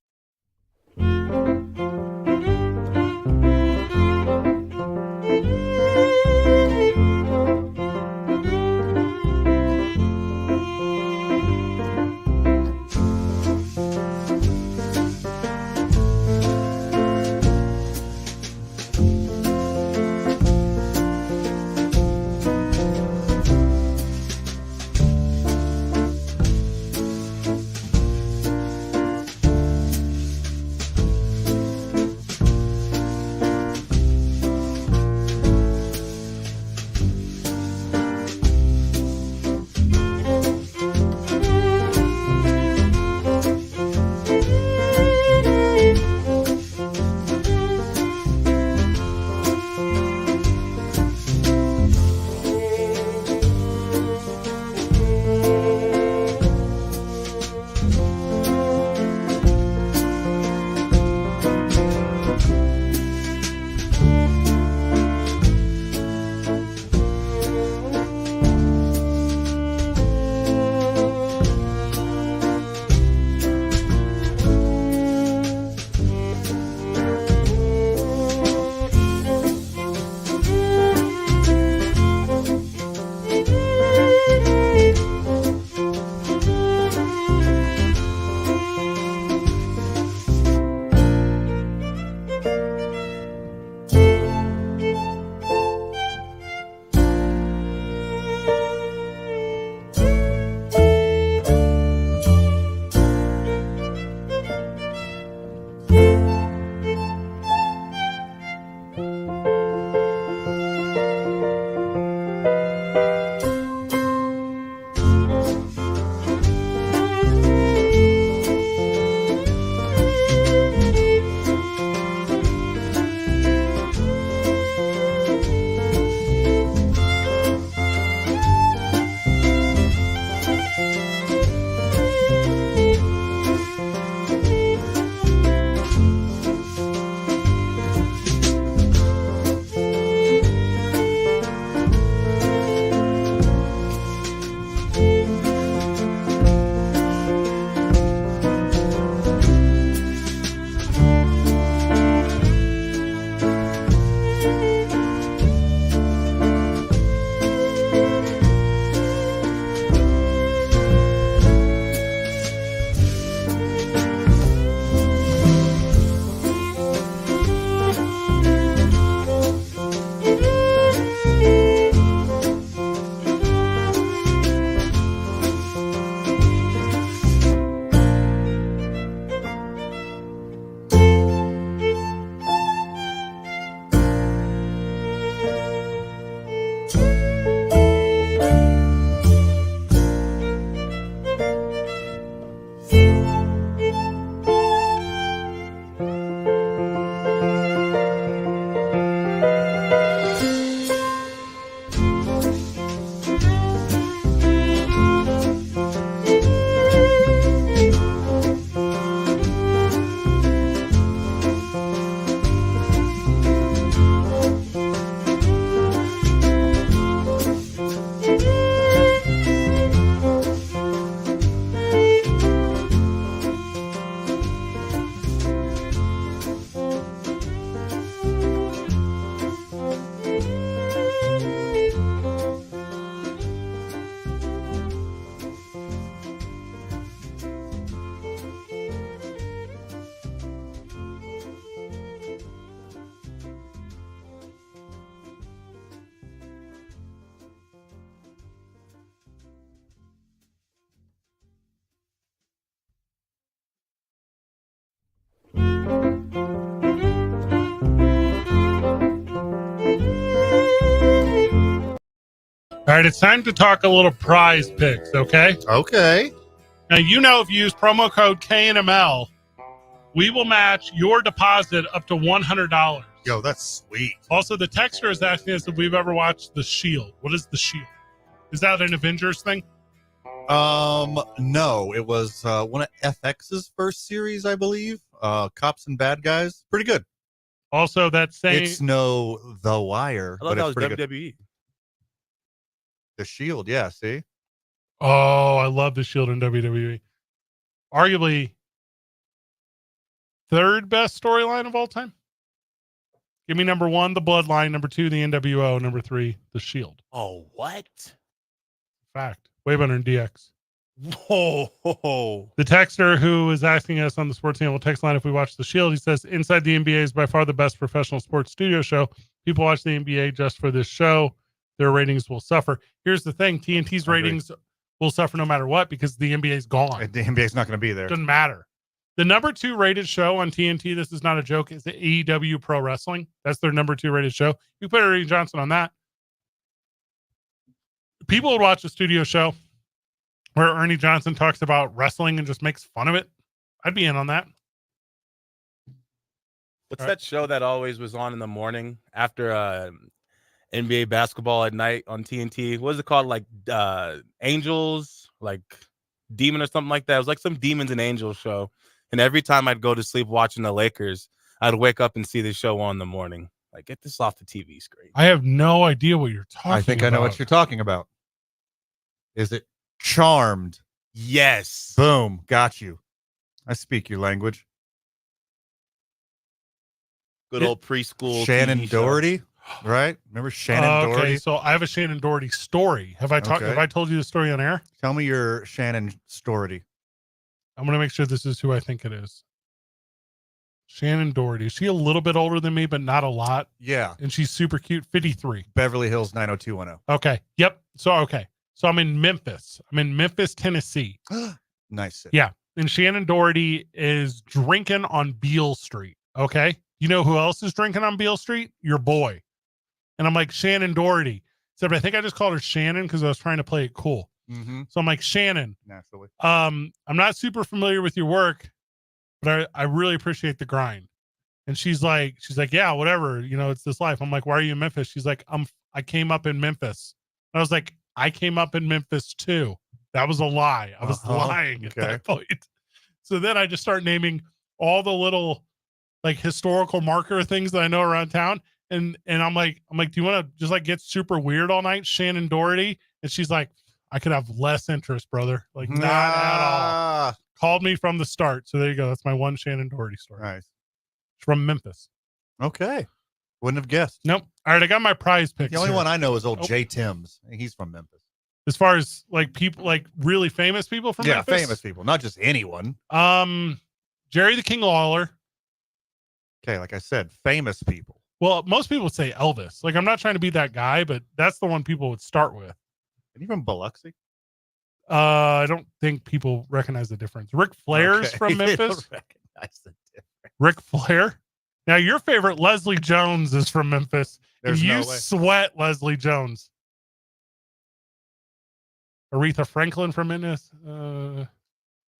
[SPEAKER 4] All right, it's time to talk a little prize picks, okay?
[SPEAKER 5] Okay.
[SPEAKER 4] Now, if you use promo code KNML, we will match your deposit up to $100.
[SPEAKER 5] Yo, that's sweet.
[SPEAKER 4] Also, the texter is asking us if we've ever watched The Shield. What is The Shield? Is that an Avengers thing?
[SPEAKER 5] No, it was one of FX's first series, I believe. Cops and Bad Guys. Pretty good.
[SPEAKER 4] Also, that same...
[SPEAKER 5] It's no The Wire,
[SPEAKER 6] I thought
[SPEAKER 5] but
[SPEAKER 6] that
[SPEAKER 5] it's
[SPEAKER 6] was
[SPEAKER 5] pretty good.
[SPEAKER 6] WWE.
[SPEAKER 5] The Shield, yeah, see?
[SPEAKER 4] Oh, I love The Shield in WWE. Arguably, third best storyline of all time. Give me number 1, The Bloodline. Number 2, The NWO. Number 3, The Shield.
[SPEAKER 6] Oh, what?
[SPEAKER 4] Fact. Way better than DX.
[SPEAKER 6] Whoa.
[SPEAKER 4] The texter who is asking us on the Sports Animal text line if we watch The Shield, he says, Inside the NBA is by far the best professional sports studio show. People watch the NBA just for this show. Their ratings will suffer. Here's the thing. TNT's ratings will suffer no matter what because the NBA is gone.
[SPEAKER 5] The NBA's not going to be there.
[SPEAKER 4] Doesn't matter. The number 2 rated show on TNT, this is not a joke, is the AEW Pro Wrestling. That's their number 2 rated show. You put Ernie Johnson on that. People would watch a studio show where Ernie Johnson talks about wrestling and just makes fun of it. I'd be in on that.
[SPEAKER 6] What's that show that always was on in the morning after NBA basketball at night on TNT? What is it called? Like Angels, like Demon or something like that. It was like some Demons and Angels show. And every time I'd go to sleep watching the Lakers, I'd wake up and see the show on in the morning. Like, get this off the TV screen.
[SPEAKER 4] I have no idea what you're talking about.
[SPEAKER 5] I think I know what you're talking about. Is it Charmed?
[SPEAKER 6] Yes.
[SPEAKER 5] Boom. Got you. I speak your language.
[SPEAKER 6] Good old preschool.
[SPEAKER 5] Shannon
[SPEAKER 6] TV show.
[SPEAKER 5] Doherty, right? Remember Shannon Doherty?
[SPEAKER 4] Okay, so I have a Shannon Doherty story. Have I told you the story on air?
[SPEAKER 5] Tell me your Shannon story.
[SPEAKER 4] I'm going to make sure this is who I think it is. Shannon Doherty. Is she a little bit older than me, but not a lot?
[SPEAKER 5] Yeah.
[SPEAKER 4] And she's super cute. 53.
[SPEAKER 5] Beverly Hills 90210.
[SPEAKER 4] Okay. Yep. So I'm in Memphis. I'm in Memphis, Tennessee.
[SPEAKER 5] Nice city.
[SPEAKER 4] Yeah. And Shannon Doherty is drinking on Beale Street. Okay. You know who else is drinking on Beale Street? Your boy. And I'm like, Shannon Doherty. Except I think I just called her Shannon because I was trying to play it cool.
[SPEAKER 5] Mm-hmm.
[SPEAKER 4] So I'm like, Shannon.
[SPEAKER 5] Naturally.
[SPEAKER 4] I'm not super familiar with your work, but I really appreciate the grind. And she's like, yeah, whatever. You know, it's this life. I'm like, why are you in Memphis? She's like, I came up in Memphis. And I was like, I came up in Memphis too. That was a lie. I was lying at that point. So then I just start naming all the little like historical marker things that I know around town. And I'm like, do you want to just like get super weird all night? Shannon Doherty. And she's like, I could have less interest, brother. Like not at all. Called me from the start. So there you go. That's my one Shannon Doherty story.
[SPEAKER 5] Nice.
[SPEAKER 4] It's from Memphis.
[SPEAKER 5] Okay. Wouldn't have guessed.
[SPEAKER 4] Nope. All right. I got my prize picks.
[SPEAKER 5] The only
[SPEAKER 4] here.
[SPEAKER 5] one I know is old Jay Timms. He's from Memphis.
[SPEAKER 4] As far as like people, like really famous people from Memphis?
[SPEAKER 5] Yeah, famous people, not just anyone.
[SPEAKER 4] Jerry the King Lawler.
[SPEAKER 5] Okay, like I said, famous people.
[SPEAKER 4] Well, most people would say Elvis. Like, I'm not trying to be that guy, but that's the one people would start with.
[SPEAKER 5] And even Biloxi?
[SPEAKER 4] I don't think people recognize the difference. Ric Flair's from Memphis.
[SPEAKER 5] Recognize the difference.
[SPEAKER 4] Ric Flair. Now, your favorite Leslie Jones is from Memphis.
[SPEAKER 5] There's
[SPEAKER 4] and you
[SPEAKER 5] no way.
[SPEAKER 4] sweat Leslie Jones. Aretha Franklin from Memphis.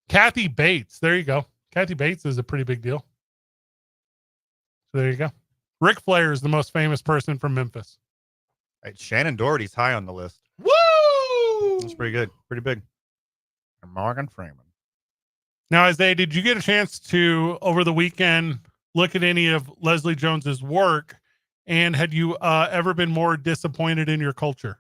[SPEAKER 4] Kathy Bates. There you go. Kathy Bates is a pretty big deal. So there you go. Ric Flair is the most famous person from Memphis.
[SPEAKER 5] Right, Shannon Doherty's high on the list.
[SPEAKER 4] Woo!
[SPEAKER 5] That's pretty good. Pretty big. And Morgan Freeman.
[SPEAKER 4] Now, Isaiah, did you get a chance to, over the weekend, look at any of Leslie Jones's work? And had you ever been more disappointed in your culture?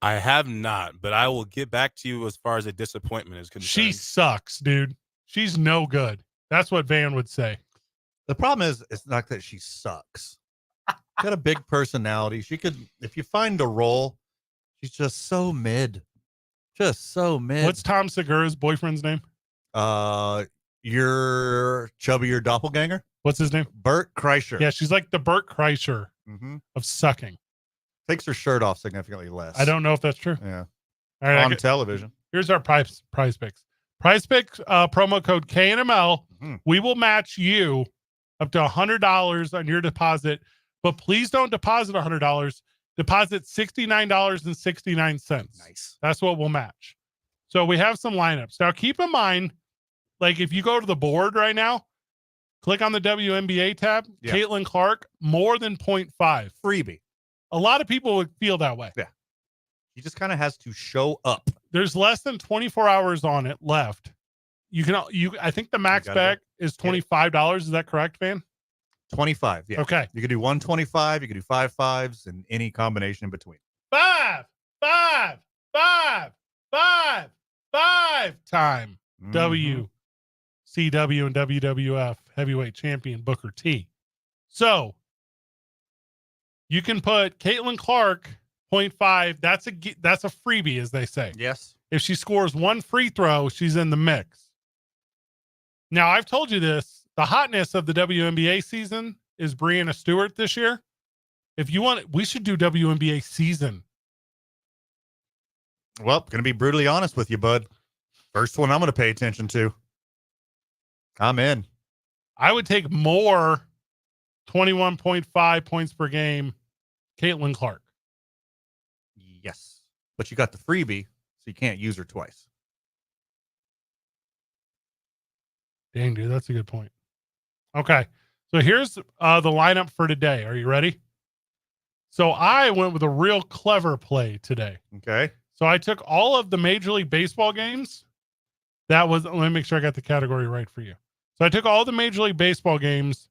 [SPEAKER 6] I have not, but I will get back to you as far as a disappointment is concerned.
[SPEAKER 4] She sucks, dude. She's no good. That's what Van would say.
[SPEAKER 5] The problem is, it's not that she sucks. She's got a big personality. She could, if you find a role, she's just so mid. Just so mid.
[SPEAKER 4] What's Tom Segura's boyfriend's name?
[SPEAKER 5] Your chubbier doppelganger?
[SPEAKER 4] What's his name?
[SPEAKER 5] Bert Kreischer.
[SPEAKER 4] Yeah, she's like the Bert Kreischer of sucking.
[SPEAKER 5] Takes her shirt off significantly less.
[SPEAKER 4] I don't know if that's true.
[SPEAKER 5] Yeah.
[SPEAKER 4] All right,
[SPEAKER 5] on television.
[SPEAKER 4] Here's our prize picks. Prize picks, promo code KNML. We will match you up to $100 on your deposit, but please don't deposit $100. Deposit $69.69.
[SPEAKER 5] Nice.
[SPEAKER 4] That's what we'll match. So we have some lineups. Now keep in mind, like if you go to the board right now, click on the WNBA tab,
[SPEAKER 5] Yeah.
[SPEAKER 4] Caitlin Clark, more than 0.5.
[SPEAKER 5] Freebie.
[SPEAKER 4] A lot of people would feel that way.
[SPEAKER 5] Yeah. He just kind of has to show up.
[SPEAKER 4] There's less than 24 hours on it left. I think the max bet is $25. Is that correct, Van?
[SPEAKER 5] 25. Yeah.
[SPEAKER 4] Okay.
[SPEAKER 5] You could do 125. You could do 5 5s and any combination in between.
[SPEAKER 4] 5 time. WCW and WWF heavyweight champion Booker T. So you can put Caitlin Clark 0.5. That's a freebie, as they say.
[SPEAKER 5] Yes.
[SPEAKER 4] If she scores one free throw, she's in the mix. Now, I've told you this. The hotness of the WNBA season is Breanna Stewart this year. If you want, we should do WNBA season.
[SPEAKER 5] Well, going to be brutally honest with you, bud. First one I'm going to pay attention to. I'm in.
[SPEAKER 4] I would take more 21.5 points per game, Caitlin Clark.
[SPEAKER 5] Yes. But you got the freebie, so you can't use her twice.
[SPEAKER 4] Dang, dude, that's a good point. Okay, so here's the lineup for today. Are you ready? So I went with a real clever play today.
[SPEAKER 5] Okay.
[SPEAKER 4] So I took all of the Major League Baseball games. Let me make sure I got the category right for you. So I took all the Major League Baseball games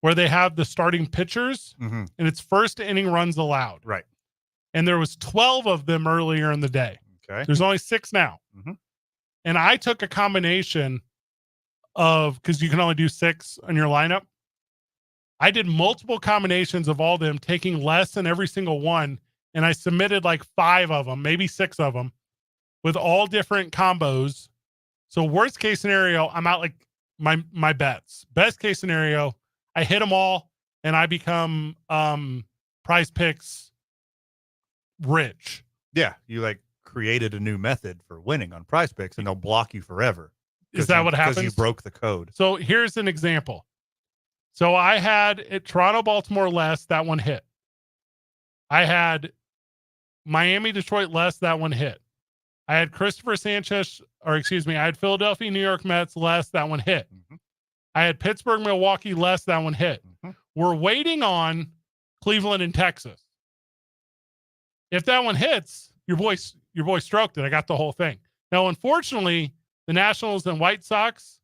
[SPEAKER 4] where they have the starting pitchers and it's first inning runs allowed.
[SPEAKER 5] Right.
[SPEAKER 4] And there was 12 of them earlier in the day.
[SPEAKER 5] Okay.
[SPEAKER 4] There's only 6 now. And I took a combination of, because you can only do 6 on your lineup. I did multiple combinations of all them, taking less than every single one. And I submitted like 5 of them, maybe 6 of them with all different combos. So worst case scenario, I'm out like my bets. Best case scenario, I hit them all and I become Prize Picks rich.
[SPEAKER 5] Yeah. You like created a new method for winning on Prize Picks and they'll block you forever.
[SPEAKER 4] Is that what happens?
[SPEAKER 5] Because you broke the code.
[SPEAKER 4] So here's an example. So I had it Toronto, Baltimore less, that one hit. I had Miami, Detroit less, that one hit. I had I had Philadelphia, New York Mets less, that one hit. I had Pittsburgh, Milwaukee less, that one hit. We're waiting on Cleveland and Texas. If that one hits, your boy stroked it. I got the whole thing. Now, unfortunately, the Nationals and White Sox,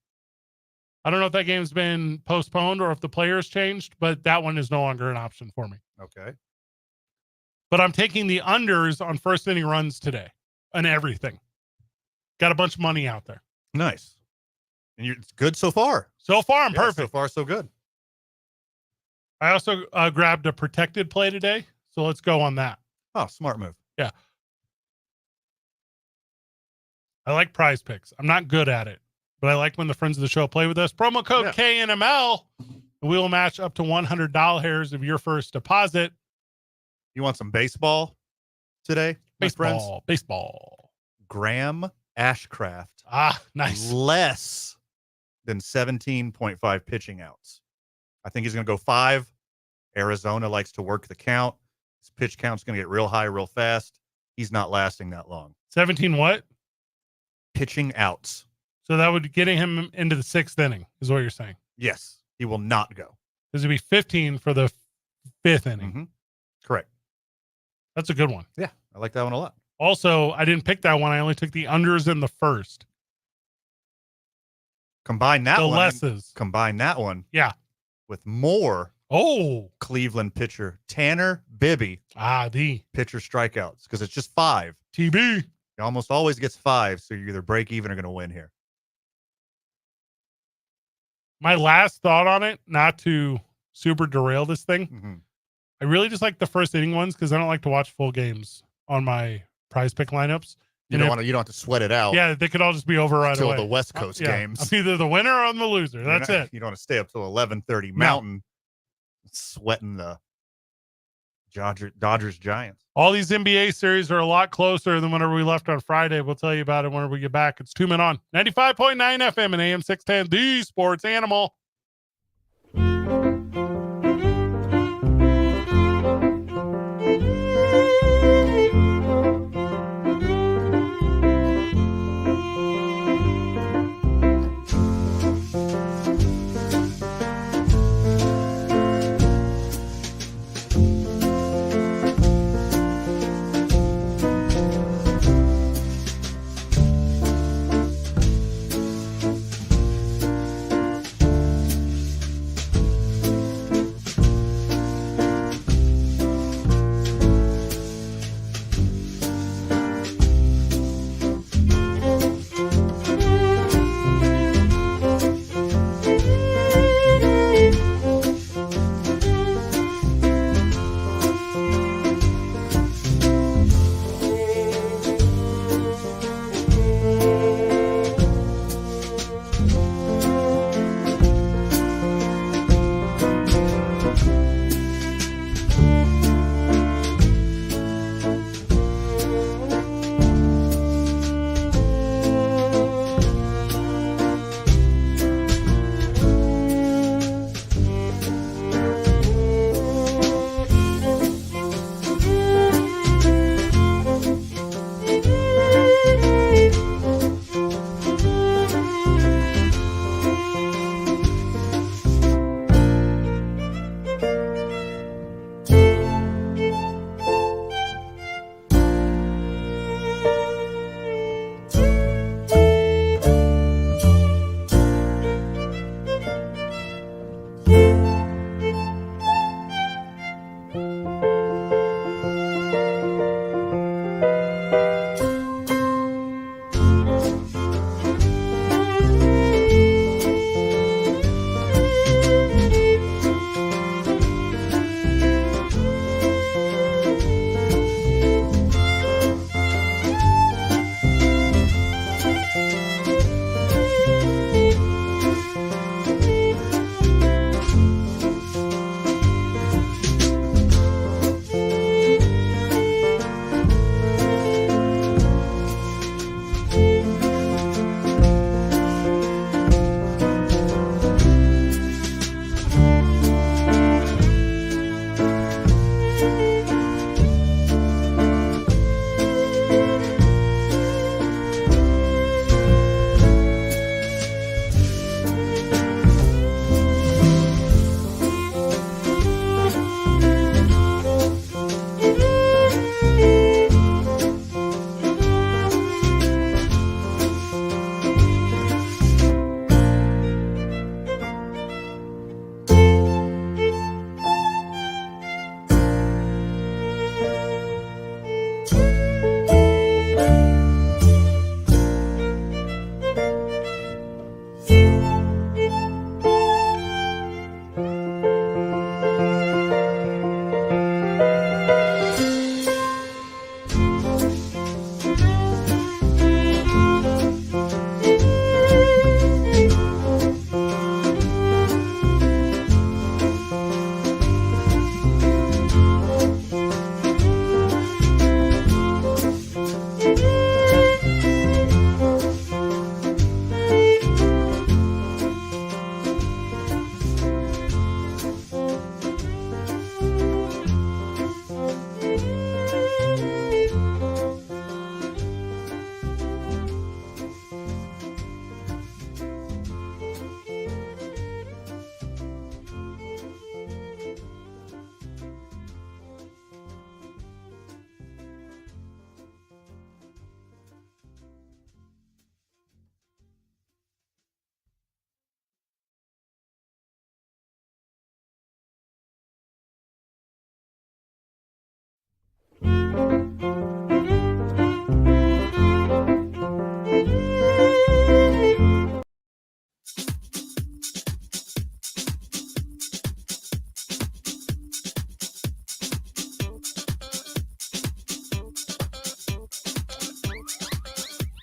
[SPEAKER 4] I don't know if that game's been postponed or if the players changed, but that one is no longer an option for me.
[SPEAKER 5] Okay.
[SPEAKER 4] But I'm taking the unders on first inning runs today and everything. Got a bunch of money out there.
[SPEAKER 5] Nice. And it's good so far.
[SPEAKER 4] So far, I'm perfect.
[SPEAKER 5] So far, so good.
[SPEAKER 4] I also grabbed a protected play today. So let's go on that.
[SPEAKER 5] Oh, smart move.
[SPEAKER 4] Yeah. I like Prize Picks. I'm not good at it, but I like when the friends of the show play with us. Promo code KNML. And we will match up to $100 of your first deposit.
[SPEAKER 5] You want some baseball today?
[SPEAKER 4] Baseball.
[SPEAKER 5] Graham Ashcraft.
[SPEAKER 4] Ah, nice.
[SPEAKER 5] Less than 17.5 pitching outs. I think he's going to go 5. Arizona likes to work the count. His pitch count's going to get real high real fast. He's not lasting that long.
[SPEAKER 4] 17 what?
[SPEAKER 5] Pitching outs.
[SPEAKER 4] So that would get him into the 6th inning, is what you're saying.
[SPEAKER 5] Yes. He will not go.
[SPEAKER 4] This would be 15 for the 5th inning.
[SPEAKER 5] Correct.
[SPEAKER 4] That's a good one.
[SPEAKER 5] Yeah, I like that one a lot.
[SPEAKER 4] Also, I didn't pick that one. I only took the unders in the first.
[SPEAKER 5] Combine that one.
[SPEAKER 4] Lesses.
[SPEAKER 5] Combine that one.
[SPEAKER 4] Yeah.
[SPEAKER 5] With more. Cleveland pitcher Tanner Bibby.
[SPEAKER 4] The
[SPEAKER 5] pitcher strikeouts, because it's just 5.
[SPEAKER 4] TB.
[SPEAKER 5] He almost always gets 5, so you either break even or going to win here.
[SPEAKER 4] My last thought on it, not to super derail this thing, I really just like the first inning ones because I don't like to watch full games on my Prize Pick lineups.
[SPEAKER 5] You don't have to sweat it out.
[SPEAKER 4] Yeah, they could all just be over right away.
[SPEAKER 5] Until the West Coast games.
[SPEAKER 4] I'm either the winner or I'm the loser. That's it.
[SPEAKER 5] You don't want to stay up till 11:30 Mountain, sweating the Dodgers Giants.
[SPEAKER 4] All these NBA series are a lot closer than whenever we left on Friday. We'll tell you about it whenever we get back. It's 2 Men On 95.9 FM and AM 610, the Sports Animal.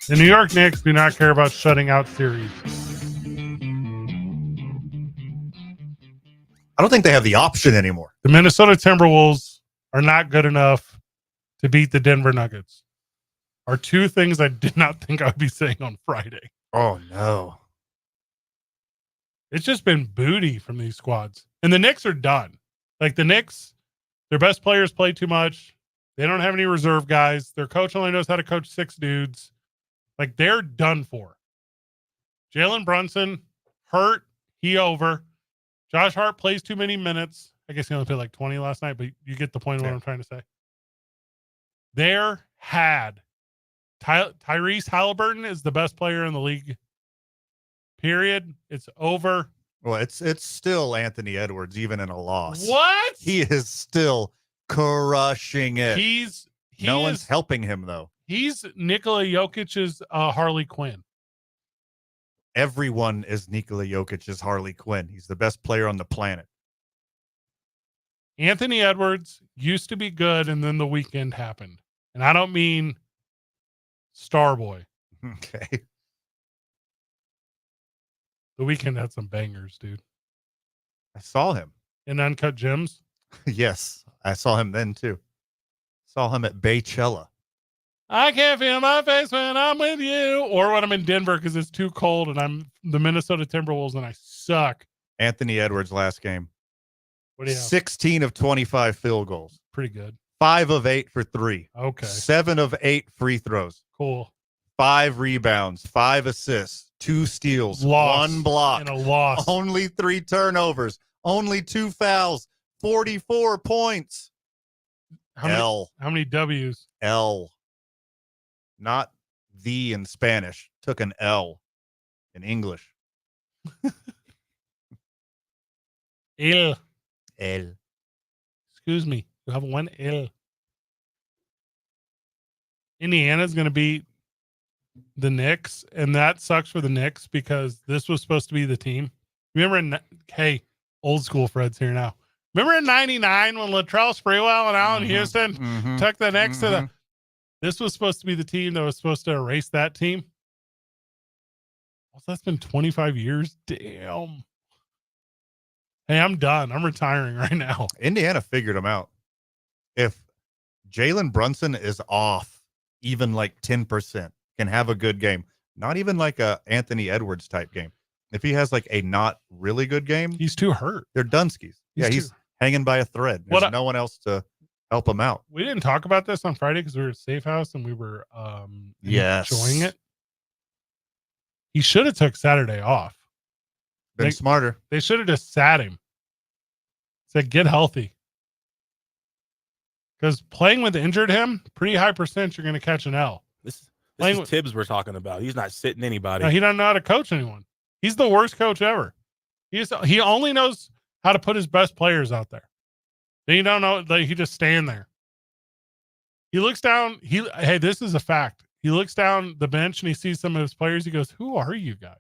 [SPEAKER 4] The New York Knicks do not care about shutting out series.
[SPEAKER 5] I don't think they have the option anymore.
[SPEAKER 4] The Minnesota Timberwolves are not good enough to beat the Denver Nuggets. Are two things I did not think I would be saying on Friday.
[SPEAKER 5] Oh, no.
[SPEAKER 4] It's just been booty from these squads. And the Knicks are done. Like the Knicks, their best players play too much. They don't have any reserve guys. Their coach only knows how to coach 6 dudes. Like they're done for. Jalen Brunson, hurt. He over. Josh Hart plays too many minutes. I guess he only played like 20 last night, but you get the point of what I'm trying to say. They're had. Tyrese Halliburton is the best player in the league. Period. It's over.
[SPEAKER 5] Well, it's still Anthony Edwards, even in a loss.
[SPEAKER 4] What?
[SPEAKER 5] He is still crushing it. No one's
[SPEAKER 4] is
[SPEAKER 5] helping him, though.
[SPEAKER 4] He's Nikola Jokic's Harley Quinn.
[SPEAKER 5] Everyone is Nikola Jokic's Harley Quinn. He's the best player on the planet.
[SPEAKER 4] Anthony Edwards used to be good, and then the weekend happened. And I don't mean Starboy.
[SPEAKER 5] Okay.
[SPEAKER 4] The weekend had some bangers, dude.
[SPEAKER 5] I saw him.
[SPEAKER 4] In Uncut Gems?
[SPEAKER 5] Yes, I saw him then, too. Saw him at Baychella.
[SPEAKER 4] I can't feel my face when I'm with you. Or when I'm in Denver because it's too cold and I'm the Minnesota Timberwolves and I suck.
[SPEAKER 5] Anthony Edwards last game.
[SPEAKER 4] What do you have?
[SPEAKER 5] 16 of 25 field goals.
[SPEAKER 4] Pretty good.
[SPEAKER 5] 5 of 8 for 3.
[SPEAKER 4] Okay.
[SPEAKER 5] 7 of 8 free throws.
[SPEAKER 4] Cool.
[SPEAKER 5] 5 rebounds, 5 assists, 2 steals,
[SPEAKER 4] Loss
[SPEAKER 5] 1 block.
[SPEAKER 4] and a loss.
[SPEAKER 5] Only 3 turnovers. Only 2 fouls. 44 points.
[SPEAKER 4] How many W's?
[SPEAKER 5] L. Not the in Spanish. Took an L in English.
[SPEAKER 4] L.
[SPEAKER 5] L.
[SPEAKER 4] Excuse me. You have 1 L. Indiana's going to beat the Knicks, and that sucks for the Knicks because this was supposed to be the team. Remember, hey, old school Fred's here now. Remember in 99 when Latrell Sprewell and Allen Houston took the Knicks to the... This was supposed to be the team that was supposed to erase that team. Well, that's been 25 years. Damn. Hey, I'm done. I'm retiring right now.
[SPEAKER 5] Indiana figured him out. If Jalen Brunson is off even like 10%, can have a good game. Not even like a Anthony Edwards type game. If he has like a not really good game,
[SPEAKER 4] he's too hurt.
[SPEAKER 5] They're Dunskies. He's hanging by a thread. There's no one else to help him out.
[SPEAKER 4] We didn't talk about this on Friday because we were at Safe House and we were enjoying it. He should have took Saturday off.
[SPEAKER 5] Been smarter.
[SPEAKER 4] They should have just sat him. Said, get healthy. Because playing with injured him, pretty high percent you're going to catch an L.
[SPEAKER 6] This is Tibbs we're talking about. He's not sitting anybody.
[SPEAKER 4] No, he doesn't know how to coach anyone. He's the worst coach ever. He only knows how to put his best players out there. Then you don't know, like, he just stand there. He looks down. Hey, this is a fact. He looks down the bench and he sees some of his players. He goes, "Who are you guys?"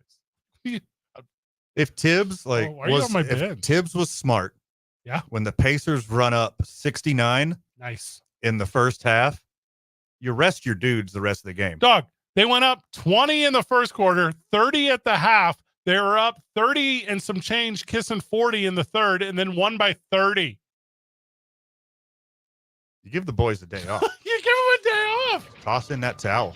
[SPEAKER 5] If Tibbs if Tibbs was smart,
[SPEAKER 4] yeah.
[SPEAKER 5] When the Pacers run up 69,
[SPEAKER 4] nice
[SPEAKER 5] in the first half, you rest your dudes the rest of the game.
[SPEAKER 4] Dog, they went up 20 in the first quarter, 30 at the half. They were up 30 and some change, kissing 40 in the third, and then won by 30.
[SPEAKER 5] You give the boys a day off.
[SPEAKER 4] You give them a day off.
[SPEAKER 5] Toss in that towel.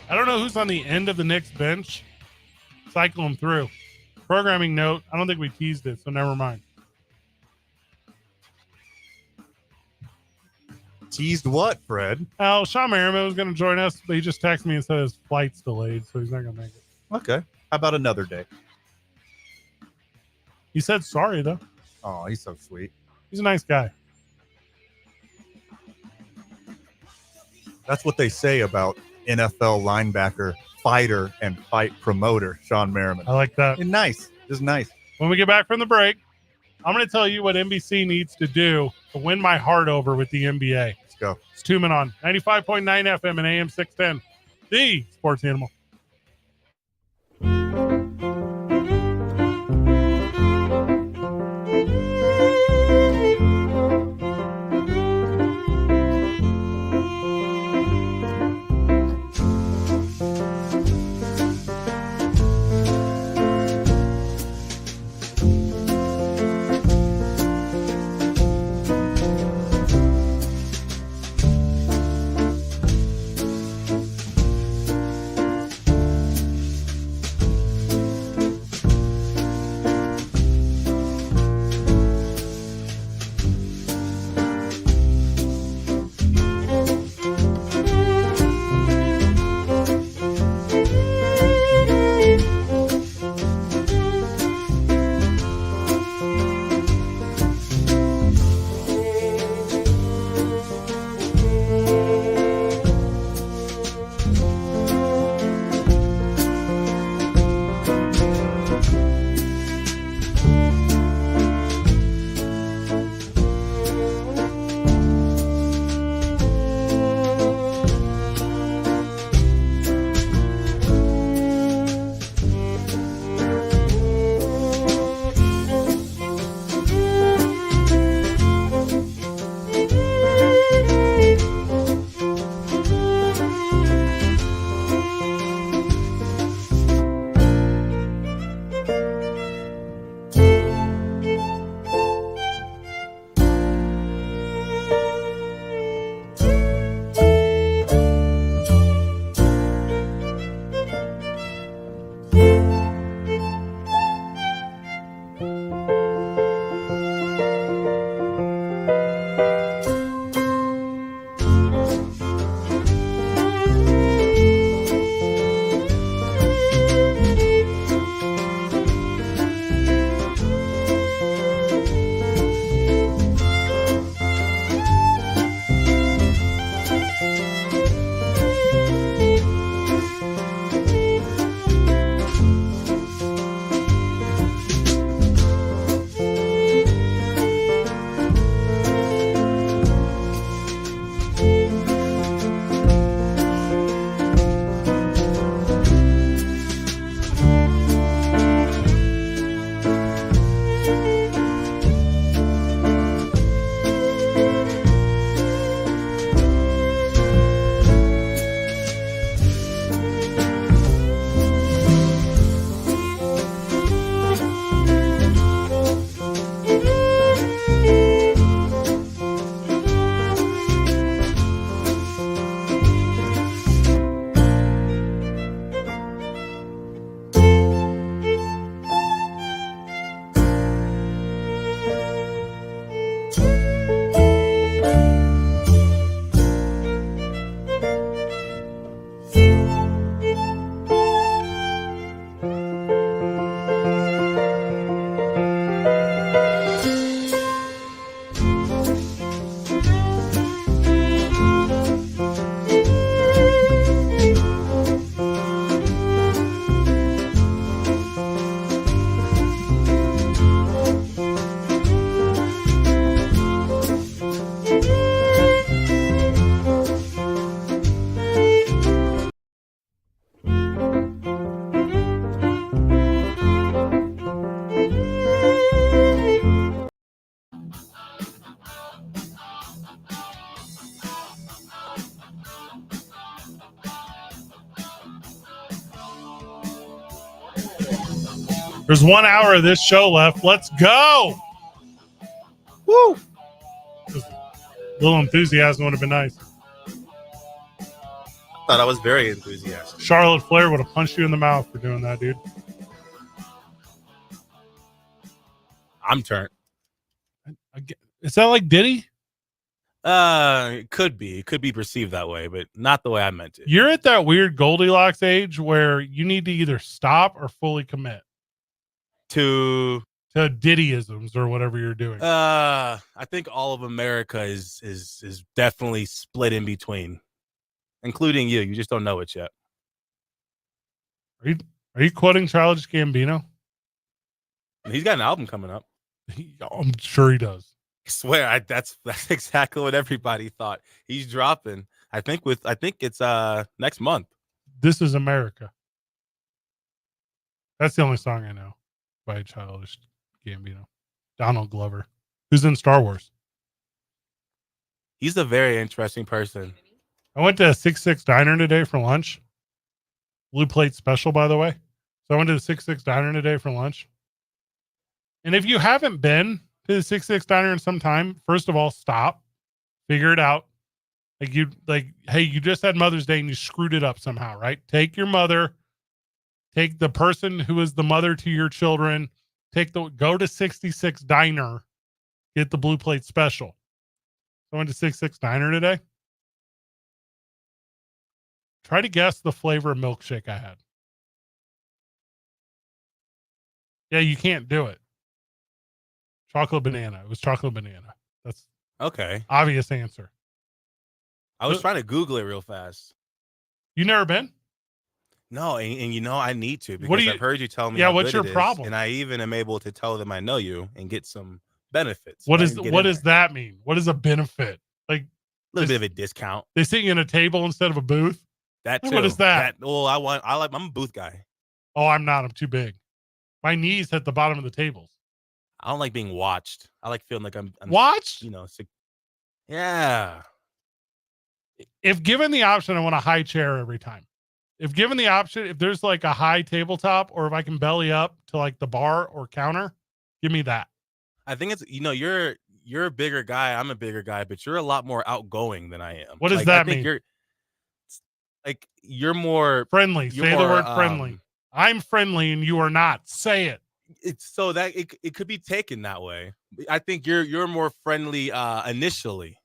[SPEAKER 4] I don't know who's on the end of the Knicks bench. Cycle them through. Programming note, I don't think we teased it, so never mind.
[SPEAKER 5] Teased what, Fred?
[SPEAKER 4] Oh, Sean Merriman was going to join us, but he just texted me and said his flight's delayed, so he's not going to make it.
[SPEAKER 5] Okay. How about another day?
[SPEAKER 4] He said sorry, though.
[SPEAKER 5] Oh, he's so sweet.
[SPEAKER 4] He's a nice guy.
[SPEAKER 5] That's what they say about NFL linebacker, fighter, and fight promoter, Sean Merriman.
[SPEAKER 4] I like that.
[SPEAKER 5] And nice. Just nice.
[SPEAKER 4] When we get back from the break, I'm going to tell you what NBC needs to do to win my heart over with the NBA.
[SPEAKER 5] Let's go.
[SPEAKER 4] It's 2 Men On 95.9 FM and AM 610, the Sports Animal. There's 1 hour of this show left. Let's go. Woo. Just a little enthusiasm would have been nice.
[SPEAKER 6] I thought I was very enthusiastic.
[SPEAKER 4] Charlotte Flair would have punched you in the mouth for doing that, dude.
[SPEAKER 6] I'm turned.
[SPEAKER 4] Is that like Diddy?
[SPEAKER 6] It could be. It could be perceived that way, but not the way I meant it.
[SPEAKER 4] You're at that weird Goldilocks age where you need to either stop or fully commit
[SPEAKER 6] to
[SPEAKER 4] Diddyisms or whatever you're doing.
[SPEAKER 6] I think all of America is definitely split in between, including you. You just don't know it yet.
[SPEAKER 4] Are you quoting Childish Gambino?
[SPEAKER 6] He's got an album coming up.
[SPEAKER 4] I'm sure he does.
[SPEAKER 6] I swear, that's exactly what everybody thought. He's dropping. I think it's next month.
[SPEAKER 4] This Is America. That's the only song I know by Childish Gambino. Donald Glover, who's in Star Wars.
[SPEAKER 6] He's a very interesting person.
[SPEAKER 4] I went to a 6-6 diner today for lunch. Blue plate special, by the way. So I went to the 6-6 diner today for lunch. And if you haven't been to the 6-6 diner in some time, first of all, stop, figure it out. Hey, you just had Mother's Day and you screwed it up somehow, right? Take your mother, take the person who is the mother to your children, go to 66 diner, get the blue plate special. So I went to 6-6 diner today. Try to guess the flavor of milkshake I had. Yeah, you can't do it. Chocolate banana. It was chocolate banana. That's
[SPEAKER 6] okay.
[SPEAKER 4] Obvious answer.
[SPEAKER 6] I was trying to Google it real fast.
[SPEAKER 4] You never been?
[SPEAKER 6] No, and I need to because I've heard you tell me.
[SPEAKER 4] Yeah,
[SPEAKER 6] how
[SPEAKER 4] what's
[SPEAKER 6] good
[SPEAKER 4] your
[SPEAKER 6] it is,
[SPEAKER 4] problem?
[SPEAKER 6] and I even am able to tell them I know you and get some benefits.
[SPEAKER 4] What does that mean? What is a benefit? Like
[SPEAKER 6] a little bit of a discount.
[SPEAKER 4] They sit you in a table instead of a booth.
[SPEAKER 6] That too.
[SPEAKER 4] What is that?
[SPEAKER 6] I'm a booth guy.
[SPEAKER 4] Oh, I'm not. I'm too big. My knees hit the bottom of the tables.
[SPEAKER 6] I don't like being watched. I like feeling like I'm
[SPEAKER 4] watched.
[SPEAKER 6] Sick. Yeah.
[SPEAKER 4] If given the option, I want a high chair every time. If given the option, if there's like a high tabletop or if I can belly up to like the bar or counter, give me that.
[SPEAKER 6] I think it's, you're a bigger guy. I'm a bigger guy, but you're a lot more outgoing than I am.
[SPEAKER 4] What does that mean?
[SPEAKER 6] You're more
[SPEAKER 4] friendly. Say the word friendly. I'm friendly and you are not. Say it.
[SPEAKER 6] It's so that it could be taken that way. I think you're more friendly initially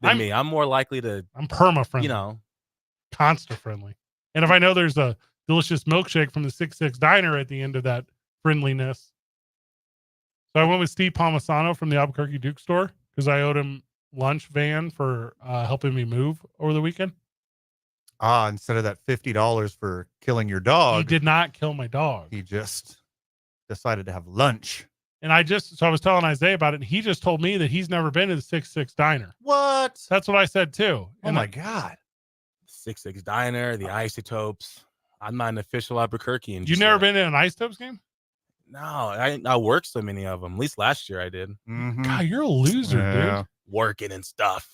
[SPEAKER 6] than me. I'm more likely to.
[SPEAKER 4] I'm perma friendly. Constant friendly. And if I know there's a delicious milkshake from the 6-6 diner at the end of that friendliness. So I went with Steve Palmisano from the Albuquerque Duke store because I owed him lunch van for helping me move over the weekend.
[SPEAKER 5] Instead of that $50 for killing your dog.
[SPEAKER 4] He did not kill my dog.
[SPEAKER 5] He just decided to have lunch.
[SPEAKER 4] And I was telling Isaiah about it, and he just told me that he's never been to the 6-6 diner.
[SPEAKER 5] What?
[SPEAKER 4] That's what I said too.
[SPEAKER 5] Oh my God.
[SPEAKER 6] 6-6 diner, the Isotopes. I'm not an official Albuquerquean.
[SPEAKER 4] You never been in an Isotopes game?
[SPEAKER 6] No, I worked so many of them. At least last year I did.
[SPEAKER 5] Mm-hmm.
[SPEAKER 4] God, you're a loser, dude.
[SPEAKER 6] Working and stuff.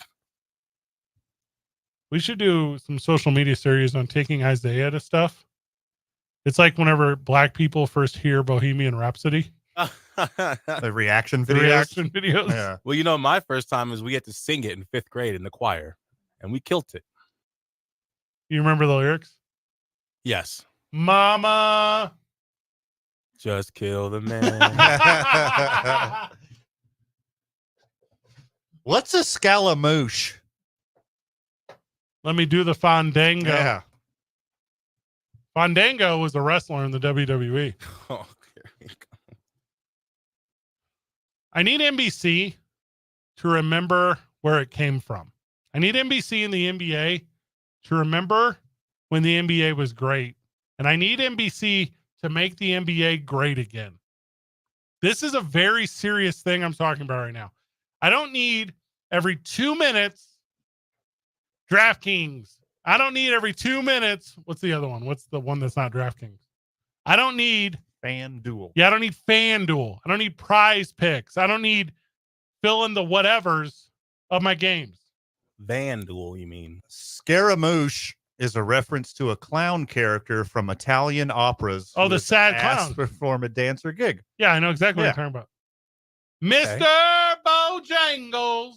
[SPEAKER 4] We should do some social media series on taking Isaiah to stuff. It's like whenever black people first hear Bohemian Rhapsody.
[SPEAKER 5] The reaction videos.
[SPEAKER 4] The reaction videos.
[SPEAKER 5] Yeah.
[SPEAKER 6] Well, my first time is we had to sing it in 5th grade in the choir, and we killed it.
[SPEAKER 4] You remember the lyrics?
[SPEAKER 6] Yes.
[SPEAKER 4] Mama.
[SPEAKER 6] Just kill the man.
[SPEAKER 5] What's a scaramouche?
[SPEAKER 4] Let me do the Fandango.
[SPEAKER 5] Yeah.
[SPEAKER 4] Fandango was a wrestler in the WWE.
[SPEAKER 6] Oh, here we go.
[SPEAKER 4] I need NBC to remember where it came from. I need NBC and the NBA to remember when the NBA was great. And I need NBC to make the NBA great again. This is a very serious thing I'm talking about right now. I don't need every 2 minutes DraftKings. I don't need every 2 minutes. What's the other one? What's the one that's not DraftKings? I don't need
[SPEAKER 5] FanDuel.
[SPEAKER 4] Yeah, I don't need FanDuel. I don't need Prize Picks. I don't need fill in the whatevers of my games.
[SPEAKER 6] FanDuel, you mean?
[SPEAKER 5] Scaramouche is a reference to a clown character from Italian operas.
[SPEAKER 4] Oh, the sad clown.
[SPEAKER 5] To perform a dance or gig.
[SPEAKER 4] Yeah, I know exactly what you're talking about. Mr. Bojangles.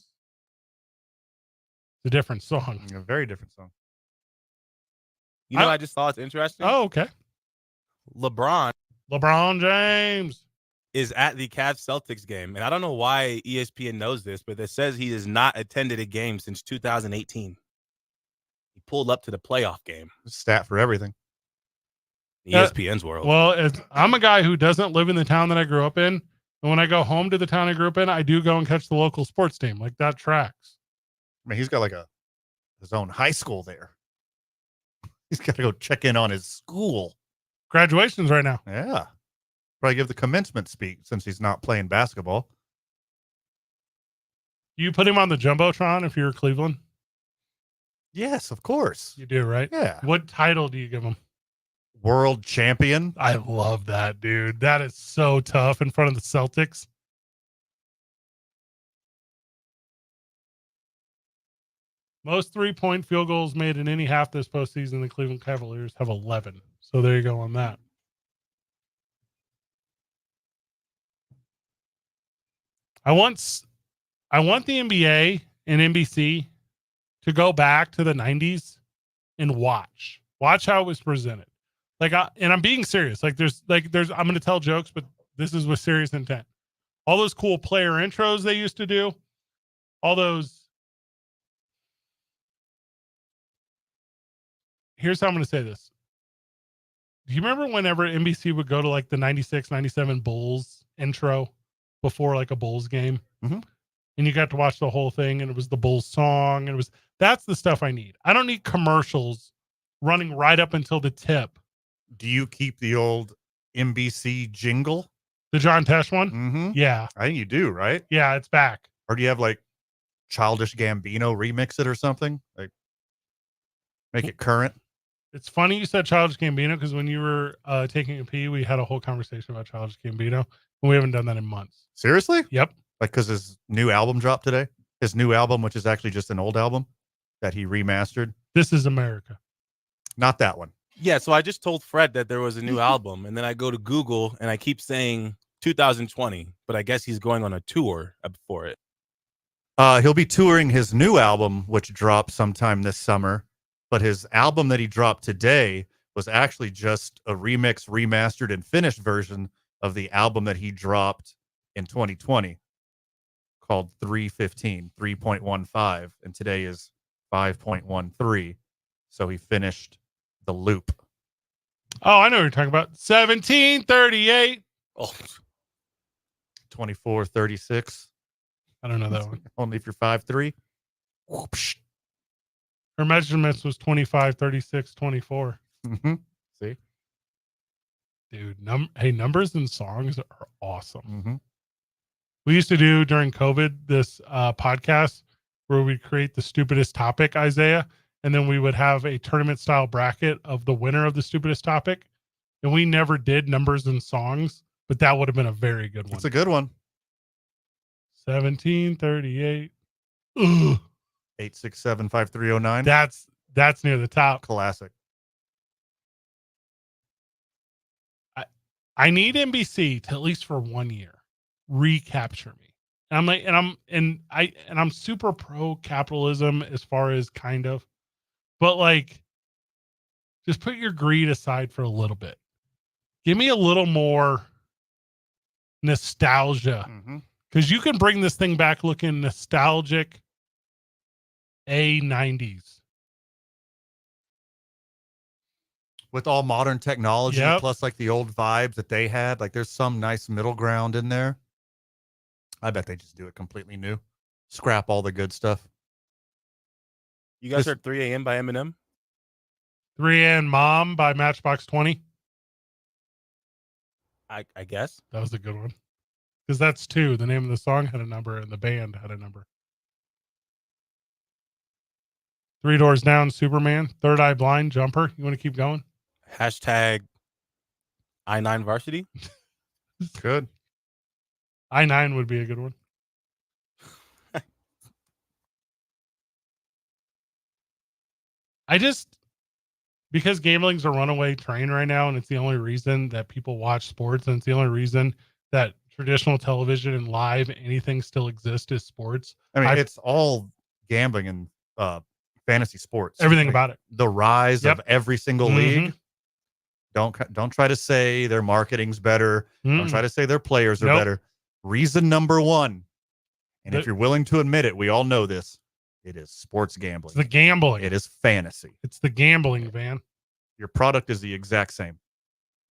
[SPEAKER 4] It's a different song.
[SPEAKER 5] A very different song.
[SPEAKER 6] I just thought it's interesting.
[SPEAKER 4] Oh, okay.
[SPEAKER 6] LeBron
[SPEAKER 4] James
[SPEAKER 6] is at the Cavs Celtics game. And I don't know why ESPN knows this, but it says he has not attended a game since 2018. He pulled up to the playoff game.
[SPEAKER 5] Stat for everything.
[SPEAKER 6] ESPN's world.
[SPEAKER 4] Well, I'm a guy who doesn't live in the town that I grew up in. And when I go home to the town I grew up in, I do go and catch the local sports team. Like that tracks.
[SPEAKER 5] I mean, he's got like his own high school there. He's got to go check in on his school.
[SPEAKER 4] Graduation's right now.
[SPEAKER 5] Yeah. Probably give the commencement speech since he's not playing basketball.
[SPEAKER 4] Do you put him on the Jumbotron if you're Cleveland?
[SPEAKER 5] Yes, of course.
[SPEAKER 4] You do, right?
[SPEAKER 5] Yeah.
[SPEAKER 4] What title do you give him?
[SPEAKER 5] World champion.
[SPEAKER 4] I love that, dude. That is so tough in front of the Celtics. Most 3-point field goals made in any half this postseason, the Cleveland Cavaliers have 11. So there you go on that. I want the NBA and NBC to go back to the 90s and watch how it was presented. And I'm being serious. I'm going to tell jokes, but this is with serious intent. All those cool player intros they used to do, all those. Here's how I'm going to say this. Do you remember whenever NBC would go to like the 96, 97 Bulls intro before like a Bulls game?
[SPEAKER 5] Mm-hmm.
[SPEAKER 4] And you got to watch the whole thing and it was the Bulls song. And that's the stuff I need. I don't need commercials running right up until the tip.
[SPEAKER 5] Do you keep the old NBC jingle?
[SPEAKER 4] The John Tesh one?
[SPEAKER 5] Mm-hmm.
[SPEAKER 4] Yeah.
[SPEAKER 5] I think you do, right?
[SPEAKER 4] Yeah, it's back.
[SPEAKER 5] Or do you have like Childish Gambino remix it or something? Like make it current?
[SPEAKER 4] It's funny you said Childish Gambino because when you were taking a pee, we had a whole conversation about Childish Gambino, and we haven't done that in months.
[SPEAKER 5] Seriously?
[SPEAKER 4] Yep.
[SPEAKER 5] Like because his new album dropped today? His new album, which is actually just an old album that he remastered?
[SPEAKER 4] This Is America.
[SPEAKER 5] Not that one.
[SPEAKER 6] Yeah, so I just told Fred that there was a new album, and then I go to Google, and I keep saying 2020, but I guess he's going on a tour for it.
[SPEAKER 5] He'll be touring his new album, which drops sometime this summer. But his album that he dropped today was actually just a remix, remastered, and finished version of the album that he dropped in 2020 called 3.15. And today is 5.13. So he finished the loop.
[SPEAKER 4] Oh, I know what you're talking about. 1738.
[SPEAKER 6] Oh.
[SPEAKER 5] 24:36.
[SPEAKER 4] I don't know that one.
[SPEAKER 5] Only if you're 5'3".
[SPEAKER 4] Her measurements was 25, 36, 24.
[SPEAKER 5] Mm-hmm. See?
[SPEAKER 4] Dude, numbers and songs are awesome.
[SPEAKER 5] Mm-hmm.
[SPEAKER 4] We used to do during COVID this podcast where we create the stupidest topic, Isaiah, and then we would have a tournament style bracket of the winner of the stupidest topic. And we never did numbers and songs, but that would have been a very good one.
[SPEAKER 5] It's a good one.
[SPEAKER 4] 1738. Ugh.
[SPEAKER 5] 867-5309.
[SPEAKER 4] That's near the top.
[SPEAKER 5] Classic.
[SPEAKER 4] I need NBC to at least for 1 year recapture me. And I'm super pro capitalism as far as kind of, but like just put your greed aside for a little bit. Give me a little more nostalgia. Because you can bring this thing back looking nostalgic A90s.
[SPEAKER 5] With all modern technology,
[SPEAKER 4] Yep.
[SPEAKER 5] plus like the old vibes that they had. Like there's some nice middle ground in there. I bet they just do it completely new. Scrap all the good stuff.
[SPEAKER 6] You guys heard 3 a.m. by Eminem?
[SPEAKER 4] 3 a.m. Mom by Matchbox 20.
[SPEAKER 6] I guess.
[SPEAKER 4] That was a good one. Because that's 2. The name of the song had a number and the band had a number. 3 Doors Down, Superman. Third Eye Blind, Jumper. You want to keep going?
[SPEAKER 6] Hashtag I9 Varsity.
[SPEAKER 5] Good.
[SPEAKER 4] I9 would be a good one. Because gambling's a runaway train right now, and it's the only reason that people watch sports, and it's the only reason that traditional television and live anything still exists is sports.
[SPEAKER 5] I mean, it's all gambling and fantasy sports.
[SPEAKER 4] Everything
[SPEAKER 5] Like,
[SPEAKER 4] about it.
[SPEAKER 5] The rise of every single league.
[SPEAKER 4] Mhm.
[SPEAKER 5] Don't try to say their marketing's better. Don't
[SPEAKER 4] Mm-mm.
[SPEAKER 5] try to say their players are
[SPEAKER 4] Nope.
[SPEAKER 5] better. Reason number one, and if
[SPEAKER 4] The-
[SPEAKER 5] you're willing to admit it, we all know this. It is sports gambling.
[SPEAKER 4] It's the gambling.
[SPEAKER 5] It is fantasy.
[SPEAKER 4] It's the gambling, Van.
[SPEAKER 5] Your product is the exact same.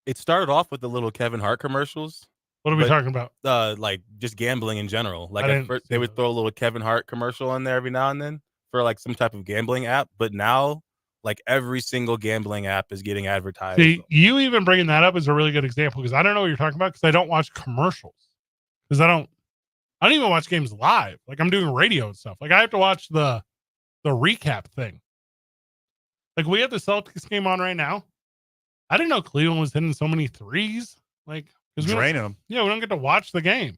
[SPEAKER 6] It started off with the little Kevin Hart commercials.
[SPEAKER 4] What are we
[SPEAKER 6] but,
[SPEAKER 4] talking about?
[SPEAKER 6] Like just gambling in general. Like
[SPEAKER 4] I
[SPEAKER 6] at
[SPEAKER 4] didn't
[SPEAKER 6] first,
[SPEAKER 4] see
[SPEAKER 6] they would
[SPEAKER 4] those.
[SPEAKER 6] throw a little Kevin Hart commercial in there every now and then for like some type of gambling app. But now, like every single gambling app is getting advertised.
[SPEAKER 4] See, you even bringing that up is a really good example because I don't know what you're talking about because I don't watch commercials. Because I don't I don't even watch games live. Like I'm doing radio and stuff. Like I have to watch the recap thing. Like we have the Celtics game on right now. I didn't know Cleveland was hitting so many threes. Like
[SPEAKER 5] Draining them.
[SPEAKER 4] Yeah, we don't get to watch the game.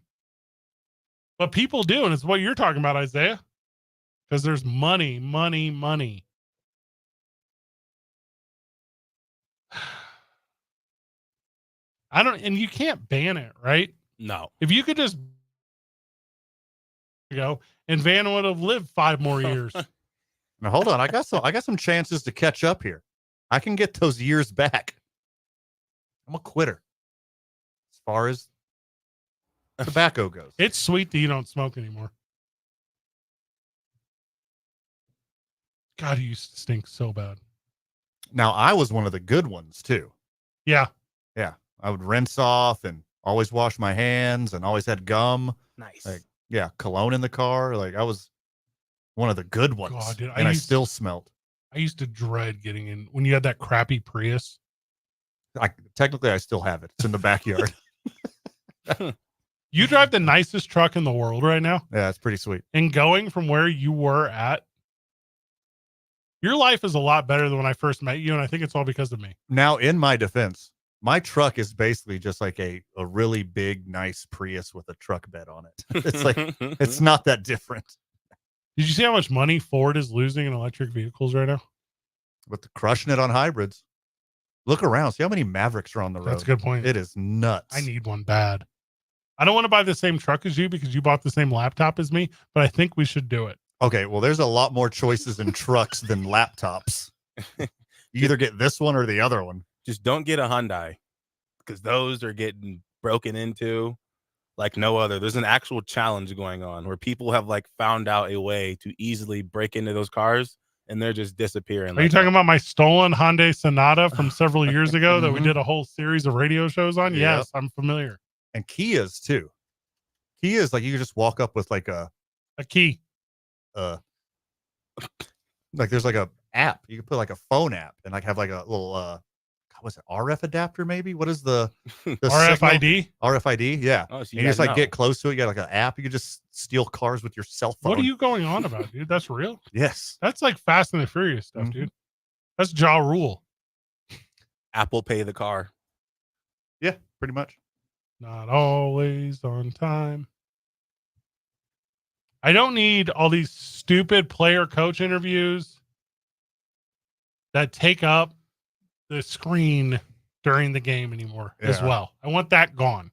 [SPEAKER 4] But people do, and it's what you're talking about, Isaiah. Because there's money. And you can't ban it, right?
[SPEAKER 6] No.
[SPEAKER 4] If you could just go, and Van would have lived 5 more years.
[SPEAKER 5] Now hold on, I got some chances to catch up here. I can get those years back. I'm a quitter as far as tobacco goes.
[SPEAKER 4] It's sweet that you don't smoke anymore. God, you used to stink so bad.
[SPEAKER 5] Now I was one of the good ones too.
[SPEAKER 4] Yeah.
[SPEAKER 5] Yeah. I would rinse off and always wash my hands and always had gum.
[SPEAKER 6] Nice.
[SPEAKER 5] Like, yeah, cologne in the car. Like I was one of the good ones.
[SPEAKER 4] God, dude,
[SPEAKER 5] and I still smelled.
[SPEAKER 4] I used to dread getting in when you had that crappy Prius.
[SPEAKER 5] Technically I still have it. It's in the backyard.
[SPEAKER 4] You drive the nicest truck in the world right now.
[SPEAKER 5] Yeah, it's pretty sweet.
[SPEAKER 4] And going from where you were at, your life is a lot better than when I first met you, and I think it's all because of me.
[SPEAKER 5] Now, in my defense, my truck is basically just like a really big, nice Prius with a truck bed on it. It's like, it's not that different.
[SPEAKER 4] Did you see how much money Ford is losing in electric vehicles right now?
[SPEAKER 5] But crushing it on hybrids. Look around. See how many Mavericks are on the road.
[SPEAKER 4] That's a good point.
[SPEAKER 5] It is nuts.
[SPEAKER 4] I need one bad. I don't want to buy the same truck as you because you bought the same laptop as me, but I think we should do it.
[SPEAKER 5] Okay, well, there's a lot more choices in trucks than laptops. You either get this one or the other one.
[SPEAKER 6] Just don't get a Hyundai because those are getting broken into like no other. There's an actual challenge going on where people have like found out a way to easily break into those cars and they're just disappearing.
[SPEAKER 4] Are you talking about my stolen Hyundai Sonata from several years ago that we did a whole series of radio shows on?
[SPEAKER 5] Yep.
[SPEAKER 4] Yes, I'm familiar.
[SPEAKER 5] And Kias too. Kias, like you can just walk up with like a
[SPEAKER 4] key.
[SPEAKER 5] Like there's like a app. You can put like a phone app and like have like a little what's it, RF adapter maybe? What is the
[SPEAKER 4] RFID?
[SPEAKER 5] Signal? RFID, yeah.
[SPEAKER 6] Oh, so
[SPEAKER 5] and you just like get close to it. You got like an app. You can just steal cars with your cell phone.
[SPEAKER 4] What are you going on about, dude? That's real?
[SPEAKER 5] Yes.
[SPEAKER 4] That's like Fast and the Furious stuff, dude. That's Ja Rule.
[SPEAKER 6] Apple Pay the car.
[SPEAKER 5] Yeah, pretty much.
[SPEAKER 4] Not always on time. I don't need all these stupid player coach interviews that take up the screen during the game anymore as well. I want that gone.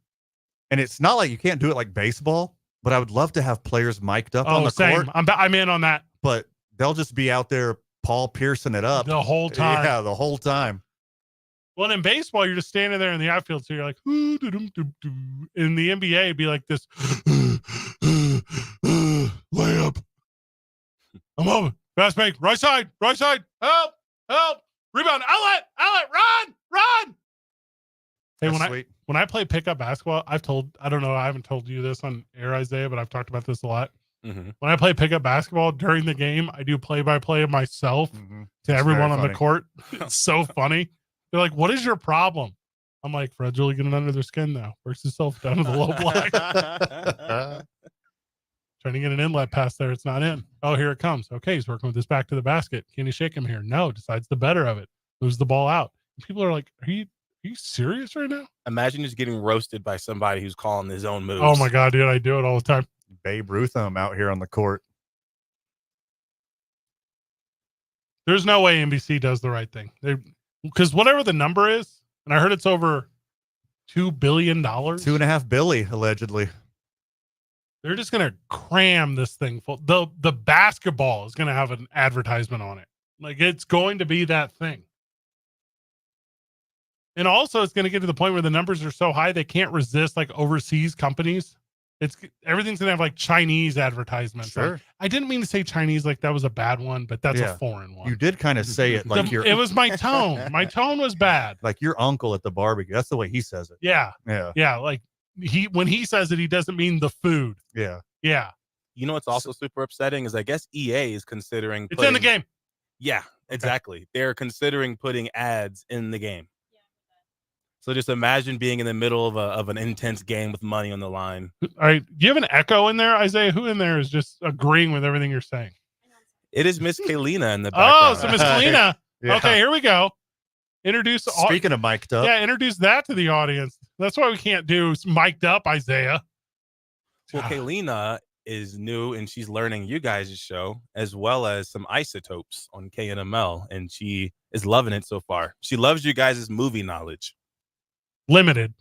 [SPEAKER 5] And it's not like you can't do it like baseball, but I would love to have players mic'd up on the court.
[SPEAKER 4] I'm in on that.
[SPEAKER 5] But they'll just be out there Paul Piercing it up
[SPEAKER 4] the whole time.
[SPEAKER 5] Yeah, the whole time.
[SPEAKER 4] Well, in baseball, you're just standing there in the outfield, so you're like, in the NBA, it'd be like this layup. I'm open. Fast break. Right side. Help. Rebound. Outlet. Run. Hey, when I play pickup basketball, I haven't told you this on air, Isaiah, but I've talked about this a lot.
[SPEAKER 6] Mm-hmm.
[SPEAKER 4] When I play pickup basketball during the game, I do play-by-play of myself to everyone on the court. It's so funny. They're like, what is your problem? I'm like, Fred's really getting under their skin now. Works himself down to the low block. Trying to get an inlet pass there. It's not in. Oh, here it comes. Okay, he's working with his back to the basket. Can you shake him here? No, decides the better of it. Moves the ball out. And people are like, are you serious right now?
[SPEAKER 6] Imagine just getting roasted by somebody who's calling his own moves.
[SPEAKER 4] Oh my God, dude, I do it all the time.
[SPEAKER 5] Babe Ruth, I'm out here on the court.
[SPEAKER 4] There's no way NBC does the right thing. Because whatever the number is, and I heard it's over $2 billion.
[SPEAKER 5] $2.5 billion, allegedly.
[SPEAKER 4] They're just going to cram this thing full. The basketball is going to have an advertisement on it. Like, it's going to be that thing. And also, it's going to get to the point where the numbers are so high, they can't resist like overseas companies. Everything's going to have like Chinese advertisements.
[SPEAKER 5] Sure.
[SPEAKER 4] Like, I didn't mean to say Chinese like that was a bad one, but that's a foreign one.
[SPEAKER 5] You did kind of say it like
[SPEAKER 4] it was my tone. My tone was bad.
[SPEAKER 5] Like your uncle at the barbecue. That's the way he says it.
[SPEAKER 4] Yeah. Like when he says it, he doesn't mean the food.
[SPEAKER 5] Yeah.
[SPEAKER 6] You know what's also super upsetting is I guess EA is considering
[SPEAKER 4] it's in the game.
[SPEAKER 6] Yeah, exactly. They're considering putting ads in the game. So just imagine being in the middle of an intense game with money on the line.
[SPEAKER 4] All right. Do you have an echo in there, Isaiah? Who in there is just agreeing with everything you're saying?
[SPEAKER 6] It is Miss Kalina in the background.
[SPEAKER 4] Oh, so Miss Kalina.
[SPEAKER 5] Yeah.
[SPEAKER 4] Okay, here we go.
[SPEAKER 5] Speaking of mic'd up.
[SPEAKER 4] Yeah, introduce that to the audience. That's why we can't do mic'd up, Isaiah.
[SPEAKER 6] Well, Kalina is new and she's learning you guys' show as well as some isotopes on KNML, and she is loving it so far. She loves you guys' movie knowledge.
[SPEAKER 4] Limited.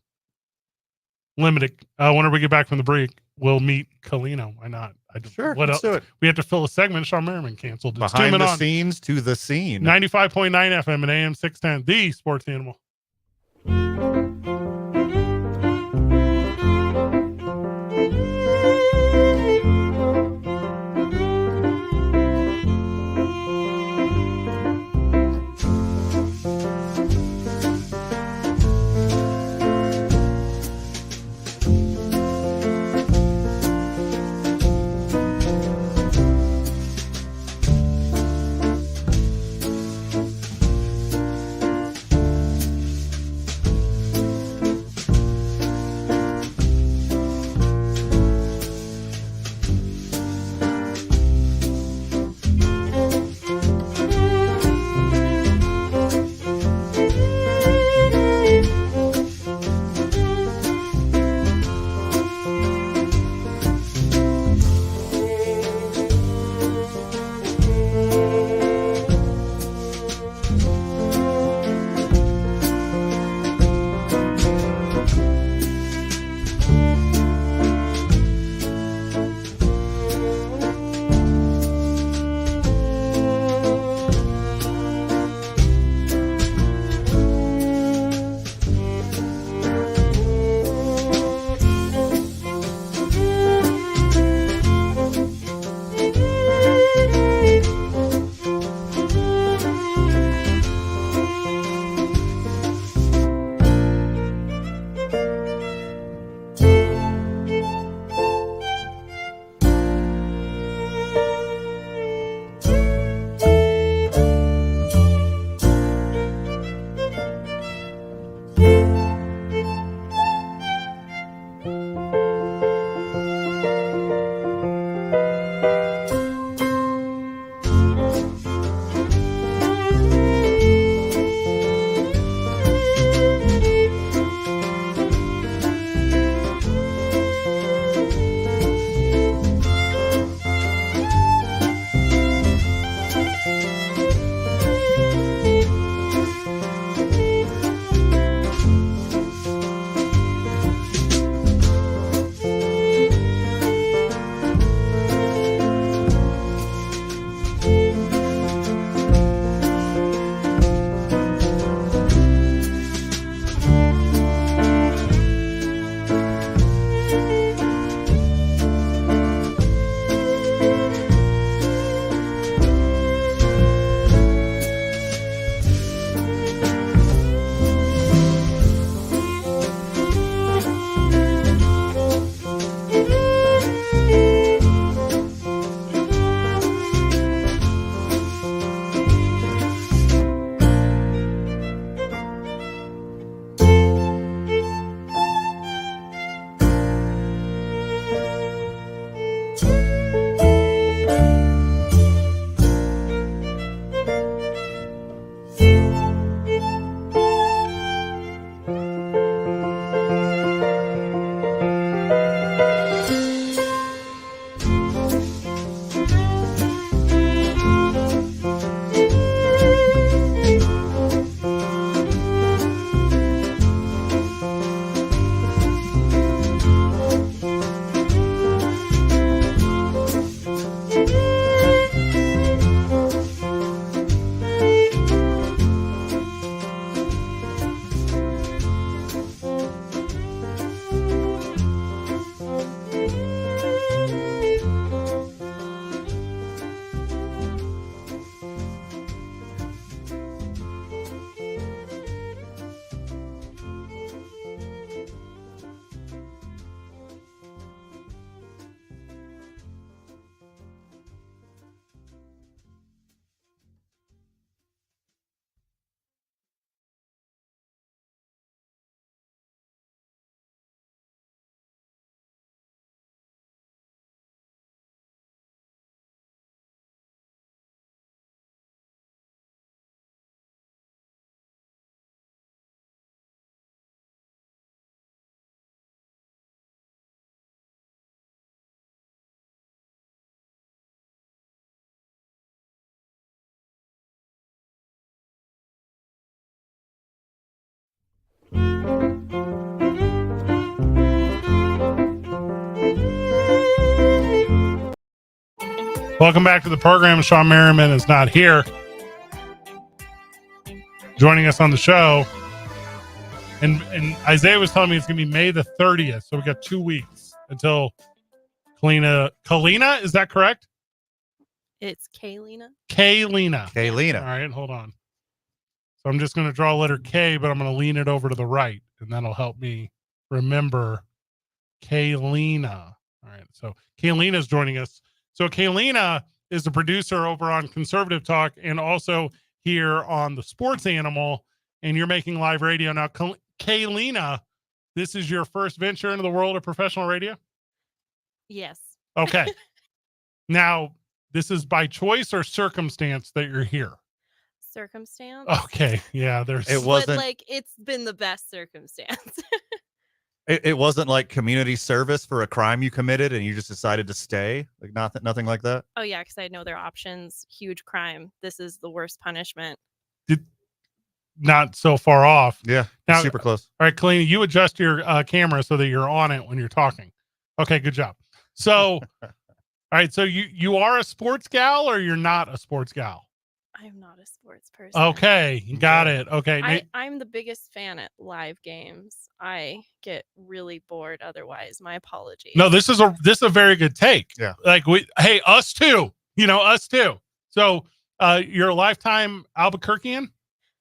[SPEAKER 4] Whenever we get back from the break, we'll meet Kalina. Why not?
[SPEAKER 5] Sure,
[SPEAKER 4] What
[SPEAKER 5] let's
[SPEAKER 4] else?
[SPEAKER 5] do it.
[SPEAKER 4] We have to fill a segment. Sean Merriman canceled. It's
[SPEAKER 5] Behind
[SPEAKER 4] Two Men
[SPEAKER 5] the
[SPEAKER 4] On.
[SPEAKER 5] scenes to the scene.
[SPEAKER 4] 95.9 FM and AM 610, the sports animal. Welcome back to the program. Sean Merriman is not here. Joining us on the show. And Isaiah was telling me it's going to be May the 30th. So we got 2 weeks until Kalina, is that correct?
[SPEAKER 13] It's Kaylina.
[SPEAKER 4] Kaylina. All right, hold on. So I'm just going to draw a letter K, but I'm going to lean it over to the right, and that'll help me remember Kaylina. All right, so Kaylina is joining us. So Kaylina is the producer over on Conservative Talk and also here on the Sports Animal, and you're making live radio. Now, Kaylina, this is your first venture into the world of professional radio?
[SPEAKER 13] Yes.
[SPEAKER 4] Okay. Now, this is by choice or circumstance that you're here?
[SPEAKER 13] Circumstance.
[SPEAKER 4] Okay. Yeah,
[SPEAKER 5] It wasn't
[SPEAKER 13] but, like, it's been the best circumstance.
[SPEAKER 5] it wasn't like community service for a crime you committed and you just decided to stay? Like nothing like that?
[SPEAKER 13] Oh yeah, because I know their options. Huge crime. This is the worst punishment.
[SPEAKER 4] Not so far off.
[SPEAKER 5] Yeah.
[SPEAKER 4] Now,
[SPEAKER 5] Super close.
[SPEAKER 4] All right, Kalina, you adjust your camera so that you're on it when you're talking. Okay, good job. So, all right, so you are a sports gal or you're not a sports gal?
[SPEAKER 13] I'm not a sports person.
[SPEAKER 4] Okay, you got it. Okay.
[SPEAKER 13] I'm the biggest fan at live games. I get really bored otherwise. My apologies.
[SPEAKER 4] No, this is a very good take.
[SPEAKER 5] Yeah.
[SPEAKER 4] Like hey, us too. Us too. So, you're a lifetime Albuquerquean?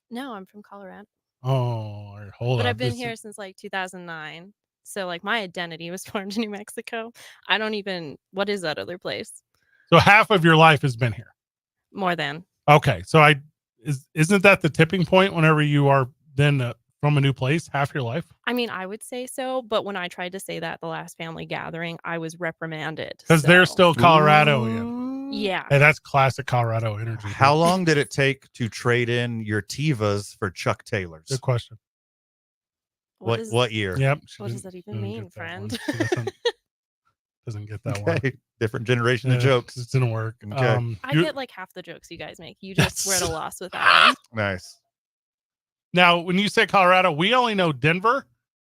[SPEAKER 13] No, I'm from Colorado.
[SPEAKER 4] Oh, all right, hold on.
[SPEAKER 13] But I've been here since like 2009. So like my identity was formed in New Mexico. What is that other place?
[SPEAKER 4] So half of your life has been here.
[SPEAKER 13] More than.
[SPEAKER 4] Okay. So isn't that the tipping point whenever you are then from a new place, half your life?
[SPEAKER 13] I mean, I would say so, but when I tried to say that at the last family gathering, I was reprimanded.
[SPEAKER 4] Because they're still Coloradoan.
[SPEAKER 13] Yeah.
[SPEAKER 4] Hey, that's classic Colorado energy.
[SPEAKER 5] How long did it take to trade in your Tivas for Chuck Taylors?
[SPEAKER 4] Good question.
[SPEAKER 5] What year?
[SPEAKER 4] Yep.
[SPEAKER 13] What does that even mean, friend?
[SPEAKER 4] Doesn't get that one.
[SPEAKER 5] Different generation of jokes.
[SPEAKER 4] It didn't work.
[SPEAKER 5] Okay.
[SPEAKER 13] I get like half the jokes you guys make. You just were at a loss with that one.
[SPEAKER 5] Nice.
[SPEAKER 4] Now, when you say Colorado, we only know Denver.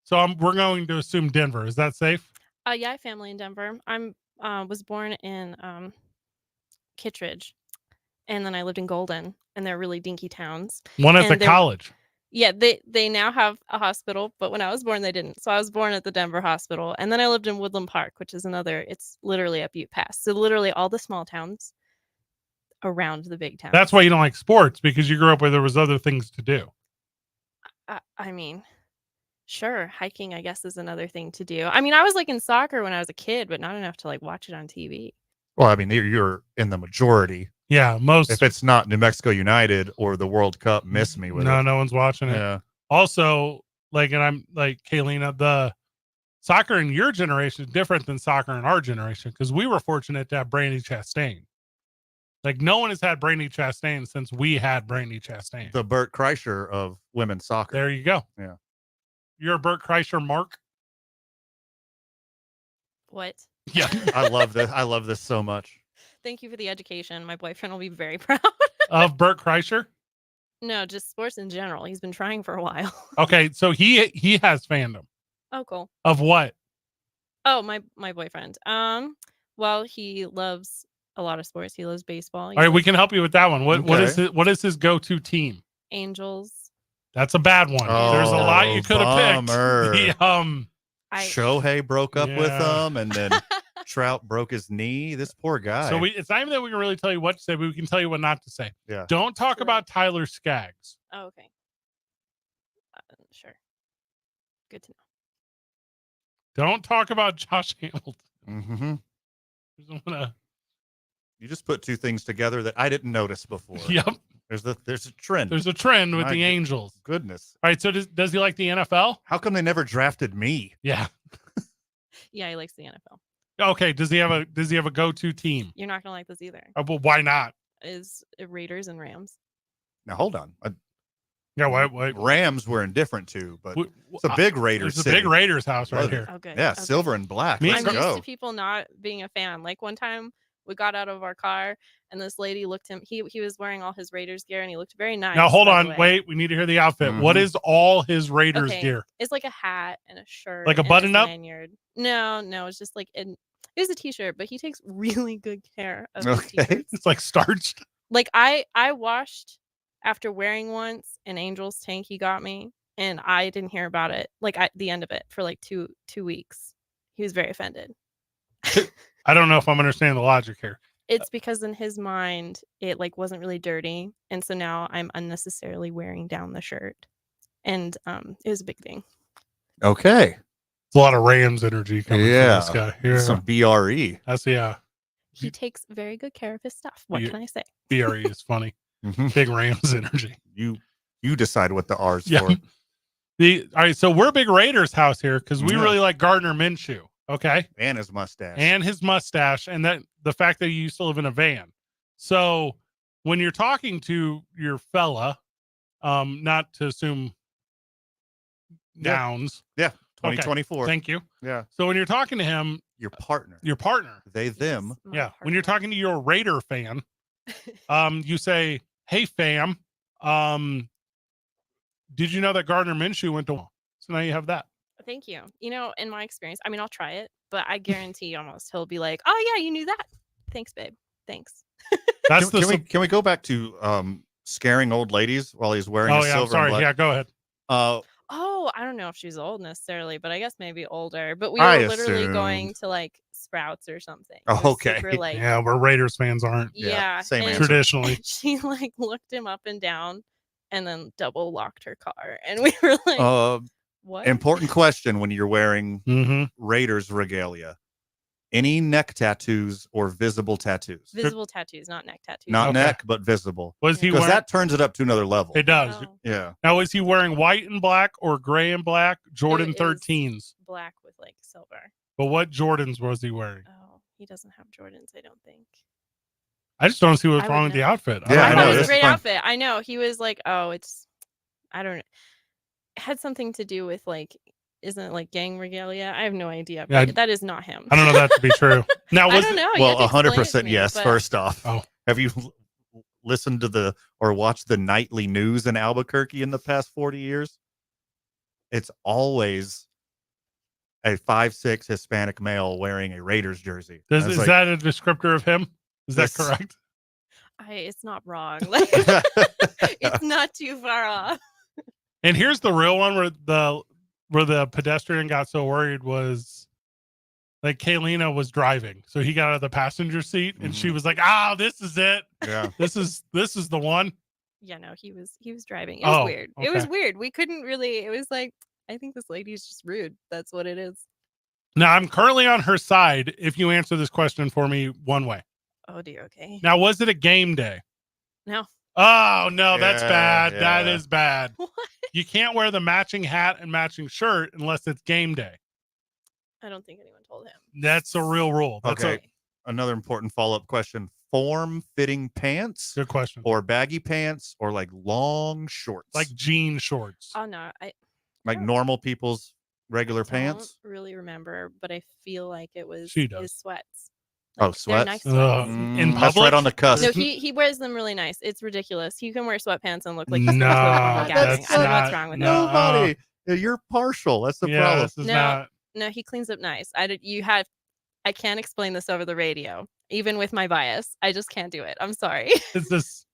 [SPEAKER 4] So we're going to assume Denver. Is that safe?
[SPEAKER 13] Yeah, I have family in Denver. Was born in Kittredge, and then I lived in Golden, and they're really dinky towns.
[SPEAKER 4] One at the college.
[SPEAKER 13] Yeah, they now have a hospital, but when I was born, they didn't. So I was born at the Denver hospital, and then I lived in Woodland Park, which is it's literally up Butte Pass. So literally all the small towns around the big towns.
[SPEAKER 4] That's why you don't like sports, because you grew up where there was other things to do.
[SPEAKER 13] I mean, sure, hiking, I guess, is another thing to do. I mean, I was like in soccer when I was a kid, but not enough to like watch it on TV.
[SPEAKER 5] Well, I mean, you're in the majority.
[SPEAKER 4] Yeah,
[SPEAKER 5] if it's not New Mexico United or the World Cup, miss me with it.
[SPEAKER 4] No one's watching it.
[SPEAKER 5] Yeah.
[SPEAKER 4] Also, like, and I'm like, Kaylina, the soccer in your generation is different than soccer in our generation, because we were fortunate to have Brandy Chastain. Like, no one has had Brandy Chastain since we had Brandy Chastain.
[SPEAKER 5] The Bert Kreischer of women's soccer.
[SPEAKER 4] There you go.
[SPEAKER 5] Yeah.
[SPEAKER 4] You're a Bert Kreischer mark?
[SPEAKER 13] What?
[SPEAKER 4] Yeah.
[SPEAKER 5] I love this. I love this so much.
[SPEAKER 13] Thank you for the education. My boyfriend will be very proud.
[SPEAKER 4] Of Bert Kreischer?
[SPEAKER 13] No, just sports in general. He's been trying for a while.
[SPEAKER 4] Okay, so he has fandom.
[SPEAKER 13] Oh, cool.
[SPEAKER 4] Of what?
[SPEAKER 13] Oh, my boyfriend. Well, he loves a lot of sports. He loves baseball.
[SPEAKER 4] All right, we can help you with that one. What is his go-to team?
[SPEAKER 13] Angels.
[SPEAKER 4] That's a bad one. There's a lot you could have picked.
[SPEAKER 5] Shohei broke up with him, and then Trout broke his knee. This poor guy.
[SPEAKER 4] So it's not even that we can really tell you what to say, but we can tell you what not to say.
[SPEAKER 5] Yeah.
[SPEAKER 4] Don't talk about Tyler Skaggs.
[SPEAKER 13] Oh, okay. Sure. Good to know.
[SPEAKER 4] Don't talk about Josh Hamilton.
[SPEAKER 5] Mm-hmm. You just put two things together that I didn't notice before.
[SPEAKER 4] Yep.
[SPEAKER 5] There's a trend.
[SPEAKER 4] There's a trend with the Angels.
[SPEAKER 5] Goodness.
[SPEAKER 4] All right. So does he like the NFL?
[SPEAKER 5] How come they never drafted me?
[SPEAKER 4] Yeah.
[SPEAKER 13] Yeah, he likes the NFL.
[SPEAKER 4] Okay. Does he have a go-to team?
[SPEAKER 13] You're not gonna like this either.
[SPEAKER 4] Well, why not?
[SPEAKER 13] Is Raiders and Rams.
[SPEAKER 5] Now hold on.
[SPEAKER 4] Yeah, why?
[SPEAKER 5] Rams were indifferent too, but it's a big Raiders.
[SPEAKER 4] It's a big Raiders house right here.
[SPEAKER 13] Okay.
[SPEAKER 5] Yeah, silver and black.
[SPEAKER 13] I'm used to people not being a fan. Like one time we got out of our car and this lady looked him. He was wearing all his Raiders gear and he looked very nice.
[SPEAKER 4] Now hold on, wait. We need to hear the outfit.
[SPEAKER 5] Mm-hmm.
[SPEAKER 4] What is all his Raiders
[SPEAKER 13] Okay.
[SPEAKER 4] gear?
[SPEAKER 13] It's like a hat and a shirt,
[SPEAKER 4] like a
[SPEAKER 13] and
[SPEAKER 4] button-up.
[SPEAKER 13] lanyard. No, it's just like It was a t-shirt, but he takes really good care of his
[SPEAKER 5] Okay.
[SPEAKER 13] t-shirts.
[SPEAKER 4] It's like starched.
[SPEAKER 13] Like I washed after wearing once an Angel's tank he got me, and I didn't hear about it like at the end of it for like two weeks. He was very offended.
[SPEAKER 4] I don't know if I'm understanding the logic here.
[SPEAKER 13] It's because in his mind it like wasn't really dirty, and so now I'm unnecessarily wearing down the shirt, and it was a big thing.
[SPEAKER 5] Okay.
[SPEAKER 4] It's a lot of Rams energy coming from this guy. Yeah.
[SPEAKER 5] Some BRE.
[SPEAKER 4] That's
[SPEAKER 13] He takes very good care of his stuff. What can I say?
[SPEAKER 4] BRE is funny.
[SPEAKER 5] Mhm.
[SPEAKER 4] Big Rams energy.
[SPEAKER 5] You decide what the R's
[SPEAKER 4] Yeah.
[SPEAKER 5] for.
[SPEAKER 4] All right, so we're a big Raiders house here because we
[SPEAKER 5] Yeah.
[SPEAKER 4] really like Gardner Minshew. Okay.
[SPEAKER 5] And his mustache.
[SPEAKER 4] And that the fact that you used to live in a van. So when you're talking to your fella, not to assume nouns.
[SPEAKER 5] Yeah.
[SPEAKER 4] Okay,
[SPEAKER 5] 2024.
[SPEAKER 4] Thank you.
[SPEAKER 5] Yeah.
[SPEAKER 4] So when you're talking to him,
[SPEAKER 5] Your partner.
[SPEAKER 4] they,
[SPEAKER 5] them.
[SPEAKER 4] yeah. When you're talking to your Raider fan, you say, "Hey fam, did you know that Gardner Minshew went to?" So now you have that.
[SPEAKER 13] Thank you. You know, in my experience, I mean, I'll try it, but I guarantee almost he'll be like, "Oh yeah, you knew that. Thanks, babe. Thanks."
[SPEAKER 4] That's
[SPEAKER 5] Can we go back to scaring old ladies while he's wearing
[SPEAKER 4] Oh
[SPEAKER 5] a
[SPEAKER 4] yeah,
[SPEAKER 5] silver
[SPEAKER 4] I'm sorry.
[SPEAKER 5] and black?
[SPEAKER 4] Yeah, go ahead.
[SPEAKER 13] Oh, I don't know if she's old necessarily, but I guess maybe older. But we
[SPEAKER 5] I
[SPEAKER 13] were literally going
[SPEAKER 5] assumed.
[SPEAKER 13] to like Sprouts or something.
[SPEAKER 5] Oh,
[SPEAKER 13] It was
[SPEAKER 5] okay.
[SPEAKER 13] super, like,
[SPEAKER 4] Yeah, where Raiders fans aren't.
[SPEAKER 13] yeah.
[SPEAKER 5] same
[SPEAKER 13] and
[SPEAKER 5] answer.
[SPEAKER 4] Traditionally.
[SPEAKER 13] She like looked him up and down, and then double locked her car, and we were like, "What?"
[SPEAKER 5] Important question when you're wearing
[SPEAKER 4] Mm-hmm.
[SPEAKER 5] Raiders regalia. Any neck tattoos or visible tattoos?
[SPEAKER 13] Visible tattoos, not neck tattoos.
[SPEAKER 5] Not
[SPEAKER 4] Okay.
[SPEAKER 5] neck, but visible.
[SPEAKER 4] Was he
[SPEAKER 5] Because
[SPEAKER 4] wearing?
[SPEAKER 5] that turns it up to another level.
[SPEAKER 4] It does.
[SPEAKER 13] Oh,
[SPEAKER 5] Yeah.
[SPEAKER 4] Now, is he wearing white and black or gray and black Jordan
[SPEAKER 13] It is
[SPEAKER 4] 13s?
[SPEAKER 13] black with like silver.
[SPEAKER 4] But what Jordans was he wearing?
[SPEAKER 13] Oh, he doesn't have Jordans, I don't think.
[SPEAKER 4] I just don't see what's
[SPEAKER 13] I
[SPEAKER 4] wrong
[SPEAKER 13] would
[SPEAKER 4] with the
[SPEAKER 13] know.
[SPEAKER 4] outfit.
[SPEAKER 5] Yeah,
[SPEAKER 13] I
[SPEAKER 5] I
[SPEAKER 13] thought
[SPEAKER 5] know,
[SPEAKER 13] it was a
[SPEAKER 5] this
[SPEAKER 13] great
[SPEAKER 5] is fun.
[SPEAKER 13] outfit. I know. He was like, "Oh, it's," I don't know. It had something to do with like, isn't it like gang regalia? I have no idea.
[SPEAKER 4] Yeah,
[SPEAKER 13] But that is not him.
[SPEAKER 4] I don't know that to be true. Now,
[SPEAKER 13] I
[SPEAKER 4] was
[SPEAKER 13] don't know. You
[SPEAKER 5] Well,
[SPEAKER 13] have to explain it to
[SPEAKER 5] 100%
[SPEAKER 13] me,
[SPEAKER 5] yes.
[SPEAKER 13] but-
[SPEAKER 5] First off,
[SPEAKER 4] Oh.
[SPEAKER 5] have you listened to or watched the nightly news in Albuquerque in the past 40 years? It's always a 5'6" Hispanic male wearing a Raiders jersey.
[SPEAKER 4] is
[SPEAKER 5] I was
[SPEAKER 4] is
[SPEAKER 5] like,
[SPEAKER 4] that a descriptor of him? Is that
[SPEAKER 5] This-
[SPEAKER 4] correct?
[SPEAKER 13] It's not wrong. Like, it's not too far off.
[SPEAKER 4] And here's the real one where the pedestrian got so worried was like Kaylina was driving, so he got out of the passenger seat and she was like, "Ah, this is it.
[SPEAKER 5] Yeah.
[SPEAKER 4] This is the one."
[SPEAKER 13] Yeah, no, he was driving. It was
[SPEAKER 4] Oh,
[SPEAKER 13] weird. It was
[SPEAKER 4] okay.
[SPEAKER 13] weird. We couldn't really. It was like, I think this lady's just rude. That's what it is.
[SPEAKER 4] Now I'm currently on her side. If you answer this question for me one way.
[SPEAKER 13] Oh dear. Okay.
[SPEAKER 4] Now, was it a game day?
[SPEAKER 13] No.
[SPEAKER 4] Oh no, that's
[SPEAKER 5] Yeah,
[SPEAKER 4] bad. That
[SPEAKER 5] yeah.
[SPEAKER 4] is bad.
[SPEAKER 13] What?
[SPEAKER 4] You can't wear the matching hat and matching shirt unless it's game day.
[SPEAKER 13] I don't think anyone told him.
[SPEAKER 4] That's a real rule. That's
[SPEAKER 5] Okay. Another important follow-up question. Form-fitting pants
[SPEAKER 4] a good question.
[SPEAKER 5] or baggy pants or like long shorts?
[SPEAKER 4] Like jean shorts.
[SPEAKER 13] Oh no,
[SPEAKER 5] like normal people's regular pants?
[SPEAKER 13] don't really remember, but I feel like it was
[SPEAKER 4] She does.
[SPEAKER 13] his sweats.
[SPEAKER 5] Oh,
[SPEAKER 13] They're
[SPEAKER 5] sweats?
[SPEAKER 13] nice
[SPEAKER 4] Ugh.
[SPEAKER 13] sweats.
[SPEAKER 4] In
[SPEAKER 5] That's
[SPEAKER 4] public?
[SPEAKER 5] right on the cusp.
[SPEAKER 13] No, he wears them really nice. It's ridiculous. He can wear sweatpants and look like
[SPEAKER 4] No,
[SPEAKER 13] he's going to a normal gathering.
[SPEAKER 4] that's
[SPEAKER 13] I don't know
[SPEAKER 4] not-
[SPEAKER 13] what's wrong with
[SPEAKER 4] no.
[SPEAKER 13] him.
[SPEAKER 5] Nobody. You're partial. That's the
[SPEAKER 4] Yeah,
[SPEAKER 5] problem.
[SPEAKER 4] this is
[SPEAKER 13] No.
[SPEAKER 4] not.
[SPEAKER 13] No, he cleans up nice. I can't explain this over the radio, even with my bias. I just can't do it. I'm sorry.
[SPEAKER 4] It's this.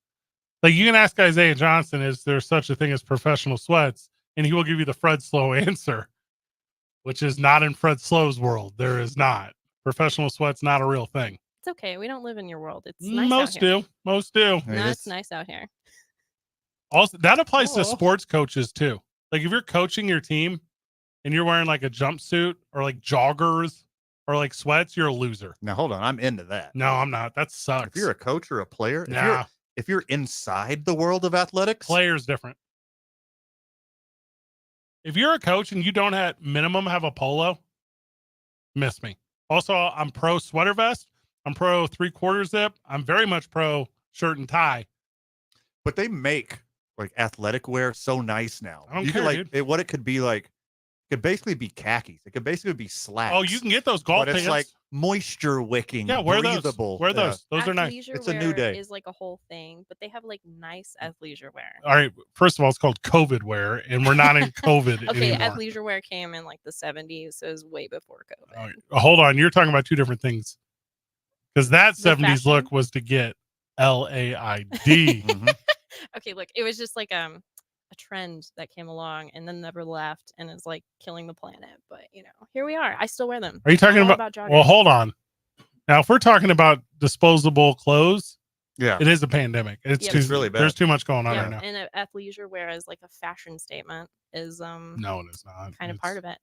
[SPEAKER 4] Like you can ask Isaiah Johnson, is there such a thing as professional sweats? And he will give you the Fred Slow answer, which is not in Fred Slow's world. There is not. Professional sweats not a real thing.
[SPEAKER 13] It's okay. We don't live in your world. It's nice
[SPEAKER 4] Most
[SPEAKER 13] out here.
[SPEAKER 4] do. Most do.
[SPEAKER 13] No, it's nice out here.
[SPEAKER 4] Also, that applies to
[SPEAKER 5] Oh.
[SPEAKER 4] sports coaches too. Like if you're coaching your team and you're wearing like a jumpsuit or like joggers or like sweats, you're a loser.
[SPEAKER 5] Now hold on, I'm into that.
[SPEAKER 4] No, I'm not. That sucks.
[SPEAKER 5] If you're a coach or a player,
[SPEAKER 4] Nah.
[SPEAKER 5] if you're inside the world of athletics,
[SPEAKER 4] Player's different. If you're a coach and you don't at minimum have a polo, miss me. Also, I'm pro sweater vest. I'm pro 3/4 zip. I'm very much pro shirt and tie.
[SPEAKER 5] but they make like athletic wear so nice now.
[SPEAKER 4] I don't
[SPEAKER 5] You
[SPEAKER 4] care,
[SPEAKER 5] could like
[SPEAKER 4] dude.
[SPEAKER 5] it, what it could be like. It could basically be khakis. It could basically be slacks.
[SPEAKER 4] Oh, you can get those golf
[SPEAKER 5] But it's
[SPEAKER 4] pants.
[SPEAKER 5] like moisture wicking,
[SPEAKER 4] Yeah, wear those.
[SPEAKER 5] breathable.
[SPEAKER 4] Wear those. Those are nice.
[SPEAKER 5] It's a new day.
[SPEAKER 13] Is like a whole thing, but they have like nice athleisure wear.
[SPEAKER 4] All right. First of all, it's called COVID wear, and we're not in COVID
[SPEAKER 13] Okay,
[SPEAKER 4] anymore.
[SPEAKER 13] athleisure wear came in like the 70s, so it was way before COVID.
[SPEAKER 4] All right, hold on. You're talking about two different things. Because that
[SPEAKER 13] The
[SPEAKER 4] 70s
[SPEAKER 13] fashion?
[SPEAKER 4] look was to get LAID.
[SPEAKER 5] Mm-hmm.
[SPEAKER 13] Okay, look, it was just like a trend that came along and then never left and is like killing the planet. But here we are. I still wear them.
[SPEAKER 4] Are you talking
[SPEAKER 13] I'm all
[SPEAKER 4] about?
[SPEAKER 13] joggers.
[SPEAKER 4] Well, hold on. Now, if we're talking about disposable clothes,
[SPEAKER 5] Yeah,
[SPEAKER 4] it is a pandemic. It's
[SPEAKER 13] Yep.
[SPEAKER 4] too,
[SPEAKER 5] It's really bad.
[SPEAKER 4] There's too much going on
[SPEAKER 13] Yeah,
[SPEAKER 4] right now.
[SPEAKER 13] and athleisure wear as like a fashion statement is
[SPEAKER 4] No, it is not.
[SPEAKER 13] kind of
[SPEAKER 4] It's-
[SPEAKER 13] part of it.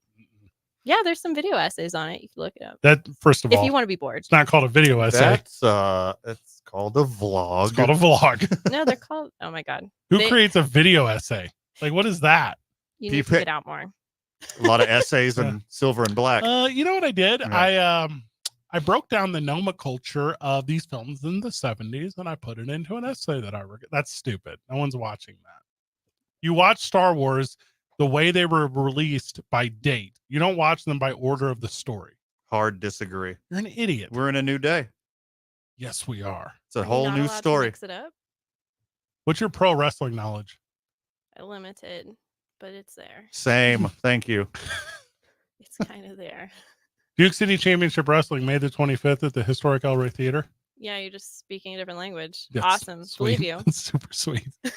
[SPEAKER 13] Yeah, there's some video essays on it. You can look it up
[SPEAKER 4] That first of
[SPEAKER 13] if
[SPEAKER 4] all,
[SPEAKER 13] you want to be bored.
[SPEAKER 4] it's not called a video essay.
[SPEAKER 5] It's called a vlog.
[SPEAKER 4] It's called a vlog.
[SPEAKER 13] No, they're called. Oh my god,
[SPEAKER 4] Who
[SPEAKER 13] They-
[SPEAKER 4] creates a video essay? Like, what is that?
[SPEAKER 13] You need to
[SPEAKER 5] Pick-
[SPEAKER 13] get out more.
[SPEAKER 5] A lot of essays in silver and black.
[SPEAKER 4] You know what I did?
[SPEAKER 5] Yeah.
[SPEAKER 4] I broke down the nomenclature of these films in the 70s and I put it into an essay that I wrote. That's stupid. No one's watching that. You watch Star Wars the way they were released by date. You don't watch them by order of the story.
[SPEAKER 5] Hard disagree.
[SPEAKER 4] You're an idiot.
[SPEAKER 5] We're in a new day.
[SPEAKER 4] Yes, we are.
[SPEAKER 5] It's a
[SPEAKER 13] Are you
[SPEAKER 5] whole
[SPEAKER 13] not
[SPEAKER 5] new
[SPEAKER 13] allowed to
[SPEAKER 5] story.
[SPEAKER 13] Mix it up.
[SPEAKER 4] What's your pro wrestling knowledge?
[SPEAKER 13] Limited, but it's there.
[SPEAKER 5] Same. Thank you.
[SPEAKER 13] It's kind of there.
[SPEAKER 4] Duke City Championship Wrestling, May the 25th at the historic El Rey Theater.
[SPEAKER 13] Yeah, you're just speaking a different language.
[SPEAKER 4] Yes,
[SPEAKER 13] Awesome.
[SPEAKER 4] sweet.
[SPEAKER 13] Believe you.
[SPEAKER 4] That's super sweet. All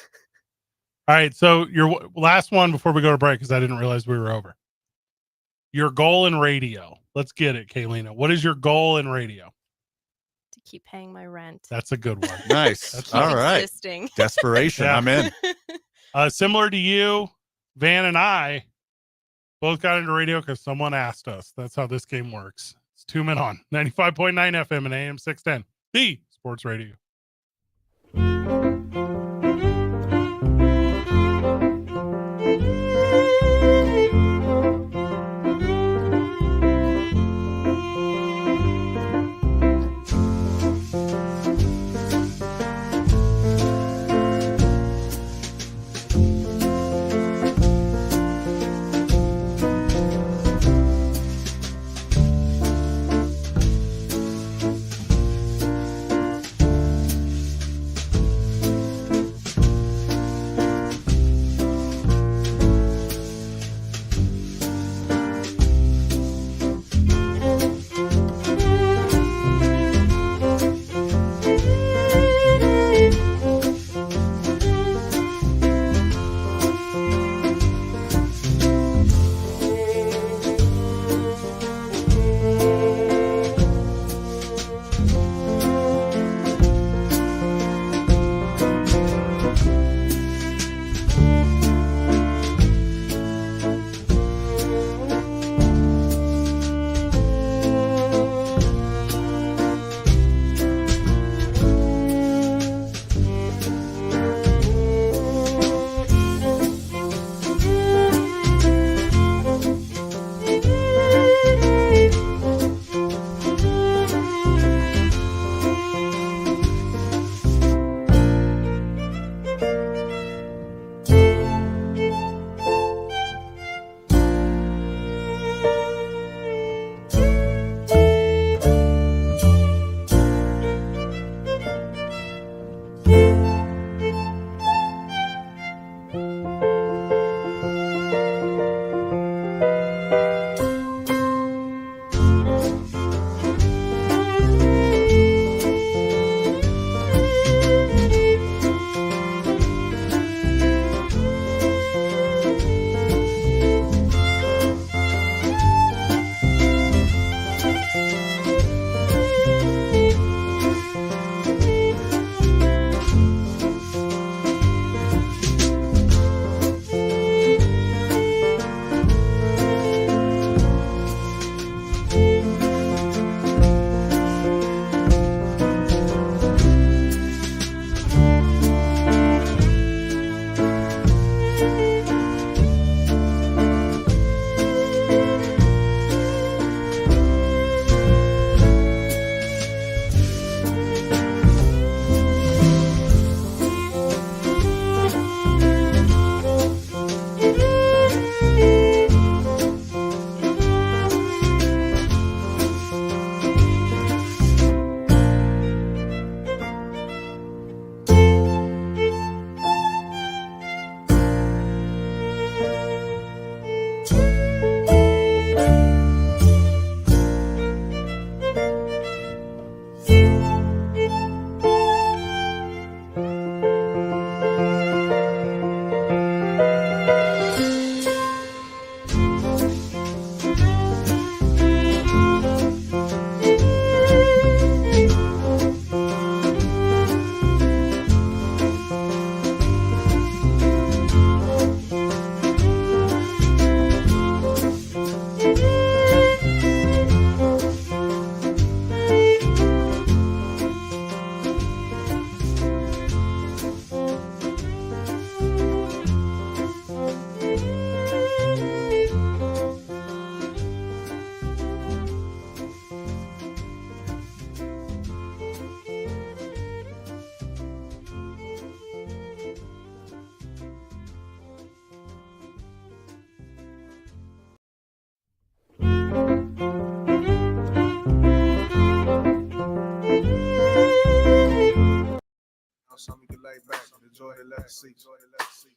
[SPEAKER 4] right. So your last one before we go to break, because I didn't realize we were over. Your goal in radio. Let's get it, Kaylina. What is your goal in radio?
[SPEAKER 13] To keep paying my rent.
[SPEAKER 4] That's a good one.
[SPEAKER 5] Nice.
[SPEAKER 4] That's
[SPEAKER 5] All right.
[SPEAKER 13] Existing.
[SPEAKER 5] Desperation.
[SPEAKER 4] Yeah.
[SPEAKER 5] I'm in.
[SPEAKER 4] Similar to you, Van and I both got into radio because someone asked us. That's how this game works. It's 2 Men On 95.9 FM and AM 610, the sports radio.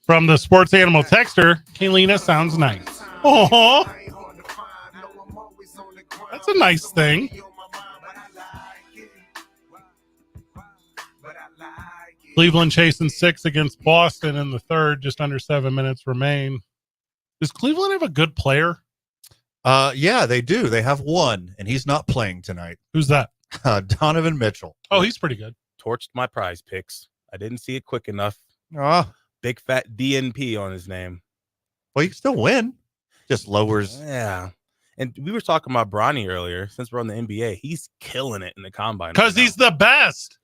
[SPEAKER 4] From the sports animal texter, Kaylina sounds nice. Oh, that's a nice thing. Cleveland chasing 6 against Boston in the third. Just under 7 minutes remain. Does Cleveland have a good player?
[SPEAKER 5] Yeah, they do. They have one, and he's not playing tonight.
[SPEAKER 4] Who's that?
[SPEAKER 5] Donovan Mitchell.
[SPEAKER 4] Oh, he's pretty good.
[SPEAKER 6] Torched my prize picks. I didn't see it quick enough. Big fat DNP on his name.
[SPEAKER 5] Well, you can still win. Just lowers.
[SPEAKER 6] Yeah. And we were talking about Bronny earlier. Since we're on the NBA, he's killing it in the combine.
[SPEAKER 4] Because he's the best.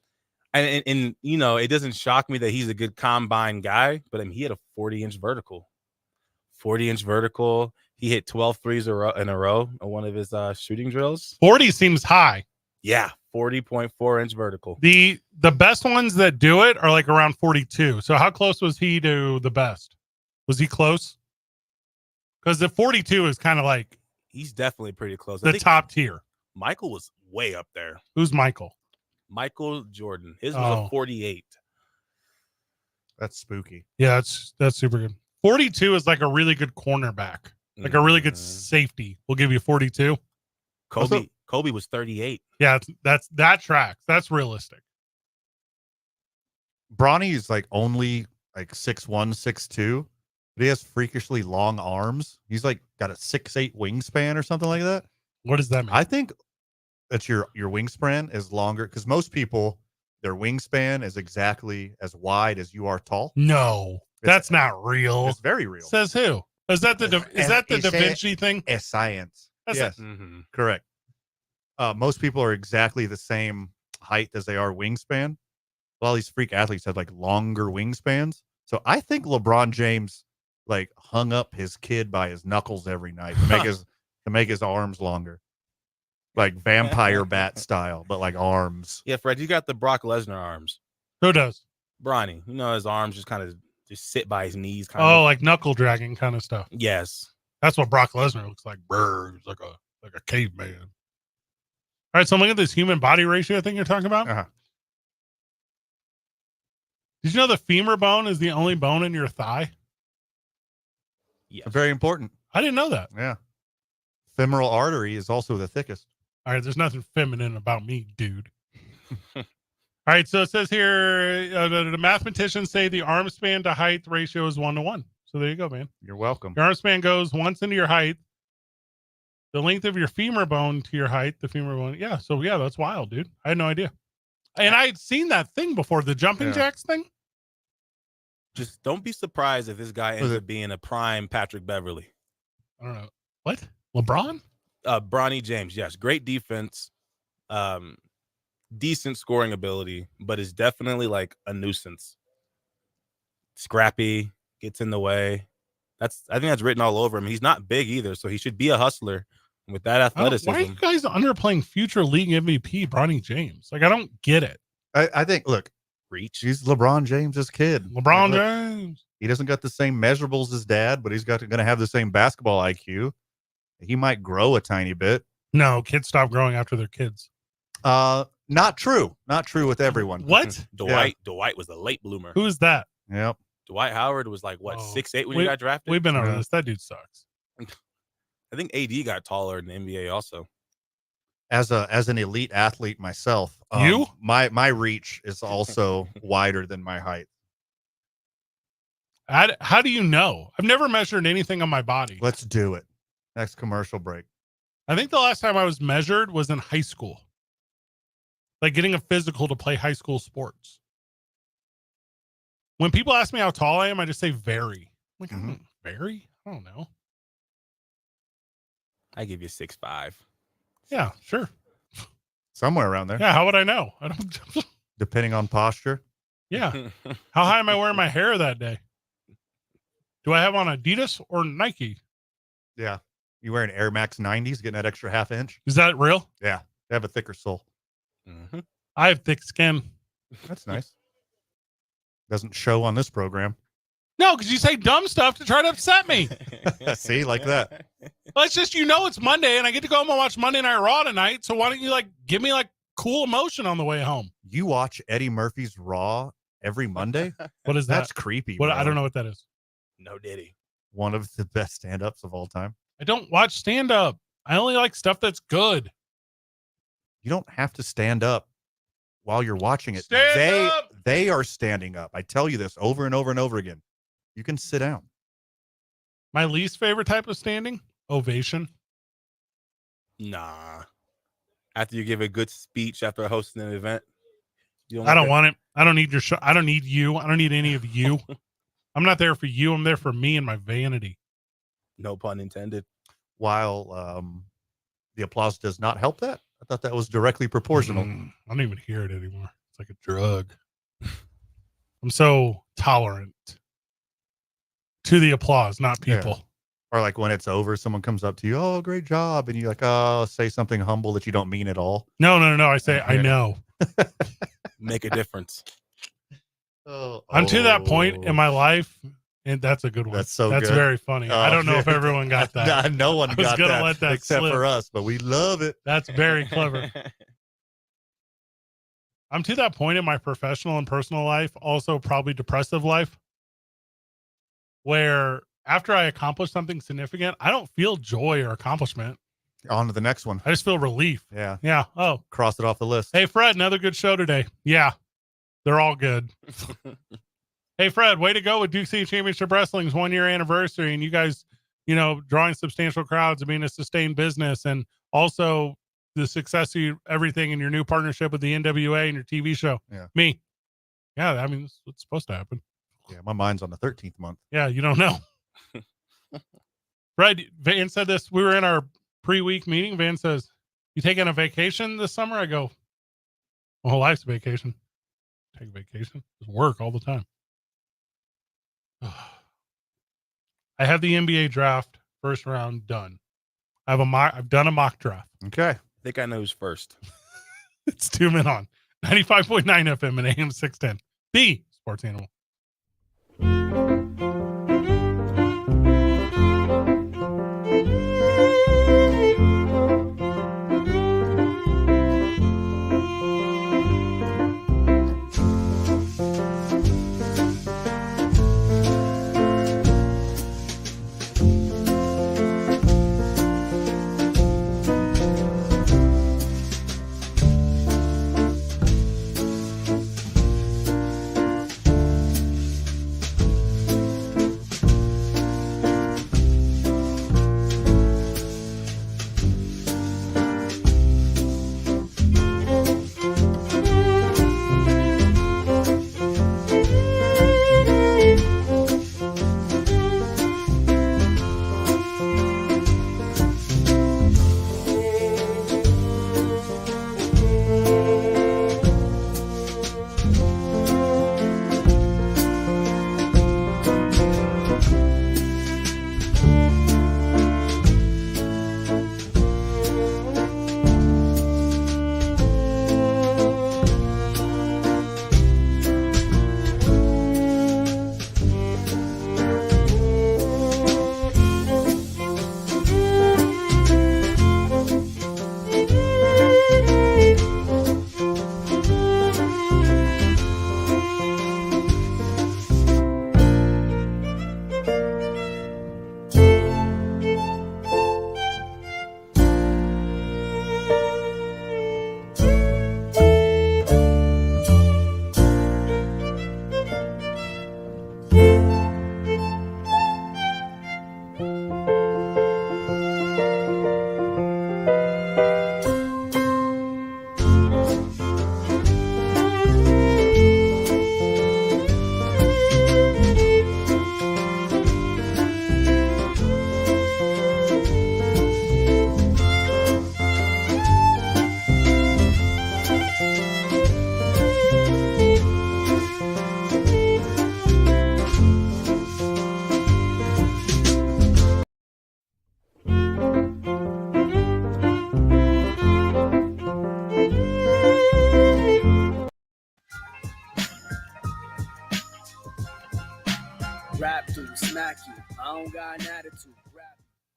[SPEAKER 6] And you know, it doesn't shock me that he's a good combine guy, but I mean, he had a 40-inch vertical. 40-inch vertical. He hit 12 threes in a row on one of his shooting drills.
[SPEAKER 4] 40 seems high.
[SPEAKER 6] Yeah, 40.4-inch vertical.
[SPEAKER 4] The best ones that do it are like around 42. So how close was he to the best? Was he close? Because the 42 is kind of like
[SPEAKER 6] he's definitely pretty close.
[SPEAKER 4] The top tier.
[SPEAKER 6] Michael was way up there.
[SPEAKER 4] Who's Michael?
[SPEAKER 6] Michael Jordan. His was a 48.
[SPEAKER 5] That's spooky.
[SPEAKER 4] Yeah, that's super good. 42 is like a really good cornerback, like a really good safety. We'll give you 42.
[SPEAKER 6] Kobe was 38.
[SPEAKER 4] Yeah, that tracks. That's realistic.
[SPEAKER 5] Bronny is like only like 6'1", 6'2", but he has freakishly long arms. He's like got a 6'8" wingspan or something like that.
[SPEAKER 4] What does that mean?
[SPEAKER 5] I think that your wingspan is longer because most people, their wingspan is exactly as wide as you are tall.
[SPEAKER 4] No, that's not real.
[SPEAKER 5] It's very real.
[SPEAKER 4] Says who? Is that the Da Vinci thing?
[SPEAKER 5] It's science.
[SPEAKER 4] That's
[SPEAKER 5] yes, correct. Most people are exactly the same height as they are wingspan. All these freak athletes have like longer wingspans. So I think LeBron James like hung up his kid by his knuckles every night to make his arms longer. Like vampire bat style, but like arms.
[SPEAKER 6] Yeah, Fred, you got the Brock Lesnar arms.
[SPEAKER 4] Who does?
[SPEAKER 6] Bronny. You know, his arms just kind of just sit by his knees.
[SPEAKER 4] Like knuckle dragging kind of stuff.
[SPEAKER 6] Yes.
[SPEAKER 4] That's what Brock Lesnar looks like. Brr, he's like a caveman. All right, so look at this human body ratio I think you're talking about.
[SPEAKER 5] Uh-huh.
[SPEAKER 4] Did you know the femur bone is the only bone in your thigh?
[SPEAKER 6] Yes.
[SPEAKER 5] Very important.
[SPEAKER 4] I didn't know that.
[SPEAKER 5] Yeah. Femoral artery is also the thickest.
[SPEAKER 4] All right, there's nothing feminine about me, dude. All right, so it says here, the mathematicians say the arm span to height ratio is 1-to-1. So there you go, man.
[SPEAKER 5] You're welcome.
[SPEAKER 4] Your arm span goes once into your height. The length of your femur bone to your height, the femur bone. Yeah, so yeah, that's wild, dude. I had no idea. And I had seen that thing before, the jumping jacks thing.
[SPEAKER 6] Just don't be surprised if this guy ends up being a prime Patrick Beverly.
[SPEAKER 4] I don't know. What? LeBron?
[SPEAKER 6] Bronny James, yes. Great defense. Decent scoring ability, but is definitely like a nuisance. Scrappy, gets in the way. I think that's written all over him. He's not big either, so he should be a hustler. With that athleticism.
[SPEAKER 4] Why are you guys underplaying future league MVP Bronny James? Like, I don't get it.
[SPEAKER 5] I think, look,
[SPEAKER 6] reach.
[SPEAKER 5] He's LeBron James's kid.
[SPEAKER 4] LeBron James.
[SPEAKER 5] He doesn't got the same measurables as dad, but he's going to have the same basketball IQ. He might grow a tiny bit.
[SPEAKER 4] No, kids stop growing after their kids.
[SPEAKER 5] Not true. Not true with everyone.
[SPEAKER 4] What?
[SPEAKER 6] Dwight was a late bloomer.
[SPEAKER 4] Who is that?
[SPEAKER 5] Yep.
[SPEAKER 6] Dwight Howard was like, 6'8" when he got drafted?
[SPEAKER 4] We've been over this. That dude sucks.
[SPEAKER 6] I think AD got taller in the NBA also.
[SPEAKER 5] As an elite athlete myself, my reach is also wider than my height.
[SPEAKER 4] How do you know? I've never measured anything on my body.
[SPEAKER 5] Let's do it. Next commercial break.
[SPEAKER 4] I think the last time I was measured was in high school. Like getting a physical to play high school sports. When people ask me how tall I am, I just say very. I'm like, very? I don't know.
[SPEAKER 6] I give you 6'5".
[SPEAKER 4] Yeah, sure.
[SPEAKER 5] Somewhere around there.
[SPEAKER 4] Yeah, how would I know? I don't.
[SPEAKER 5] Depending on posture.
[SPEAKER 4] Yeah. How high am I wearing my hair that day? Do I have on Adidas or Nike?
[SPEAKER 5] Yeah. You wearing Air Max 90s, getting that extra half inch?
[SPEAKER 4] Is that real?
[SPEAKER 5] Yeah. They have a thicker sole.
[SPEAKER 6] Mm-hmm.
[SPEAKER 4] I have thick skin.
[SPEAKER 5] That's nice. Doesn't show on this program.
[SPEAKER 4] No, because you say dumb stuff to try to upset me.
[SPEAKER 5] See, like that.
[SPEAKER 4] Well, it's just, it's Monday and I get to go home and watch Monday Night Raw tonight. So why don't you give me cool emotion on the way home?
[SPEAKER 5] You watch Eddie Murphy's Raw every Monday.
[SPEAKER 4] What is that?
[SPEAKER 5] That's creepy.
[SPEAKER 4] What?
[SPEAKER 5] Bro.
[SPEAKER 4] I don't know what that is.
[SPEAKER 6] No Diddy.
[SPEAKER 5] One of the best stand-ups of all time.
[SPEAKER 4] I don't watch stand up. I only like stuff that's good.
[SPEAKER 5] You don't have to stand up while you're watching it.
[SPEAKER 4] Stand up!
[SPEAKER 5] They are standing up. I tell you this over and over and over again. You can sit down.
[SPEAKER 4] My least favorite type of standing, ovation.
[SPEAKER 6] Nah. After you give a good speech after hosting an event,
[SPEAKER 4] I don't want it. I don't need your show. I don't need you. I don't need any of you. I'm not there for you. I'm there for me and my vanity.
[SPEAKER 6] No pun intended.
[SPEAKER 5] While the applause does not help that, I thought that was directly proportional.
[SPEAKER 4] I don't even hear it anymore. It's like a drug. I'm so tolerant to the applause, not people.
[SPEAKER 5] Yeah. Or like when it's over, someone comes up to you, oh, great job. And you're like, oh, say something humble that you don't mean at all.
[SPEAKER 4] No. I say, I know.
[SPEAKER 6] Make a difference.
[SPEAKER 4] I'm to that point in my life, and that's a good one.
[SPEAKER 5] That's
[SPEAKER 4] That's
[SPEAKER 5] good.
[SPEAKER 4] very funny. I don't know if everyone got that.
[SPEAKER 5] No one
[SPEAKER 4] I was
[SPEAKER 5] got
[SPEAKER 4] gonna
[SPEAKER 5] that,
[SPEAKER 4] let that
[SPEAKER 5] except
[SPEAKER 4] slip.
[SPEAKER 5] for us, but we love it.
[SPEAKER 4] That's very clever. I'm to that point in my professional and personal life, also probably depressive life, where after I accomplish something significant, I don't feel joy or accomplishment.
[SPEAKER 5] On to the next one.
[SPEAKER 4] I just feel relief.
[SPEAKER 5] Yeah.
[SPEAKER 4] Yeah. Oh,
[SPEAKER 5] cross it off the list.
[SPEAKER 4] Hey, Fred, another good show today. Yeah. They're all good. Hey, Fred, way to go with Duke City Championship Wrestling's 1-year anniversary. And you guys, drawing substantial crowds and being a sustained business. And also the success of everything in your new partnership with the NWA and your TV show.
[SPEAKER 5] Yeah.
[SPEAKER 4] Me. Yeah. I mean, it's supposed to happen.
[SPEAKER 5] Yeah. My mind's on the 13th month.
[SPEAKER 4] Yeah. You don't know. Fred, Van said this. We were in our pre-week meeting. Van says, you taking a vacation this summer? I go, my whole life's a vacation. Take a vacation. Just work all the time. I have the NBA draft first round done. I've done a mock draft.
[SPEAKER 5] Okay.
[SPEAKER 6] I think I know who's first.
[SPEAKER 4] It's 2 Men On 95.9 FM and AM 610. The Sports Animal.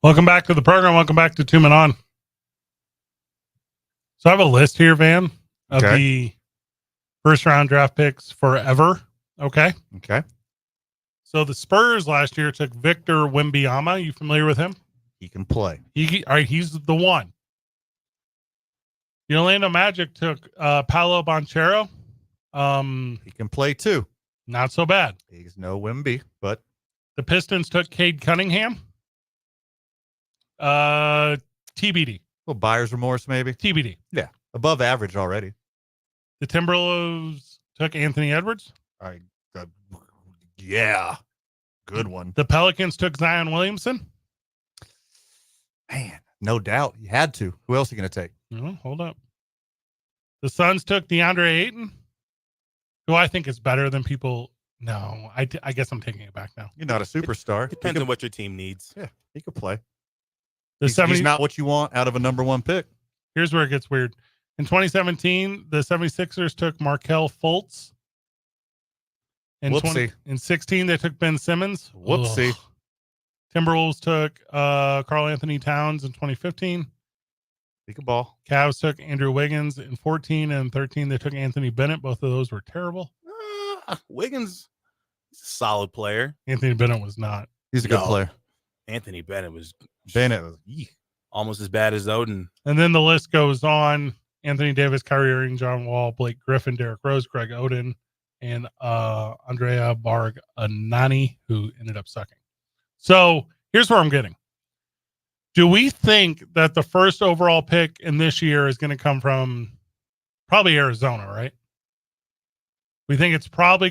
[SPEAKER 4] Welcome back to the program. Welcome back to 2 Men On. So I have a list here, Van, of the first round draft picks forever. Okay.
[SPEAKER 5] Okay.
[SPEAKER 4] So the Spurs last year took Victor Wembanyama. You familiar with him?
[SPEAKER 5] He can play.
[SPEAKER 4] All right, he's the one. The Orlando Magic took Paolo Banchero.
[SPEAKER 5] He can play too.
[SPEAKER 4] Not so bad.
[SPEAKER 5] He's no Wemby, but
[SPEAKER 4] The Pistons took Cade Cunningham. TBD.
[SPEAKER 5] well, buyer's remorse maybe.
[SPEAKER 4] TBD.
[SPEAKER 5] Yeah, above average already.
[SPEAKER 4] The Timberwolves took Anthony Edwards.
[SPEAKER 5] Yeah, good one.
[SPEAKER 4] The Pelicans took Zion Williamson.
[SPEAKER 5] Man, no doubt. You had to. Who else are you going to take?
[SPEAKER 4] Hold up. The Suns took DeAndre Ayton, who I think is better than people. No, I guess I'm taking it back now.
[SPEAKER 5] You're not a superstar.
[SPEAKER 6] Depends on what your team needs.
[SPEAKER 5] Yeah, he could play.
[SPEAKER 4] He's
[SPEAKER 5] not what you want out of a number one pick.
[SPEAKER 4] Here's where it gets weird. In 2017, the 76ers took Markelle Fultz.
[SPEAKER 5] Whoopsie.
[SPEAKER 4] In 16, they took Ben Simmons.
[SPEAKER 5] Whoopsie.
[SPEAKER 4] Ugh. Timberwolves took Karl Anthony Towns in 2015.
[SPEAKER 5] Take a ball.
[SPEAKER 4] Cavs took Andrew Wiggins in 14, and 13 they took Anthony Bennett. Both of those were terrible.
[SPEAKER 6] Wiggins, he's a solid player.
[SPEAKER 4] Anthony Bennett was not.
[SPEAKER 5] He's a good player.
[SPEAKER 6] Anthony Bennett was almost as bad as Odin.
[SPEAKER 4] And then the list goes on. Anthony Davis, Kyrie Irving, John Wall, Blake Griffin, Derrick Rose, Greg Oden, and Andrea Bargnani, who ended up sucking. So here's where I'm getting. Do we think that the first overall pick in this year is going to come from probably Arizona, right? We think it's probably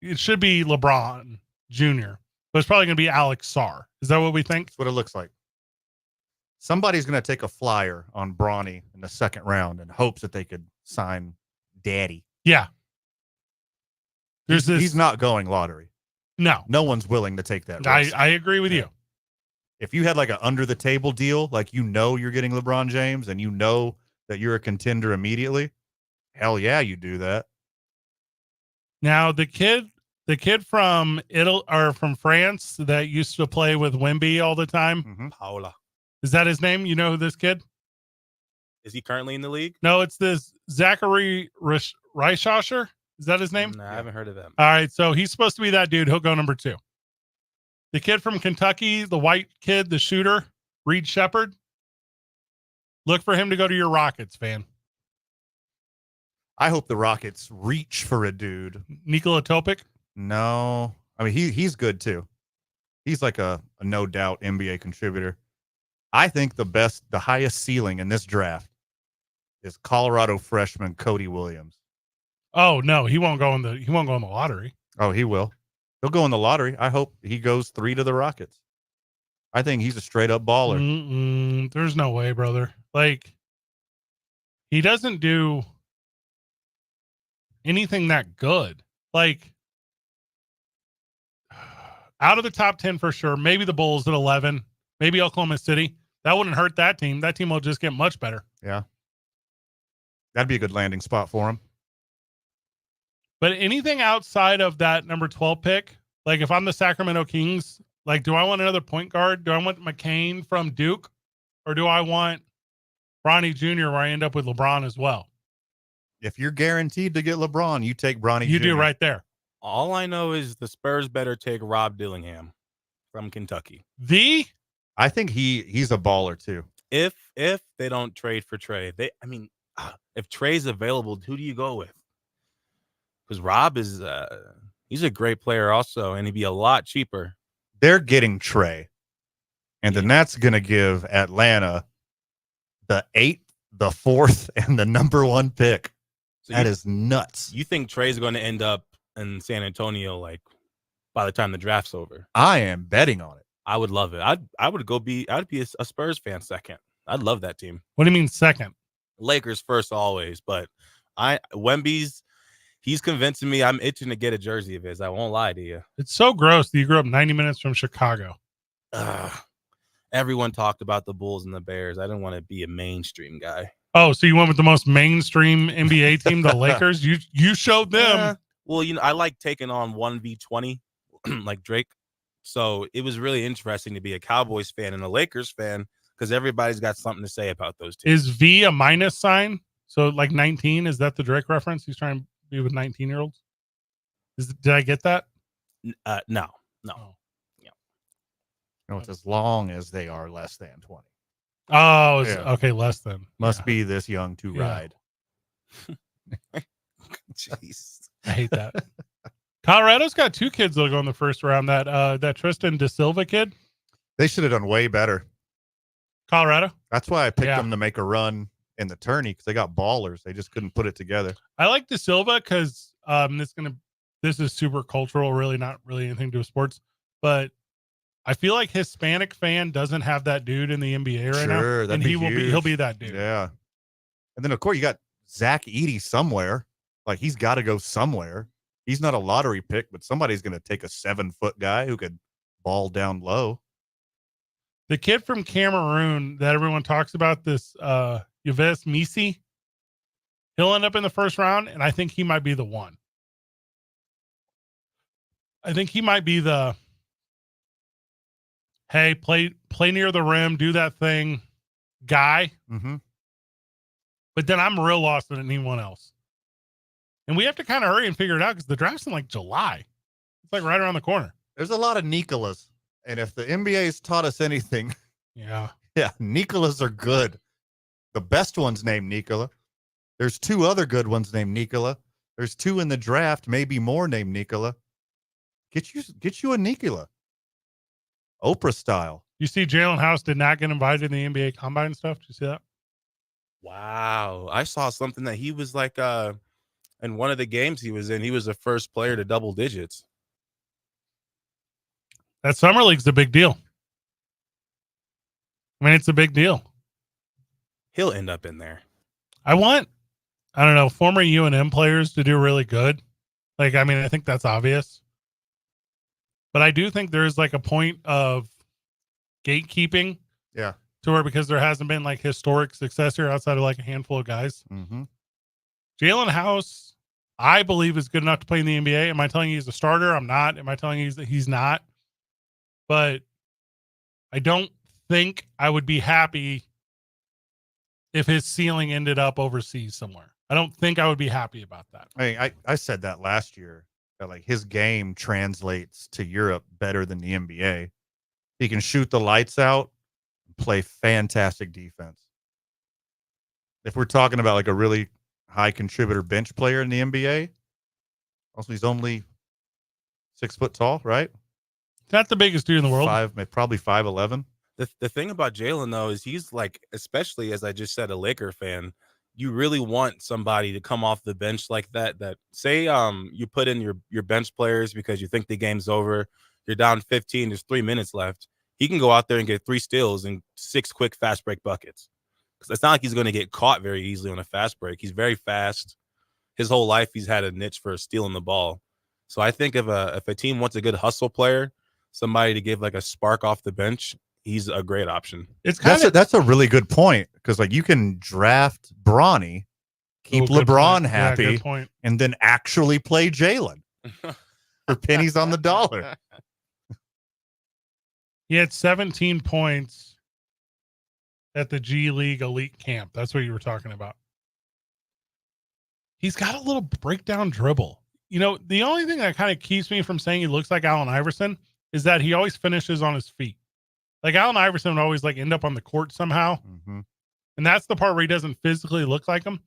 [SPEAKER 4] it should be LeBron Jr., but it's probably going to be Alex Sarr. Is that what we think?
[SPEAKER 5] That's what it looks like. Somebody's going to take a flyer on Bronny in the second round in hopes that they could sign Daddy.
[SPEAKER 4] Yeah.
[SPEAKER 5] He's not going lottery.
[SPEAKER 4] No.
[SPEAKER 5] No one's willing to take that risk.
[SPEAKER 4] I agree with you.
[SPEAKER 5] If you had like an under the table deal, like you're getting LeBron James and you know that you're a contender immediately, hell yeah, you do that.
[SPEAKER 4] Now the kid from Italy or from France that used to play with Wemby all the time.
[SPEAKER 6] Paola.
[SPEAKER 4] Is that his name? You know this kid?
[SPEAKER 6] Is he currently in the league?
[SPEAKER 4] No, it's this Zachary Reichosher. Is that his name?
[SPEAKER 6] No, I haven't heard of him.
[SPEAKER 4] All right, so he's supposed to be that dude. He'll go number 2. The kid from Kentucky, the white kid, the shooter, Reed Shepard. Look for him to go to your Rockets, fan.
[SPEAKER 5] I hope the Rockets reach for a dude.
[SPEAKER 4] Nikola Topic?
[SPEAKER 5] No. I mean, he's good too. He's like a no doubt NBA contributor. I think the highest ceiling in this draft is Colorado freshman Cody Williams.
[SPEAKER 4] Oh no, he won't go in the lottery.
[SPEAKER 5] Oh, he will. He'll go in the lottery. I hope he goes 3 to the Rockets. I think he's a straight up baller.
[SPEAKER 4] There's no way, brother. Like, he doesn't do anything that good. Like, out of the top 10 for sure. Maybe the Bulls at 11. Maybe Oklahoma City. That wouldn't hurt that team. That team will just get much better.
[SPEAKER 5] Yeah. That'd be a good landing spot for him.
[SPEAKER 4] But anything outside of that number 12 pick, like if I'm the Sacramento Kings, like, do I want another point guard? Do I want McCain from Duke? Or do I want Bronny Jr. where I end up with LeBron as well?
[SPEAKER 5] If you're guaranteed to get LeBron, you take Bronny Jr.
[SPEAKER 4] You do right there.
[SPEAKER 6] All I know is the Spurs better take Rob Dillingham from Kentucky.
[SPEAKER 5] I think he's a baller too.
[SPEAKER 6] If they don't trade for Trey, if Trey's available, who do you go with? Because Rob is he's a great player also, and he'd be a lot cheaper.
[SPEAKER 5] They're getting Trey, and then that's going to give Atlanta the 8th, the 4th, and the number 1 pick. So that is nuts.
[SPEAKER 6] You think Trey's going to end up in San Antonio like by the time the draft's over?
[SPEAKER 5] I am betting on it.
[SPEAKER 6] I would love it. I'd be a Spurs fan second. I'd love that team.
[SPEAKER 4] What do you mean second?
[SPEAKER 6] Lakers first always, but Wemby's. He's convincing me. I'm itching to get a jersey of his. I won't lie to you.
[SPEAKER 4] It's so gross that you grew up 90 minutes from Chicago.
[SPEAKER 6] Everyone talked about the Bulls and the Bears. I didn't want to be a mainstream guy.
[SPEAKER 4] Oh, so you went with the most mainstream NBA team, the Lakers? You showed them.
[SPEAKER 6] Well, I like taking on 1v20 like Drake. So it was really interesting to be a Cowboys fan and a Lakers fan because everybody's got something to say about those teams.
[SPEAKER 4] Is V a minus sign? So like 19, is that the Drake reference? He's trying to be with 19-year-olds? Did I get that?
[SPEAKER 6] No.
[SPEAKER 4] Oh.
[SPEAKER 5] No, it's as long as they are less than 20.
[SPEAKER 4] Oh,
[SPEAKER 5] Yeah.
[SPEAKER 4] okay, less than.
[SPEAKER 5] Must be this young to
[SPEAKER 4] Yeah.
[SPEAKER 5] ride.
[SPEAKER 6] Jeez.
[SPEAKER 4] I hate that. Colorado's got 2 kids that'll go in the first round. That Tristan De Silva kid.
[SPEAKER 5] They should have done way better.
[SPEAKER 4] Colorado.
[SPEAKER 5] That's why I picked
[SPEAKER 4] Yeah.
[SPEAKER 5] them to make a run in the tourney, because they got ballers. They just couldn't put it together.
[SPEAKER 4] I like De Silva because this is super cultural, really not really anything to do with sports, but I feel like Hispanic fan doesn't have that dude in the NBA right now.
[SPEAKER 5] Sure, that'd
[SPEAKER 4] And
[SPEAKER 5] be
[SPEAKER 4] he'll be
[SPEAKER 5] huge.
[SPEAKER 4] that dude.
[SPEAKER 5] Yeah. And then of course you got Zach Edey somewhere. Like, he's got to go somewhere. He's not a lottery pick, but somebody's going to take a 7-foot guy who could ball down low.
[SPEAKER 4] The kid from Cameroon that everyone talks about, this Yves Misi, he'll end up in the first round, and I think he might be the one. I think he might be the, hey, play near the rim, do that thing guy.
[SPEAKER 5] Mm-hmm.
[SPEAKER 4] But then I'm real lost in anyone else. And we have to kind of hurry and figure it out because the draft's in like July. It's like right around the corner.
[SPEAKER 5] There's a lot of Nicolas. And if the NBA's taught us anything,
[SPEAKER 4] yeah,
[SPEAKER 5] Nicolas are good. The best one's named Nikola. There's 2 other good ones named Nikola. There's 2 in the draft, maybe more named Nikola. Get you a Nikola. Oprah style.
[SPEAKER 4] You see Jalen House did not get invited in the NBA Combine and stuff. Did you see that?
[SPEAKER 6] Wow. I saw something that he was like in one of the games he was in, he was the first player to double digits.
[SPEAKER 4] That summer league's a big deal. I mean, it's a big deal.
[SPEAKER 6] He'll end up in there.
[SPEAKER 4] I don't know, former UNM players to do really good. Like, I mean, I think that's obvious. But I do think there's like a point of gatekeeping.
[SPEAKER 5] Yeah.
[SPEAKER 4] To where, because there hasn't been like historic success here outside of like a handful of guys.
[SPEAKER 5] Mm-hmm.
[SPEAKER 4] Jalen House, I believe, is good enough to play in the NBA. Am I telling you he's a starter? I'm not. Am I telling you he's not? But I don't think I would be happy if his ceiling ended up overseas somewhere. I don't think I would be happy about that.
[SPEAKER 5] I said that last year, that like his game translates to Europe better than the NBA. He can shoot the lights out, play fantastic defense. If we're talking about like a really high contributor bench player in the NBA, also he's only 6 foot tall, right?
[SPEAKER 4] Not the biggest dude in the world.
[SPEAKER 5] Probably 5'11".
[SPEAKER 6] The thing about Jalen, though, is he's like, especially as I just said, a Laker fan, you really want somebody to come off the bench like that. That say you put in your bench players because you think the game's over. You're down 15. There's 3 minutes left. He can go out there and get 3 steals and 6 quick fast break buckets. Because it's not like he's going to get caught very easily on a fast break. He's very fast. His whole life, he's had a niche for stealing the ball. So I think if a team wants a good hustle player, somebody to give like a spark off the bench, he's a great option.
[SPEAKER 5] That's a really good point, because like you can draft Bronny, keep LeBron happy,
[SPEAKER 4] good point.
[SPEAKER 5] and then actually play Jalen for pennies on the dollar.
[SPEAKER 4] He had 17 points at the G League Elite Camp. That's what you were talking about. He's got a little breakdown dribble. You know, the only thing that kind of keeps me from saying he looks like Allen Iverson is that he always finishes on his feet. Like Allen Iverson would always like end up on the court somehow.
[SPEAKER 5] Mm-hmm.
[SPEAKER 4] And that's the part where he doesn't physically look like him.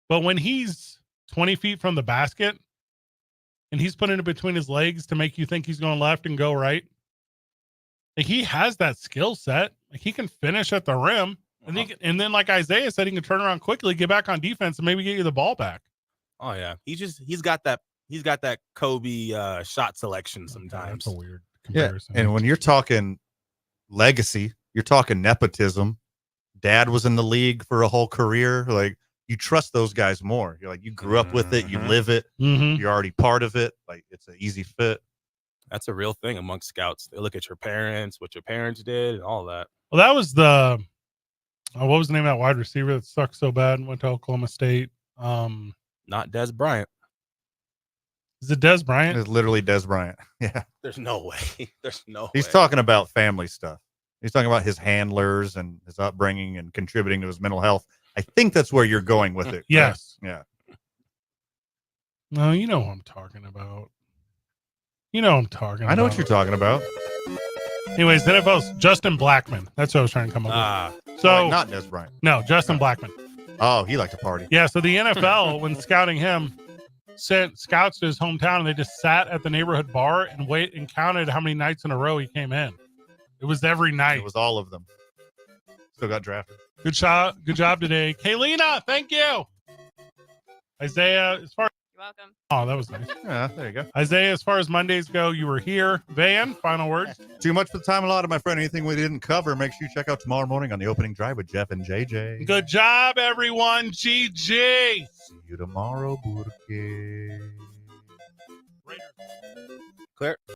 [SPEAKER 4] But when he's 20 feet from the basket and he's putting it between his legs to make you think he's going left and go right, like he has that skill set. Like he can finish at the rim. And then like Isaiah said, he can turn around quickly, get back on defense, and maybe get you the ball back.
[SPEAKER 6] Oh yeah. He's got that Kobe shot selection sometimes.
[SPEAKER 4] That's a weird
[SPEAKER 5] comparison. Yeah. And when you're talking legacy, you're talking nepotism. Dad was in the league for a whole career. Like, you trust those guys more. You're like, you grew up with it, you live it, you're already part of it. Like, it's an easy fit.
[SPEAKER 6] That's a real thing amongst scouts. They look at your parents, what your parents did, and all that.
[SPEAKER 4] Well, that was the what was the name of that wide receiver that sucked so bad and went to Oklahoma State?
[SPEAKER 6] Not Des Bryant.
[SPEAKER 4] Is it Des Bryant?
[SPEAKER 5] It's literally Des Bryant. Yeah.
[SPEAKER 6] There's no way. There's no
[SPEAKER 5] He's
[SPEAKER 6] way.
[SPEAKER 5] talking about family stuff. He's talking about his handlers and his upbringing and contributing to his mental health. I think that's where you're going with it.
[SPEAKER 4] Yes.
[SPEAKER 5] Yeah.
[SPEAKER 4] No, you know what I'm talking about. You know what I'm talking about.
[SPEAKER 5] I know what you're talking about.
[SPEAKER 4] Anyways, NFL's Justin Blackman. That's what I was trying to come up with. So
[SPEAKER 5] not Des Bryant.
[SPEAKER 4] No, Justin Blackman.
[SPEAKER 5] Oh, he liked to party.
[SPEAKER 4] Yeah, so the NFL, when scouting him, sent scouts to his hometown and they just sat at the neighborhood bar and counted how many nights in a row he came in. It was every night.
[SPEAKER 5] It was all of them. Still got drafted.
[SPEAKER 4] Good job today. Kaylina, thank you. Isaiah, as far
[SPEAKER 13] You're welcome.
[SPEAKER 4] Oh, that was nice.
[SPEAKER 5] Yeah, there you go.
[SPEAKER 4] Isaiah, as far as Mondays go, you were here. Van, final words.
[SPEAKER 5] Too much for the time allotted, my friend. Anything we didn't cover, make sure you check out tomorrow morning on the opening drive with Jeff and JJ.
[SPEAKER 4] Good job, everyone. GG.
[SPEAKER 5] See you tomorrow, Burke.
[SPEAKER 6] Clear.